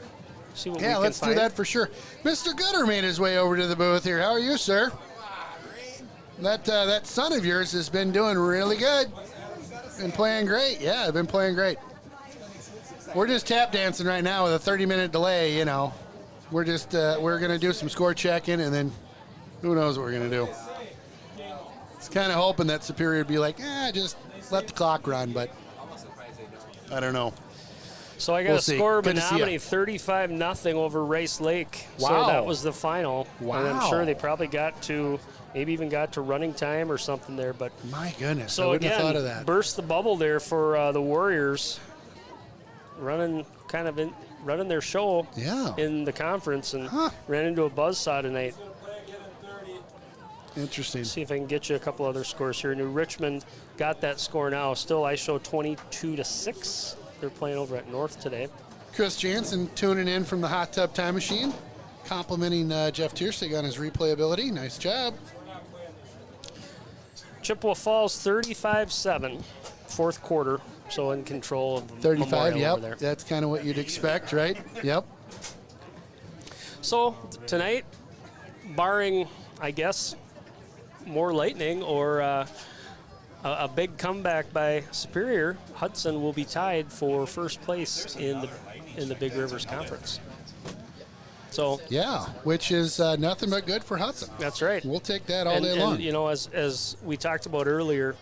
A: See what we
B: Yeah,
A: can
B: let's
A: find.
B: do that for sure. Mr. Gooder made his way over to the booth here. How are you, sir? That son of yours has been doing really good. Been playing great. Yeah, I've been playing great. We're just tap dancing right now with a 30-minute delay, you know. We're just we're going to do some score checking, and then who knows what we're going to do. It's kind of hoping that Superior would be like, just let the clock run, but I don't know.
A: So I got
B: We'll
A: a
B: see.
A: score,
B: Good to see ya.
A: Menominee 35-0 over Rice Lake. So
B: Wow.
A: that was the final. And I'm
B: Wow.
A: sure they probably maybe even got to running time or something there. But
B: My goodness, I
A: so
B: wouldn't
A: again,
B: have thought of that.
A: burst the bubble there for the Warriors, running their show
B: Yeah.
A: in the conference, and
B: Huh.
A: ran into a buzzsaw tonight.
B: Interesting.
A: See if I can get you a couple other scores here. New Richmond got that score now. Still, I show 22-6. They're playing over at North today.
B: Chris Jansen tuning in from the Hot Tub Time Machine, complimenting Jeff Tiersig on his replayability. Nice job.
A: Chippewa Falls 35-7, fourth quarter. So in control of
B: 35,
A: Memorial over there.
B: yep. That's kind of what you'd expect, right? Yep.
A: So tonight, barring, I guess, more lightning or a big comeback by Superior, Hudson will be tied for first place in the Big Rivers Conference. So
B: Yeah, which is nothing but good for Hudson.
A: that's right.
B: We'll take that all
A: and,
B: day
A: and,
B: long.
A: you know, as we talked about earlier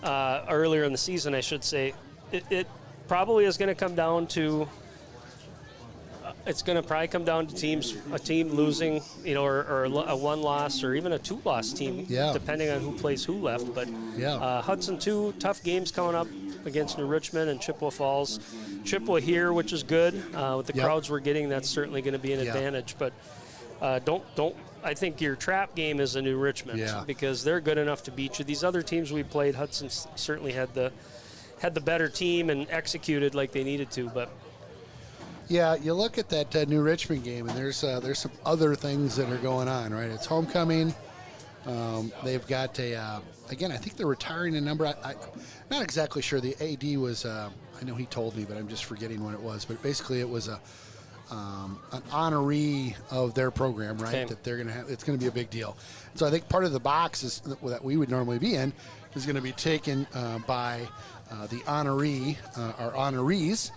A: in the season, I should say, it probably is going to come down to. It's going to probably come down to a team losing, you know, or a one loss or even a two loss team,
B: Yeah.
A: depending on who plays who left. But
B: Yeah.
A: Hudson 2, tough games coming up against New Richmond and Chippewa Falls. Chippewa here, which is good. With the
B: Yep.
A: crowds we're getting, that's certainly going to be an
B: Yeah.
A: advantage. But don't. I think your trap game is a New Richmond
B: Yeah.
A: because they're good enough to beat you. These other teams we played, Hudson certainly had the better team and executed like they needed to, but.
B: Yeah, you look at that New Richmond game, and there's some other things that are going on, right? It's homecoming. They've got again, I think they're retiring a number. I'm not exactly sure. The AD was, I know he told me, but I'm just forgetting when it was. But basically, it was an honoree of their program, right?
A: Okay.
B: That they're going to have. It's going to be a big deal. So I think part of the box that we would normally be in is going to be taken by the honoree or honorees.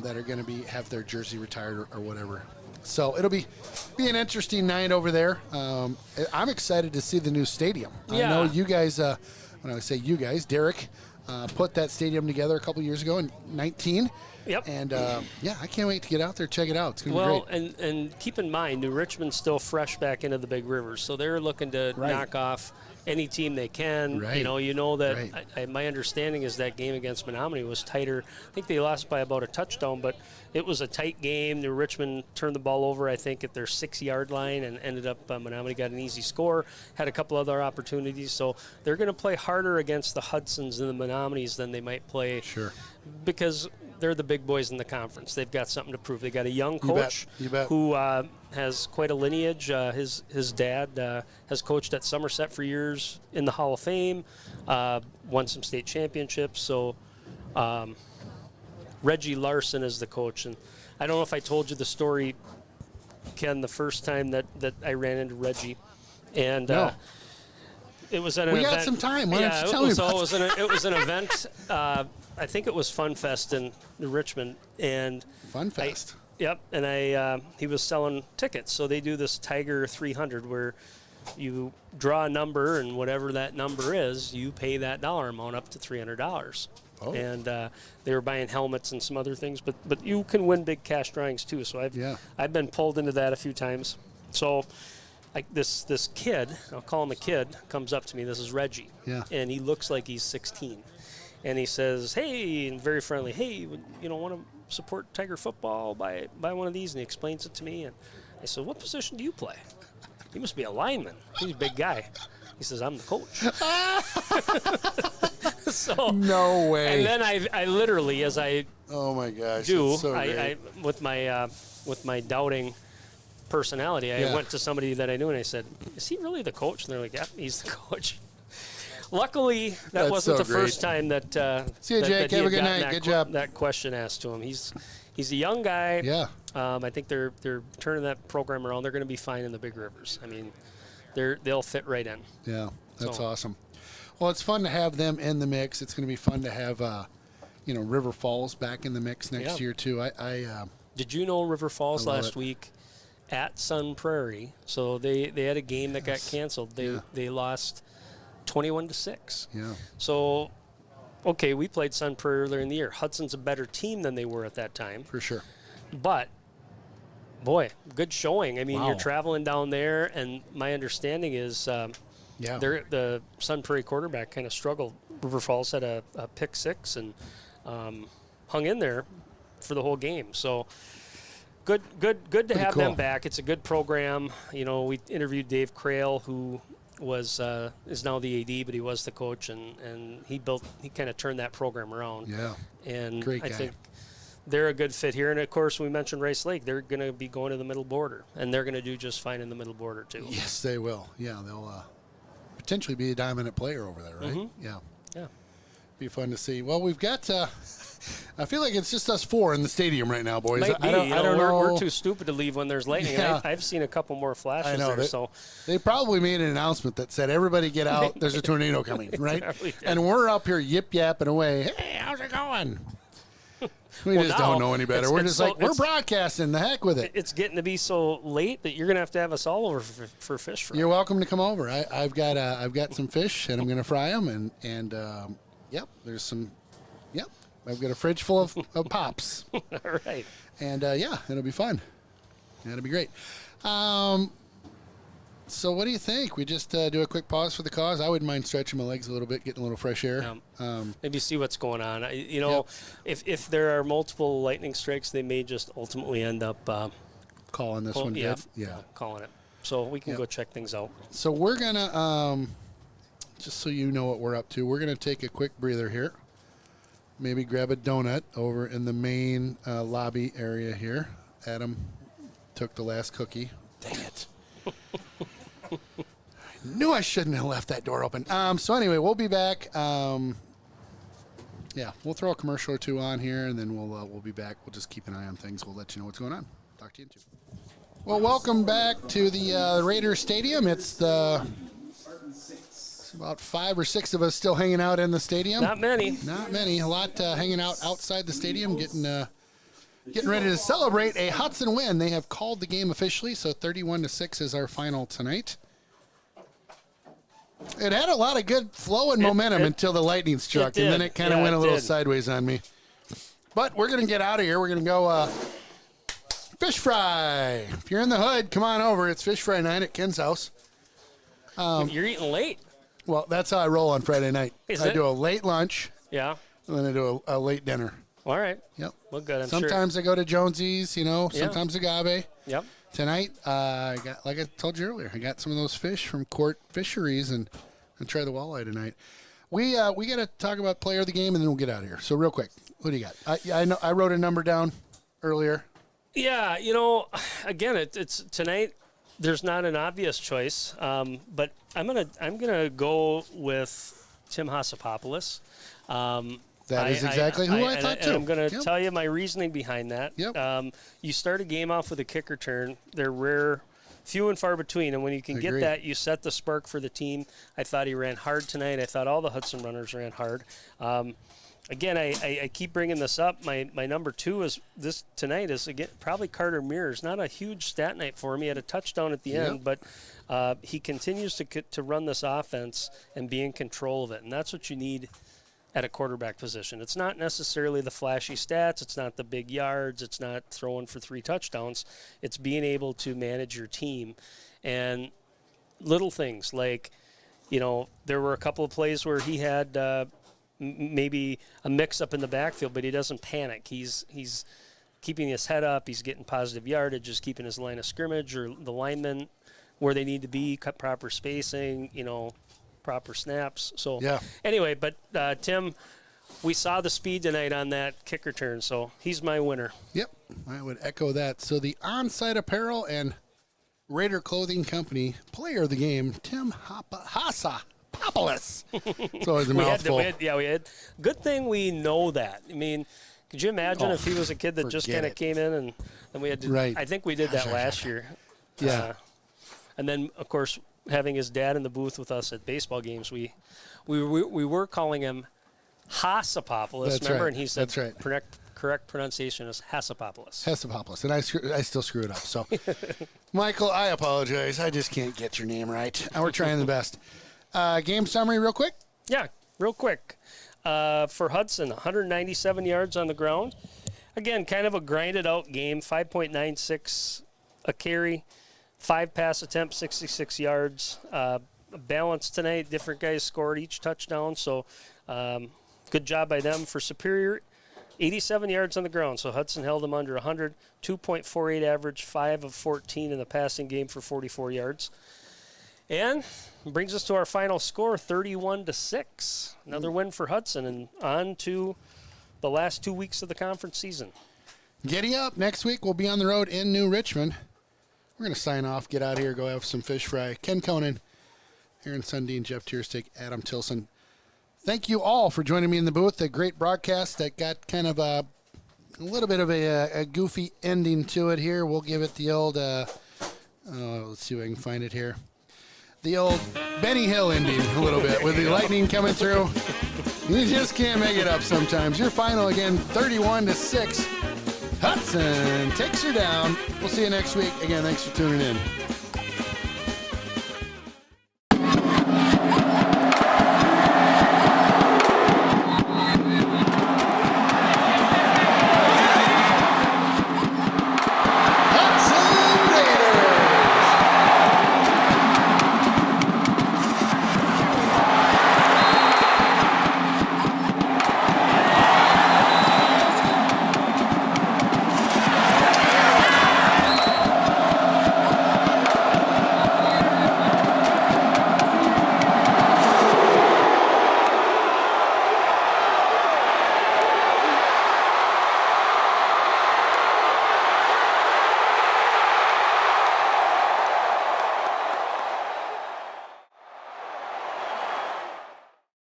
B: That are going to have their jersey retired or whatever. So it'll be an interesting night over there. I'm excited to see the new stadium.
A: Yeah.
B: I know you guys, when I say you guys, Derek put that stadium together a couple years ago in 19.
A: Yep.
B: And, I can't wait to get out there, check it out. It's going to be
A: Well,
B: great.
A: and keep in mind, New Richmond's still fresh back into the Big Rivers, so they're looking to
B: Right.
A: knock off any team they can.
B: Right.
A: You know that
B: Right.
A: my understanding is that game against Menominee was tighter. I think they lost by about a touchdown, but it was a tight game. The Richmond turned the ball over, I think, at their 6-yard line, and ended up Menominee got an easy score, had a couple other opportunities. So they're going to play harder against the Hudsons and the Menominees than they might play.
B: Sure.
A: Because they're the big boys in the conference. They've got something to prove. They got a young
B: You
A: coach
B: bet.
A: who has quite a lineage. His dad has coached at Somerset for years in the Hall of Fame, won some state championships. So Reggie Larson is the coach. And I don't know if I told you the story, Ken, the first time that I ran into Reggie. And
B: No.
A: it was at an
B: We
A: event.
B: got some time. Why don't you tell me
A: So
B: about
A: it was an event. I think it was Fun Fest in Richmond, and
B: Fun Fest.
A: Yep, and he was selling tickets. So they do this Tiger 300 where you draw a number, and whatever that number is, you pay that dollar amount up to $300.
B: Oh.
A: And they were buying helmets and some other things, but you can win big cash drawings too. So I've been pulled into that a few times. So this kid, I'll call him a kid, comes up to me. This is Reggie.
B: Yeah.
A: And he looks like he's 16. And he says, hey, and very friendly, hey, want to support Tiger football, buy one of these. And he explains it to me. And I said, what position do you play? He must be a lineman. He's a big guy. He says, I'm the coach. So,
B: No way.
A: And then I literally, as I
B: Oh my gosh.
A: do,
B: that's so
A: I
B: great.
A: with my doubting personality, I went to somebody that I knew and I said, is he really the coach? And they're like, yeah, he's the coach. Luckily, that
B: That's
A: wasn't
B: so
A: the first
B: great.
A: time that.
B: See you,
A: that-
B: Jake.
A: that he
B: Have a
A: had
B: good
A: gotten
B: night. Good job.
A: That question asked to him. He's a young guy.
B: Yeah.
A: I think they're turning that program around. They're going to be fine in the Big Rivers. I mean, they'll fit right in.
B: Yeah, that's
A: So-
B: awesome. Well, it's fun to have them in the mix. It's going to be fun to have, River Falls back in the mix next
A: Yeah.
B: year too.
A: Did you know River Falls
B: I love
A: last
B: it.
A: week at Sun Prairie? So they had a game that got canceled. They lost 21-6.
B: Yeah.
A: So, okay, we played Sun Prairie earlier in the year. Hudson's a better team than they were at that time.
B: For sure.
A: But, boy, good showing. I mean,
B: Wow.
A: you're traveling down there, and my understanding is
B: Yeah.
A: the Sun Prairie quarterback kind of struggled. River Falls had a pick six and hung in there for the whole game. So, good to have
B: cool.
A: them back. It's a good program. We interviewed Dave Crail, who is now the AD, but he was the coach, and he kind of turned that program around.
B: Yeah.
A: And
B: Great
A: I
B: guy.
A: think they're a good fit here. And of course, we mentioned Rice Lake. They're going to be going to the middle border, and they're going to do just fine in the middle border too.
B: Yes, they will. Yeah, they'll potentially be a dominant player over there, right? Yeah.
A: Yeah.
B: Be fun to see. Well, we've got. I feel like it's just us four in the stadium right now, boys.
A: Might be.
B: I don't know.
A: We're too stupid to leave when there's lightning.
B: Yeah.
A: And I've seen a couple more flashes
B: I know.
A: there. So
B: They probably made an announcement that said, everybody get out. There's a tornado coming, right?
A: probably did.
B: And we're up here yip-yapping away. Hey, how's it going? We
A: Well,
B: just
A: now
B: don't know any better.
A: it's-
B: We're
A: it's
B: just
A: so-
B: like, we're
A: it's-
B: broadcasting. The heck with it.
A: it's getting to be so late that you're going to have us all over for fish fry.
B: You're welcome to come over. I've got some fish, and I'm going to fry them. And yep, there's some. Yep, I've got a fridge full of pops.
A: All right.
B: And yeah, it'll be fun. That'll be great. So what do you think? We just do a quick pause for the cause. I wouldn't mind stretching my legs a little bit, getting a little fresh air.
A: Maybe see what's going on.
B: Yep.
A: If there are multiple lightning strikes, they may just ultimately end up
B: Calling this one
A: yeah,
B: good. Yeah.
A: calling it. So we can
B: Yep.
A: go check things out.
B: So we're gonna just so you know what we're up to. We're gonna take a quick breather here. Maybe grab a donut over in the main lobby area here. Adam took the last cookie. Dang it. I knew I shouldn't have left that door open. So anyway, we'll be back. Yeah, we'll throw a commercial or two on here, and then we'll be back. We'll just keep an eye on things. We'll let you know what's going on. Talk to you in two. Well, welcome back to the Raiders Stadium. It's about 5 or 6 of us still hanging out in the stadium.
A: Not many.
B: Not many. A lot hanging out outside the stadium, getting ready to celebrate a Hudson win. They have called the game officially, so 31-6 is our final tonight. It had a lot of good flow and momentum until the lightning struck, and then
A: did.
B: it kind of
A: Yeah,
B: went a
A: it
B: little
A: did.
B: sideways on me. But we're going to get out of here. We're going to go fish fry. If you're in the hood, come on over. It's fish fry night at Ken's house.
A: You're eating late.
B: Well, that's how I roll on Friday night.
A: Is
B: I
A: it?
B: do a late lunch,
A: Yeah.
B: and then I do a late dinner.
A: All right.
B: Yep.
A: Well, good. I'm sure.
B: Sometimes I go to Jonesy's,
A: Yeah.
B: sometimes Agave.
A: Yep.
B: Tonight, I got, like I told you earlier, I got some of those fish from Court Fisheries, and I'll try the walleye tonight. We got to talk about player of the game, and then we'll get out of here. So real quick, who do you got? I know I wrote a number down earlier.
A: Yeah, again, it's tonight. There's not an obvious choice, but I'm gonna go with Tim Hasapopoulos.
B: That is exactly who I thought too.
A: And I'm going to tell you my reasoning behind that.
B: Yep.
A: You start a game off with a kick return. They're rare, few and far between, and when you can get
B: Agreed.
A: that, you set the spark for the team. I thought he ran hard tonight. I thought all the Hudson runners ran hard. Again, I keep bringing this up. My number 2 is this tonight is again probably Carter Mears. Not a huge stat night for him. He had a touchdown at the end, but he continues to run this offense and be in control of it, and that's what you need at a quarterback position. It's not necessarily the flashy stats. It's not the big yards. It's not throwing for 3 touchdowns. It's being able to manage your team. And little things like, there were a couple of plays where he had maybe a mix-up in the backfield, but he doesn't panic. He's keeping his head up. He's getting positive yardage, just keeping his line of scrimmage or the linemen where they need to be, cut proper spacing, proper snaps. So anyway, but Tim, we saw the speed tonight on that kick return, so he's my winner.
B: Yep, I would echo that. So the On-Site Apparel and Raider Clothing Company player of the game, Tim Hasapopoulos. It's always a mouthful.
A: We had. Good thing we know that. I mean, could you imagine if he was a kid that just kind of came in and then we had to?
B: Right.
A: I think we did that last year.
B: Yeah.
A: And then of course, having his dad in the booth with us at baseball games, we were calling him Hasapopoulos,
B: That's
A: remember?
B: right.
A: And he said
B: That's right.
A: correct pronunciation is Hasapopoulos.
B: Hasapopoulos, and I still screw it up. So, Michael, I apologize. I just can't get your name right. We're trying the best. Game summary real quick?
A: Yeah, real quick. For Hudson, 197 yards on the ground. Again, kind of a grinded out game, 5.96 a carry. 5 pass attempts, 66 yards. Balance tonight. Different guys scored each touchdown. So good job by them for Superior. 87 yards on the ground. So Hudson held them under 100. 2.48 average, 5 of 14 in the passing game for 44 yards. And brings us to our final score, 31-6. Another win for Hudson, and on to the last 2 weeks of the conference season.
B: Giddy up. Next week we'll be on the road in New Richmond. We're going to sign off, get out of here, go have some fish fry. Ken Conan, Aaron Sundin, Jeff Tierstick, Adam Tilson. Thank you all for joining me in the booth. A great broadcast that got kind of a little bit of a goofy ending to it here. We'll give it the old, let's see if I can find it here. The old Benny Hill ending a little bit with the lightning coming through. You just can't make it up sometimes. Your final again, 31-6. Hudson takes her down. We'll see you next week. Again, thanks for tuning in.